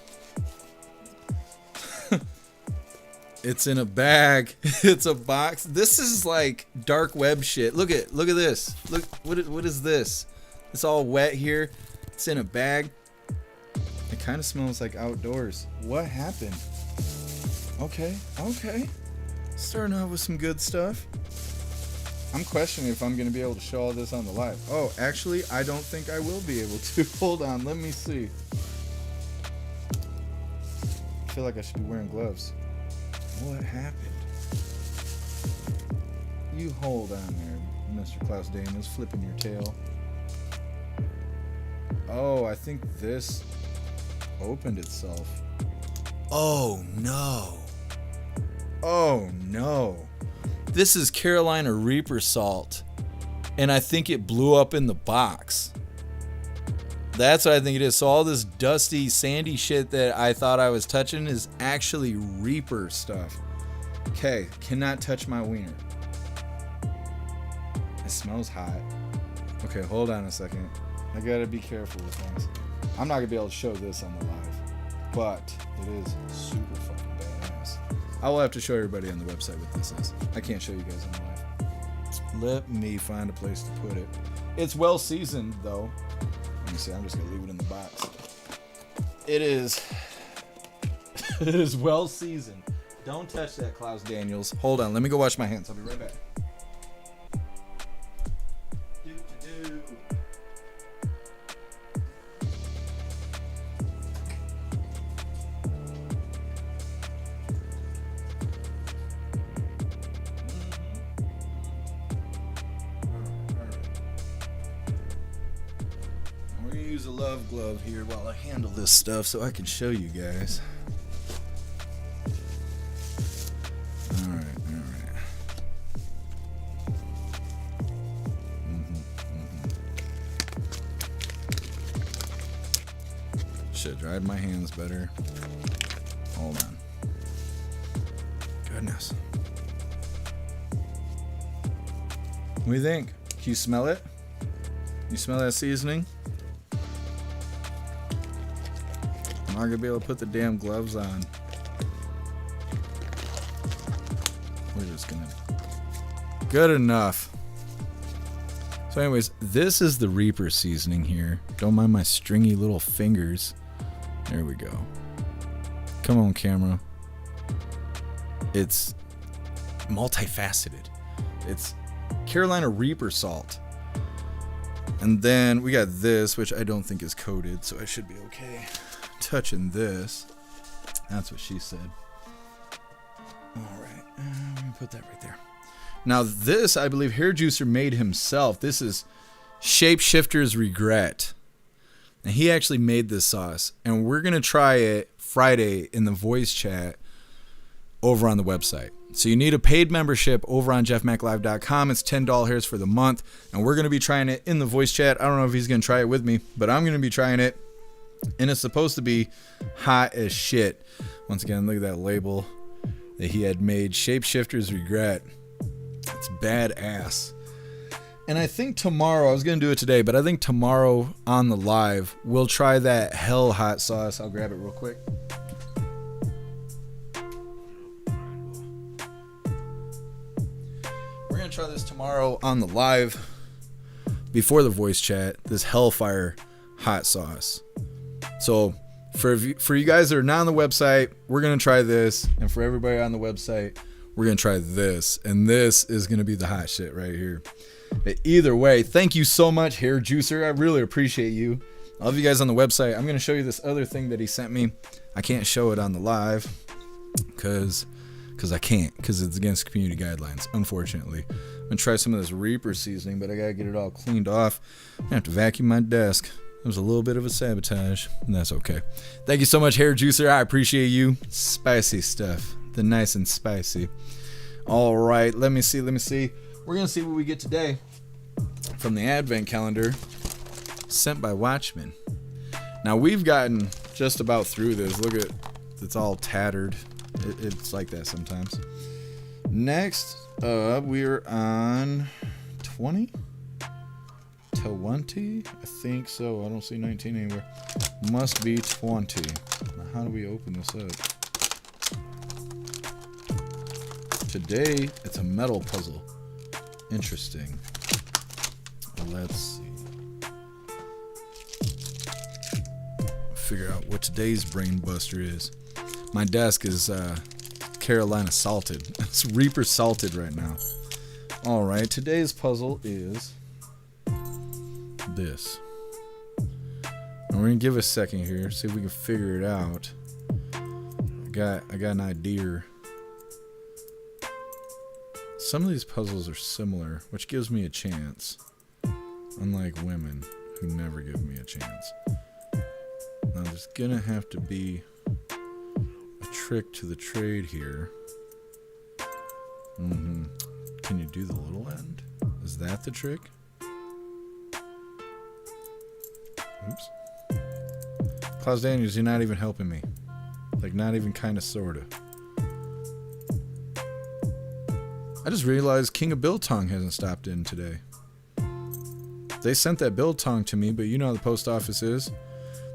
It's in a bag. It's a box. This is like dark web shit. Look at this. Look, what is this? It's all wet here. It's in a bag. It kind of smells like outdoors. What happened? Okay. Starting out with some good stuff. I'm questioning if I'm going to be able to show all this on the live. Oh, actually, I don't think I will be able to. Hold on, let me see. I feel like I should be wearing gloves. What happened? You hold on there, Mr. Klaus Daniels, flipping your tail. Oh, I think this opened itself. Oh, no. Oh, no. This is Carolina Reaper salt, and I think it blew up in the box. That's what I think it is. So all this dusty, sandy shit that I thought I was touching is actually Reaper stuff. Okay, cannot touch my wiener. It smells hot. Okay, hold on a second. I gotta be careful with things. I'm not gonna be able to show this on the live, but it is super fucking badass. I will have to show everybody on the website what this is. I can't show you guys on the live. Let me find a place to put it. It's well seasoned though. Let me see, I'm just gonna leave it in the box. It is well seasoned. Don't touch that, Klaus Daniels. Hold on, let me go wash my hands. I'll be right back. use a love glove here while I handle this stuff so I can show you guys. Alright. Should have dried my hands better. Hold on. Goodness. What do you think? Can you smell it? You smell that seasoning? I'm not gonna be able to put the damn gloves on. We're just gonna... Good enough. So anyways, this is the Reaper seasoning here. Don't mind my stringy little fingers. There we go. Come on, camera. It's multifaceted. It's Carolina Reaper salt. And then we got this, which I don't think is coated, so I should be okay. Touching this. That's what she said. Alright, I'm going to put that right there. Now this, I believe, Hair Juicer made himself. This is Shapeshifter's Regret. And he actually made this sauce. And we're going to try it Friday in the voice chat over on the website. So you need a paid membership over on jeffmaclive.com. It's $10 for the month. And we're going to be trying it in the voice chat. I don't know if he's going to try it with me, but I'm going to be trying it. And it's supposed to be hot as shit. Once again, look at that label that he had made. Shapeshifter's Regret. It's badass. And I think tomorrow, I was going to do it today, but I think tomorrow on the live, we'll try that hell hot sauce. I'll grab it real quick. We're going to try this tomorrow on the live before the voice chat, this Hellfire hot sauce. So for you guys that are not on the website, we're going to try this. And for everybody on the website, we're going to try this. And this is going to be the hot shit right here. But either way, thank you so much, Hair Juicer. I really appreciate you. I love you guys on the website. I'm going to show you this other thing that he sent me. I can't show it on the live because I can't, because it's against community guidelines, unfortunately. I'm going to try some of this Reaper seasoning, but I got to get it all cleaned off. I have to vacuum my desk. It was a little bit of a sabotage, and that's okay. Thank you so much, Hair Juicer. I appreciate you. Spicy stuff. The nice and spicy. All right, let me see. We're going to see what we get today from the Advent calendar sent by Watchmen. Now, we've gotten just about through this. Look at, it's all tattered. It's like that sometimes. Next up, we're on 20? 20? I think so. I don't see 19 anywhere. Must be 20. Now, how do we open this up? Today, it's a metal puzzle. Interesting. Let's see. Figure out what today's brain buster is. My desk is Carolina salted. It's Reaper salted right now. All right, today's puzzle is this. And we're gonna give it a second here, see if we can figure it out. I got an idea. Some of these puzzles are similar, which gives me a chance. Unlike women, who never give me a chance. Now there's gonna have to be a trick to the trade here. Can you do the little end? Is that the trick? Oops. Klaus Daniels, you're not even helping me. Like, not even kinda sorta. I just realized King of Biltong hasn't stopped in today. They sent that biltong to me, but you know how the post office is.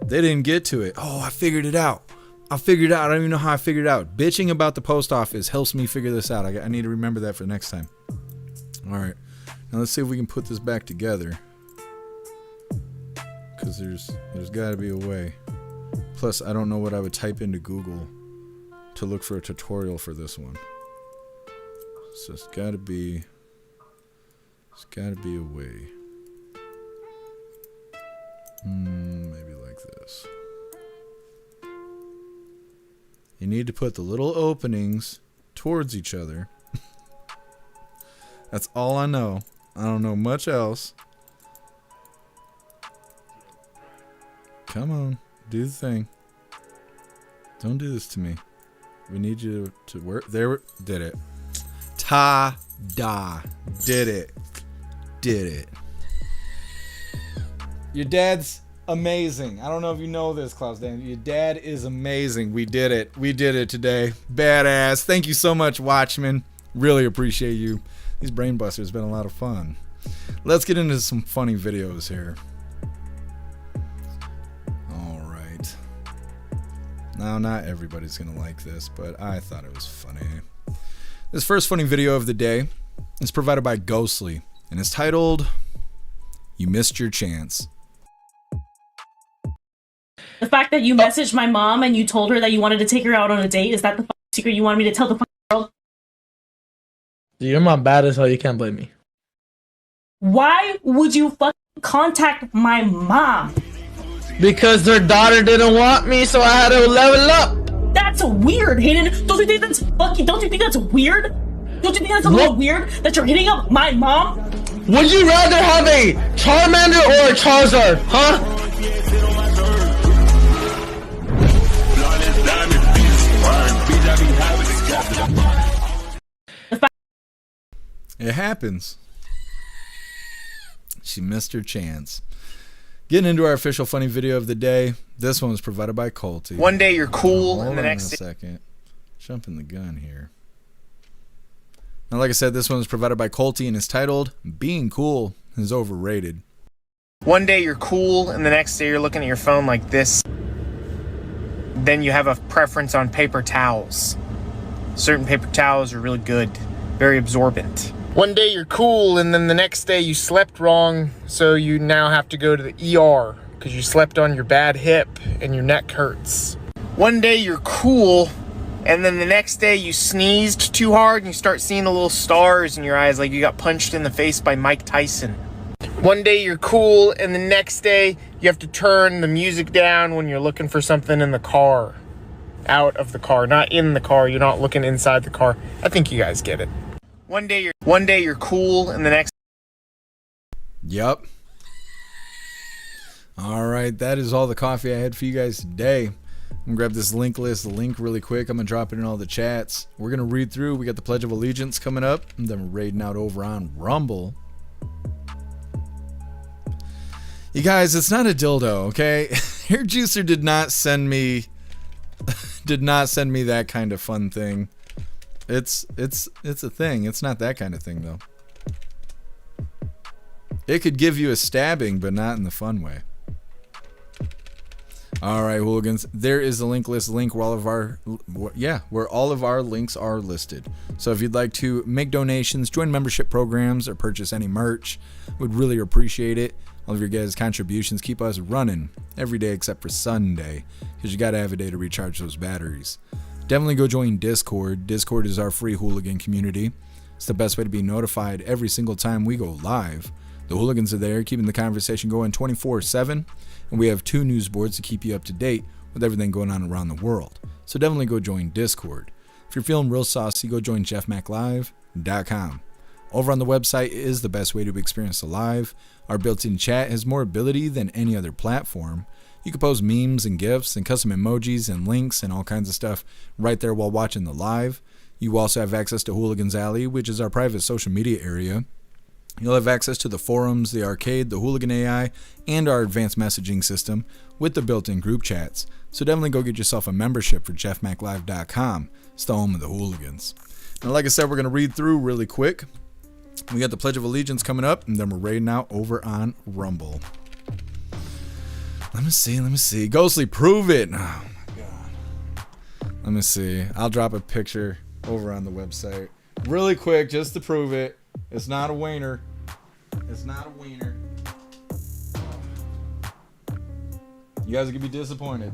They didn't get to it. Oh, I figured it out. I don't even know how I figured it out. Bitching about the post office helps me figure this out. I need to remember that for next time. All right. Now let's see if we can put this back together. Because there's got to be a way. Plus, I don't know what I would type into Google to look for a tutorial for this one. So it's got to be a way. Maybe like this. You need to put the little openings towards each other. That's all I know. I don't know much else. Come on. Do the thing. Don't do this to me. We need you to work. There. Did it. Ta-da. Did it. Did it. Your dad's amazing. I don't know if you know this, Klaus Dan. Your dad is amazing. We did it. We did it today. Badass. Thank you so much, Watchmen. Really appreciate you. These brain busters have been a lot of fun. Let's get into some funny videos here. All right. Now, not everybody's going to like this, but I thought it was funny. This first funny video of the day is provided by Ghostly and is titled, "You Missed Your Chance." The fact that you messaged my mom and you told her that you wanted to take her out on a date, is that the secret you wanted me to tell the world? Your mom bad as hell. You can't blame me. Why would you contact my mom? Because their daughter didn't want me, so I had to level up. That's weird, Hayden. Don't you think that's fucking? Don't you think that's weird? Don't you think that's a little weird that you're hitting up my mom? Would you rather have a Charmander or a Charizard, huh? It happens. She missed her chance. Getting into our official funny video of the day. This one was provided by Colty. One day you're cool, and the next day. Second. Jumping the gun here. Now, like I said, this one was provided by Colty and is titled, "Being Cool is Overrated." One day you're cool, and the next day you're looking at your phone like this. Then you have a preference on paper towels. Certain paper towels are really good, very absorbent. One day you're cool, and then the next day you slept wrong, so you now have to go to the ER because you slept on your bad hip and your neck hurts. One day you're cool, and then the next day you sneezed too hard and you start seeing the little stars in your eyes like you got punched in the face by Mike Tyson. One day you're cool, and the next day you have to turn the music down when you're looking for something in the car. Out of the car, not in the car. You're not looking inside the car. I think you guys get it. One day you're cool, and the next. Yup. All right, that is all the coffee I had for you guys today. I'm gonna grab this link really quick. I'm gonna drop it in all the chats. We're gonna read through. We got the Pledge of Allegiance coming up, and then we're raiding out over on Rumble. You guys, it's not a dildo, okay? Hair Juicer did not send me that kind of fun thing. It's a thing. It's not that kind of thing though. It could give you a stabbing, but not in the fun way. All right, hooligans. There is a link where all of our links are listed. So if you'd like to make donations, join membership programs, or purchase any merch, we'd really appreciate it. All of your guys' contributions keep us running every day except for Sunday, because you got to have a day to recharge those batteries. Definitely go join Discord. Discord is our free hooligan community. It's the best way to be notified every single time we go live. The hooligans are there, keeping the conversation going 24/7, and we have 2 news boards to keep you up to date with everything going on around the world. So definitely go join Discord. If you're feeling real saucy, go join jeffmaclive.com. Over on the website is the best way to experience the live. Our built-in chat has more ability than any other platform. You can post memes and GIFs and custom emojis and links and all kinds of stuff right there while watching the live. You also have access to Hooligans Alley, which is our private social media area. You'll have access to the forums, the arcade, the Hooligan AI, and our advanced messaging system with the built-in group chats. So definitely go get yourself a membership for jeffmaclive.com. It's the home of the hooligans. Now, like I said, we're going to read through really quick. We got the Pledge of Allegiance coming up, and then we're raiding out over on Rumble. Let me see. Ghostly, prove it. Oh my god. Let me see. I'll drop a picture over on the website really quick just to prove it. It's not a wiener. It's not a wiener. You guys are gonna be disappointed.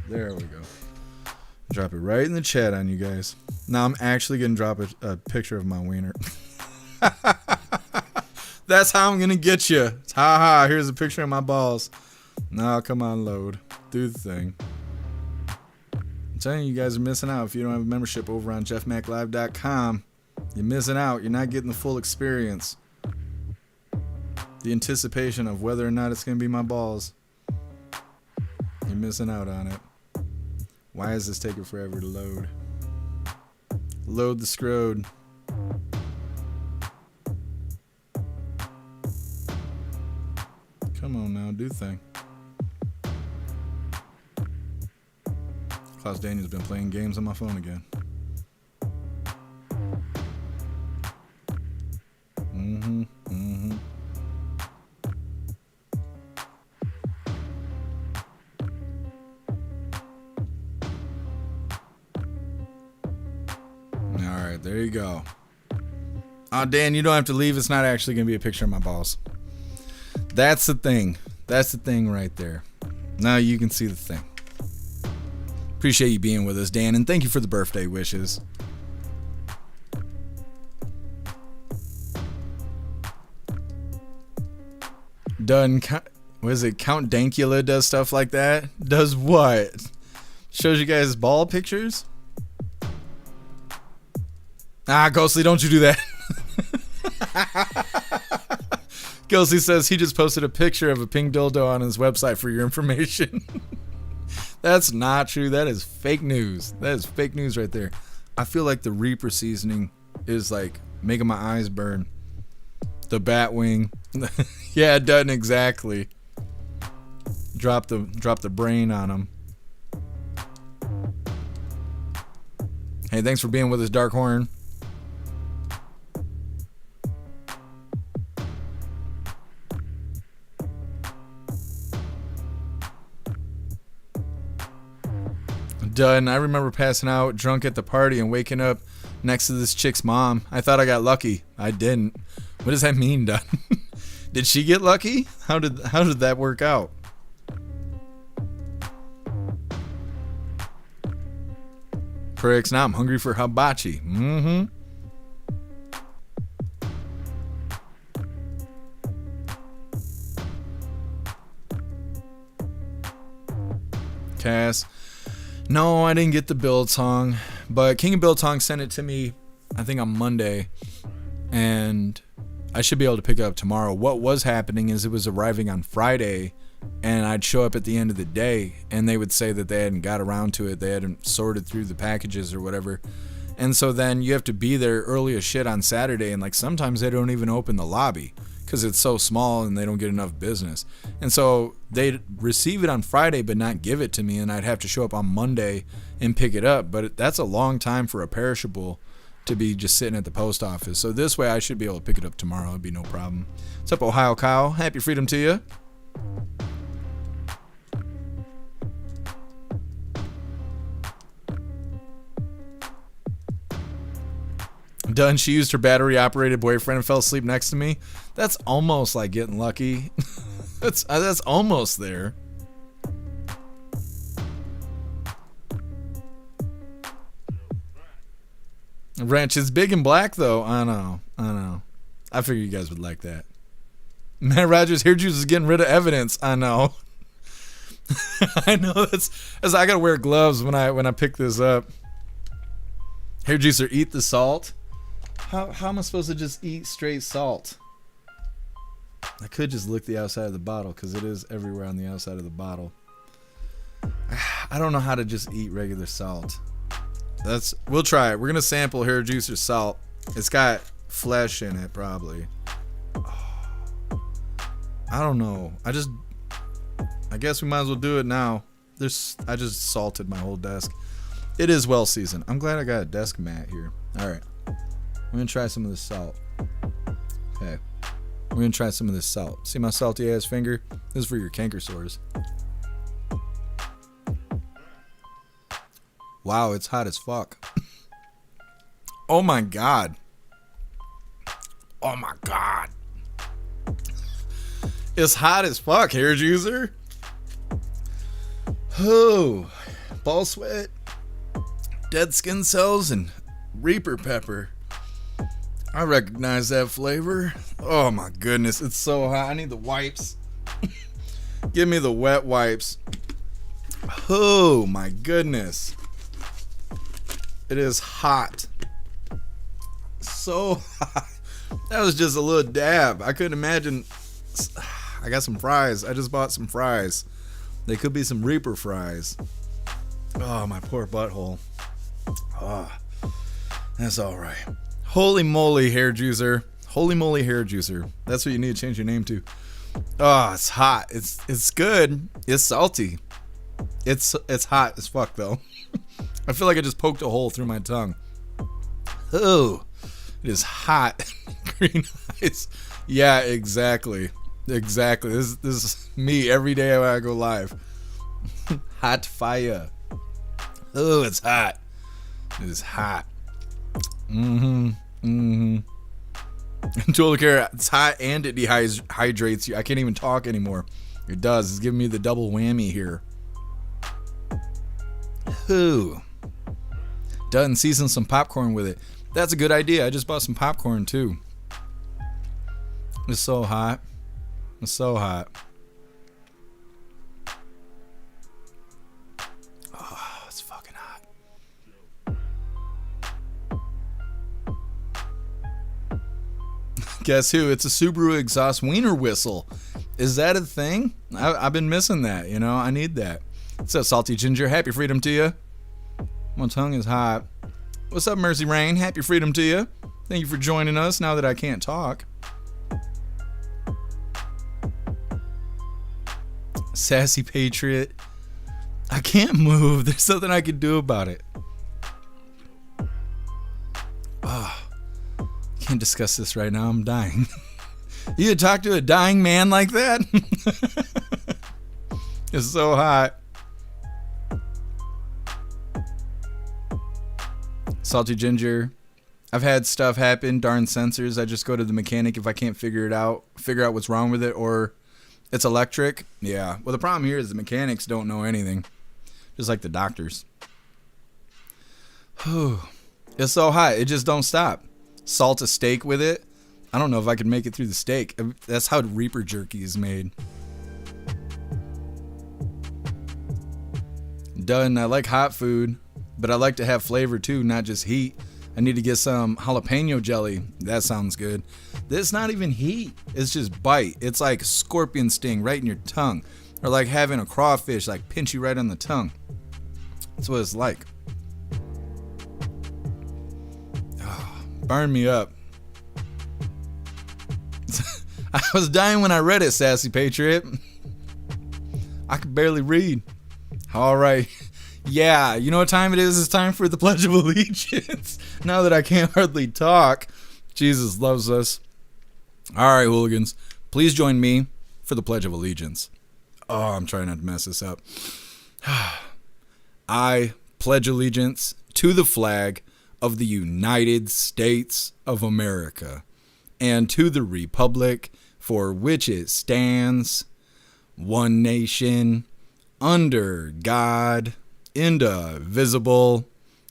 There we go. Drop it right in the chat on you guys. Now I'm actually gonna drop a picture of my wiener. That's how I'm gonna get you. Ha. Here's a picture of my balls. Now come on, load. Do the thing. I'm telling you, you guys are missing out if you don't have a membership over on jeffmaclive.com. You're missing out. You're not getting the full experience. The anticipation of whether or not it's going to be my balls. You're missing out on it. Why is this taking forever to load? Load the scrode. Come on now, do the thing. Klaus Daniel's been playing games on my phone again. Alright, there you go. Oh, Dan, you don't have to leave. It's not actually going to be a picture of my balls. That's the thing. That's the thing right there. Now you can see the thing. Appreciate you being with us, Dan, and thank you for the birthday wishes. Done. What is it? Count Dankula does stuff like that? Does what? Shows you guys ball pictures? Ah, Ghostly, don't you do that. Ghostly says he just posted a picture of a pink dildo on his website for your information. That's not true. That is fake news. That is fake news right there. I feel like the Reaper seasoning is like making my eyes burn. The Batwing. Yeah, it doesn't exactly. Drop the brain on him. Hey, thanks for being with us, Darkhorn. Done. I remember passing out drunk at the party and waking up next to this chick's mom. I thought I got lucky. I didn't. What does that mean, Done? Did she get lucky? How did that work out? Pricks. Now I'm hungry for hibachi. Cass. No, I didn't get the build song, but King of Biltong sent it to me, I think on Monday, and I should be able to pick it up tomorrow. What was happening is it was arriving on Friday, and I'd show up at the end of the day, and they would say that they hadn't got around to it, they hadn't sorted through the packages or whatever, and so then you have to be there early as shit on Saturday, and like sometimes they don't even open the lobby because it's so small and they don't get enough business. And so they'd receive it on Friday but not give it to me, and I'd have to show up on Monday and pick it up. But that's a long time for a perishable to be just sitting at the post office. So this way I should be able to pick it up tomorrow. It'd be no problem. What's up, Ohio Kyle? Happy freedom to you. Done. She used her battery operated boyfriend and fell asleep next to me. That's almost like getting lucky. that's almost there. Wrench is big and black though. I know. I figured you guys would like that. Matt Rogers, Hair Juice is getting rid of evidence. I know. I know. That's I gotta wear gloves when I pick this up. Hair Juicer, eat the salt. How am I supposed to just eat straight salt? I could just lick the outside of the bottle because it is everywhere on the outside of the bottle. I don't know how to just eat regular salt. We'll try it. We're gonna sample Hair Juicer's salt. It's got flesh in it probably. I don't know. I guess we might as well do it now. I just salted my whole desk. It is well seasoned. I'm glad I got a desk mat here. Alright. I'm gonna try some of this salt. Okay. We're gonna try some of this salt. See my salty ass finger? This is for your canker sores. Wow, it's hot as fuck. Oh my god. Oh my god. It's hot as fuck, Hair Juicer. Oh, ball sweat, dead skin cells, and Reaper pepper. I recognize that flavor. Oh my goodness, it's so hot. I need the wipes. Give me the wet wipes. Oh my goodness. It is hot. So so hot. That was just a little dab. I couldn't imagine. I got some fries. I just bought some fries. They could be some Reaper fries. Oh, my poor butthole. Oh, that's all right. Holy moly, hair juicer. Holy moly, hair juicer. That's what you need to change your name to. Oh, it's hot. It's good. It's salty. It's hot as fuck though. I feel like I just poked a hole through my tongue. Oh, it is hot. Green eyes. Yeah, exactly. Exactly. This is me every day when I go live. Hot fire. Oh, it's hot. It is hot. Total care. It's hot and it dehydrates you. I can't even talk anymore. It does. It's giving me the double whammy here. Ooh. Done. Season some popcorn with it. That's a good idea. I just bought some popcorn too. It's so hot. It's so hot. Oh, it's fucking hot. Guess who? It's a Subaru exhaust wiener whistle. Is that a thing? I've been missing that, you know? I need that. What's up, Salty Ginger? Happy freedom to you. My tongue is hot. What's up, Mercy Rain? Happy freedom to you. Thank you for joining us now that I can't talk. Sassy Patriot. I can't move. There's something I can do about it. Oh, can't discuss this right now. I'm dying. You could talk to a dying man like that? It's so hot. Salty Ginger. I've had stuff happen. Darn sensors. I just go to the mechanic if I can't figure out what's wrong with it, or it's electric. Yeah. Well, the problem here is the mechanics don't know anything. Just like the doctors. It's so hot. It just don't stop. Salt a steak with it. I don't know if I could make it through the steak. That's how Reaper jerky is made. Done. I like hot food, but I like to have flavor too, not just heat. I need to get some jalapeno jelly. That sounds good. It's not even heat. It's just bite. It's like scorpion sting right in your tongue. Or like having a crawfish like pinch you right on the tongue. That's what it's like. Oh, burn me up. I was dying when I read it, Sassy Patriot. I could barely read. All right. Yeah, you know what time it is? It's time for the Pledge of Allegiance. Now that I can't hardly talk. Jesus loves us. All right, hooligans. Please join me for the Pledge of Allegiance. Oh, I'm trying not to mess this up. I pledge allegiance to the flag of the United States of America and to the republic for which it stands, one nation, under God, indivisible,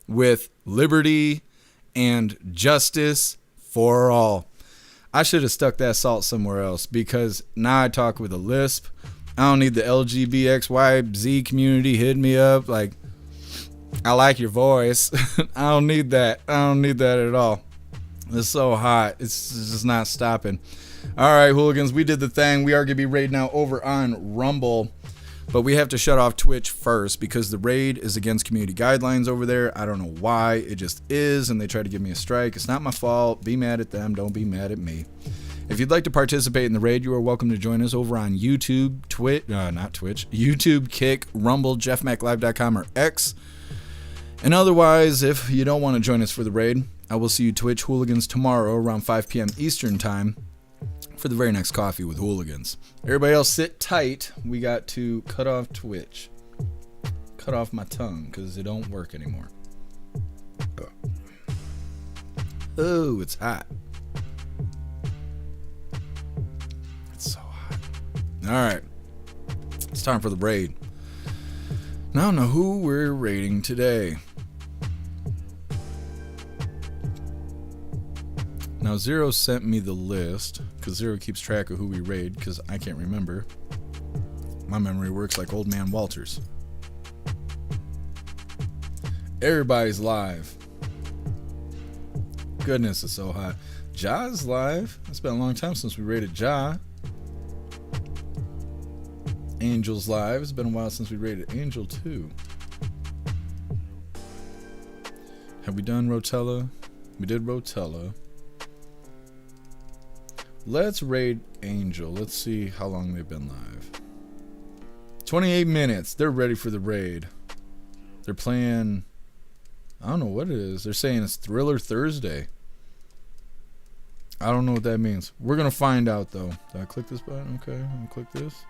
with liberty and justice for all. I should have stuck that salt somewhere else because now I talk with a lisp. I don't need the LGBTQYZ community hitting me up like, I like your voice. I don't need that. I don't need that at all. It's so hot. It's just not stopping. All right, hooligans, we did the thing. We are going to be raid now over on Rumble. But we have to shut off Twitch first because the raid is against community guidelines over there. I don't know why. It just is, and they try to give me a strike. It's not my fault. Be mad at them. Don't be mad at me. If you'd like to participate in the raid, you are welcome to join us over on YouTube, YouTube, Kick, Rumble, jeffmaclive.com, or X. And otherwise, if you don't want to join us for the raid, I will see you Twitch hooligans tomorrow around 5 p.m. Eastern time for the very next Coffee with Hooligans. Everybody else sit tight. We got to cut off Twitch. Cut off my tongue because it don't work anymore. Oh, it's hot. It's so hot. All right. It's time for the raid. Now I don't know who we're raiding today. Now Zero sent me the list because Zero keeps track of who we raid because I can't remember. My memory works like old man Walters. Everybody's live. goodness, it's so hot. Ja's live. It's been a long time since we rated Ja. Angel's live. It's been a while since we rated Angel too. Have we done Rotella? We did Rotella. Let's raid Angel. Let's see how long they've been live. 28 minutes. They're ready for the raid. They're playing, I don't know what it is. They're saying it's Thriller Thursday. I don't know what that means. We're going to find out though. Did I click this button? Okay, I'm going to click this.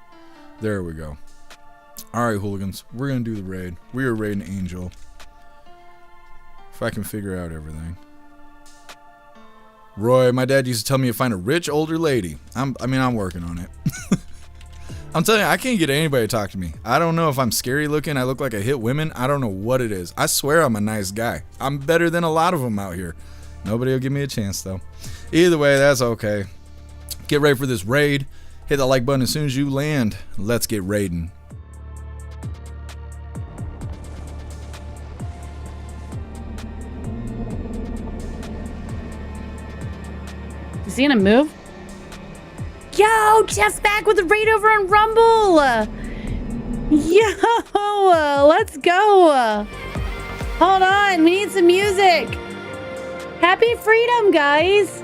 There we go. Alright, hooligans. We're going to do the raid. We are raiding Angel. If I can figure out everything. Roy, my dad used to tell me to find a rich older lady. I'm working on it. I'm telling you, I can't get anybody to talk to me. I don't know if I'm scary looking. I look like I hit women. I don't know what it is. I swear I'm a nice guy. I'm better than a lot of them out here. Nobody will give me a chance though. Either way, that's okay. Get ready for this raid. Hit that like button as soon as you land. Let's get raiding. Is he gonna move? Yo, Jeff's back with the raid over on Rumble. Yo, let's go. Hold on, we need some music. Happy freedom, guys.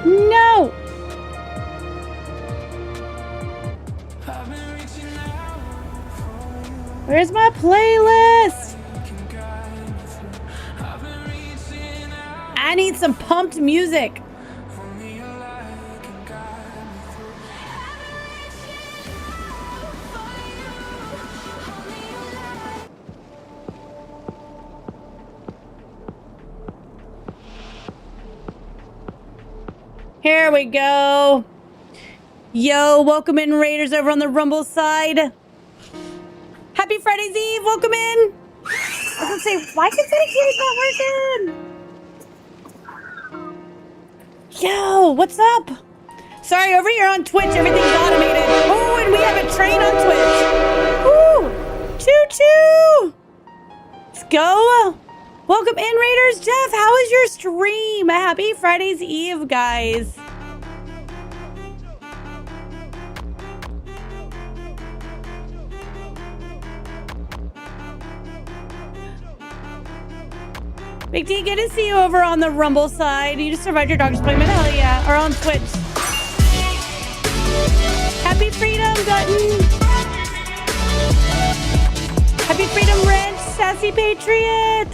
No. Where's my playlist? I need some pumped music. Here we go. Yo, welcome in, Raiders, over on the Rumble side. Happy Friday's Eve. Welcome in. I was gonna say, why can Dedicated not working? Yo, what's up? Sorry, over here on Twitch, everything's automated. Oh, and we have a train on Twitch. Woo! Choo-choo! Let's go. Welcome in, Raiders. Jeff, how is your stream? Happy Friday's Eve, guys. Big D, good to see you over on the Rumble side. You just survived your doctor's appointment? Hell yeah. Or on Twitch. Happy freedom, Gutton. Happy freedom, Wrench. Sassy Patriot.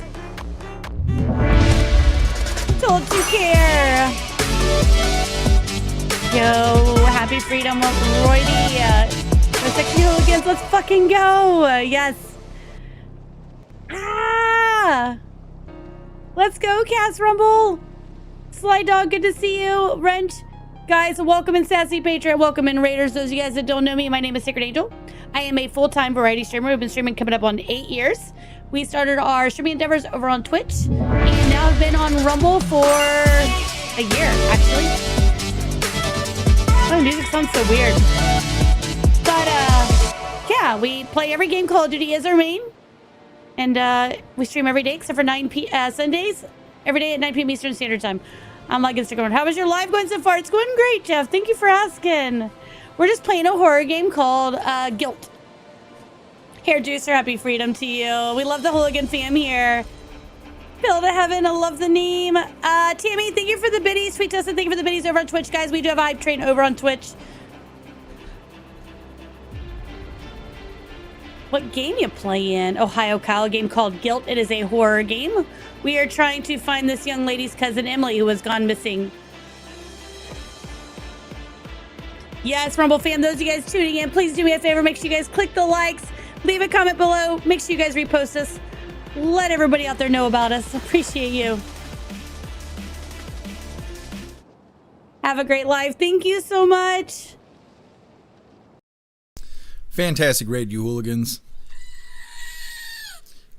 Told you care. Yo, happy freedom, Roydy. Hooligans, let's fucking go. Yes. Ah! Let's go, Cass Rumble. Sly Dog, good to see you. Wrench. Guys, welcome in Sassy Patriot. Welcome in Raiders. Those of you guys that don't know me, my name is Sacred Angel. I am a full-time variety streamer. We've been streaming coming up on 8 years. We started our streaming endeavors over on Twitch. And now I've been on Rumble for a year, actually. Oh, music sounds so weird. But, yeah, we play every game. Call of Duty is our main. And we stream every day except for Sundays. Every day at 9 p.m. Eastern Standard Time. I'm like Instagram. How was your live going so far? It's going great, Jeff. Thank you for asking. We're just playing a horror game called Guilt. Hair Juicer, happy freedom to you. We love the Hooligan fam here. Bill to Heaven, I love the name. Tammy, thank you for the biddies. Sweet Justin, thank you for the biddies over on Twitch, guys. We do have a hype train over on Twitch. What game you play in? Ohio Kyle, a game called Guilt. It is a horror game. We are trying to find this young lady's cousin Emily who has gone missing. Yes, Rumble fam, those of you guys tuning in, please do me a favor. Make sure you guys click the likes, leave a comment below. Make sure you guys repost us. Let everybody out there know about us. Appreciate you. Have a great live. Thank you so much. Fantastic raid, you hooligans.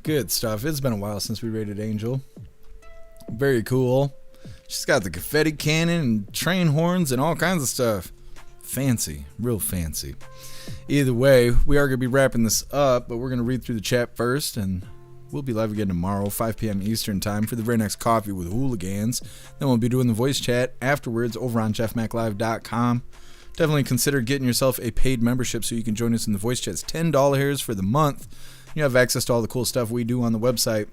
Good stuff. It's been a while since we raided Angel. Very cool. She's got the confetti cannon and train horns and all kinds of stuff. Fancy. Real fancy. Either way, we are going to be wrapping this up, but we're going to read through the chat first and We'll be live again tomorrow, 5 p.m. Eastern time for the very next Coffee with Hooligans. Then we'll be doing the voice chat afterwards over on jeffmaclive.com. Definitely consider getting yourself a paid membership so you can join us in the voice chats. $10 for the month. You have access to all the cool stuff we do on the website.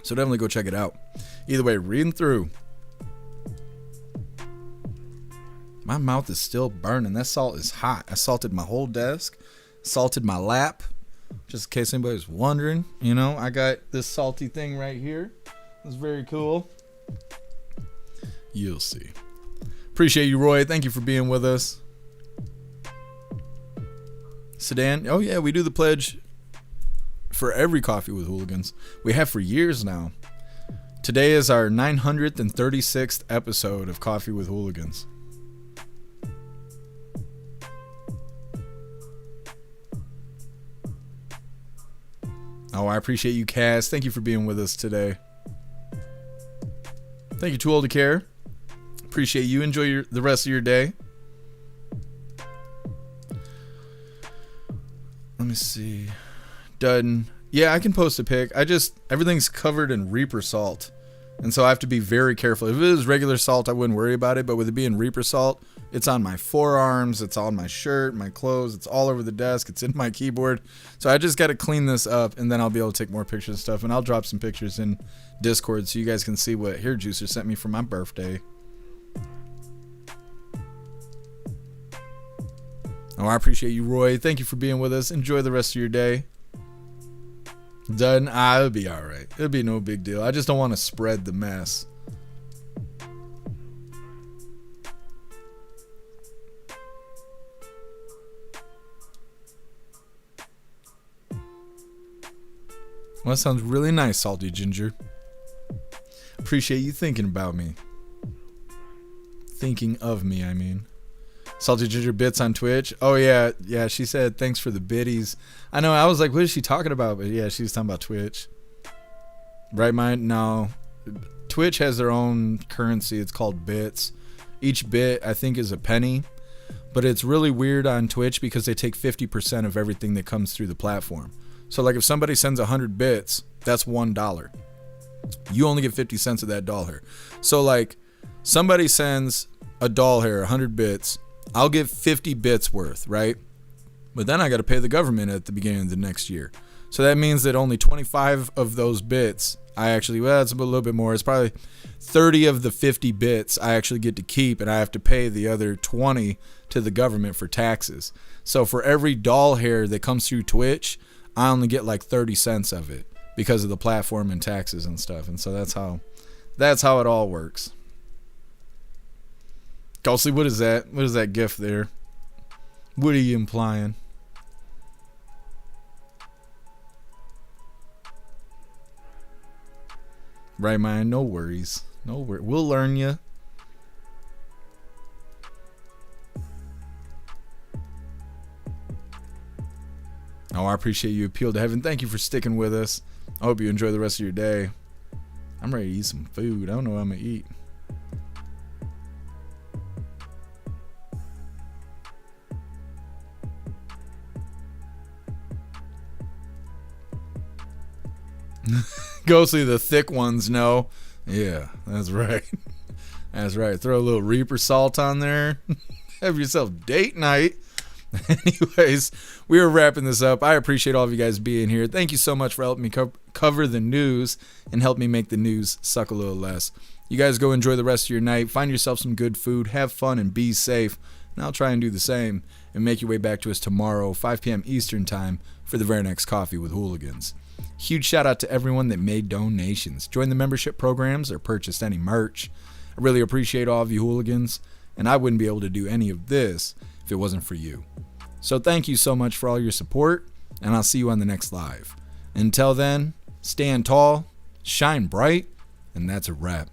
So definitely go check it out. Either way, reading through. My mouth is still burning. That salt is hot. I salted my whole desk. Salted my lap. Just in case anybody was wondering. You know, I got this salty thing right here. It's very cool. You'll see. Appreciate you, Roy. Thank you for being with us. Sedan. Oh, yeah, we do the pledge for every Coffee with Hooligans. We have for years now. Today is our 936th episode of Coffee with Hooligans. Oh, I appreciate you, Cass. Thank you for being with us today. Thank you, Too Old to Care. Appreciate you. Enjoy the rest of your day. Let me see. Done. Yeah, I can post a pic. Everything's covered in Reaper salt. And so I have to be very careful. If it was regular salt, I wouldn't worry about it. But with it being Reaper salt, it's on my forearms, it's on my shirt, my clothes, it's all over the desk, it's in my keyboard. So I just got to clean this up, and then I'll be able to take more pictures and stuff. And I'll drop some pictures in Discord so you guys can see what Hair Juicer sent me for my birthday. Oh, I appreciate you, Roy. Thank you for being with us. Enjoy the rest of your day. Done. It'll be all right. It'll be no big deal. I just don't want to spread the mess. Well, that sounds really nice, Salty Ginger. Appreciate you thinking about me. Thinking of me, I mean. Salty Ginger Bits on Twitch. Oh, yeah. Yeah, she said thanks for the biddies. I know, I was like, what is she talking about? But yeah, she's talking about Twitch. Right, Mind? No. Twitch has their own currency. It's called bits. Each bit, I think, is a penny. But it's really weird on Twitch because they take 50% of everything that comes through the platform. So, like, if somebody sends 100 bits, that's $1. You only get 50 cents of that dollar. So, like, somebody sends a doll hair, 100 bits. I'll get 50 bits worth, right? But then I got to pay the government at the beginning of the next year. So that means that only 25 of those bits, it's a little bit more. It's probably 30 of the 50 bits I actually get to keep, and I have to pay the other 20 to the government for taxes. So for every doll hair that comes through Twitch, I only get like 30 cents of it because of the platform and taxes and stuff. And so that's how it all works. Ghostly, what is that? What is that gif there? What are you implying? Right, man. No worries. No worries. We'll learn you. Oh, I appreciate you. Appeal to Heaven. Thank you for sticking with us. I hope you enjoy the rest of your day. I'm ready to eat some food. I don't know what I'm going to eat. Ghostly, the thick ones know. Yeah, that's right. That's right. Throw a little Reaper salt on there. Have yourself date night. Anyways, we are wrapping this up. I appreciate all of you guys being here. Thank you so much for helping me cover the news and help me make the news suck a little less. You guys go enjoy the rest of your night. Find yourself some good food. Have fun and be safe. And I'll try and do the same and make your way back to us tomorrow, 5 p.m. Eastern time for the very next Coffee with Hooligans. Huge shout out to everyone that made donations, joined the membership programs, or purchased any merch. I really appreciate all of you hooligans, and I wouldn't be able to do any of this if it wasn't for you. So thank you so much for all your support, and I'll see you on the next live. Until then, stand tall, shine bright, and that's a wrap.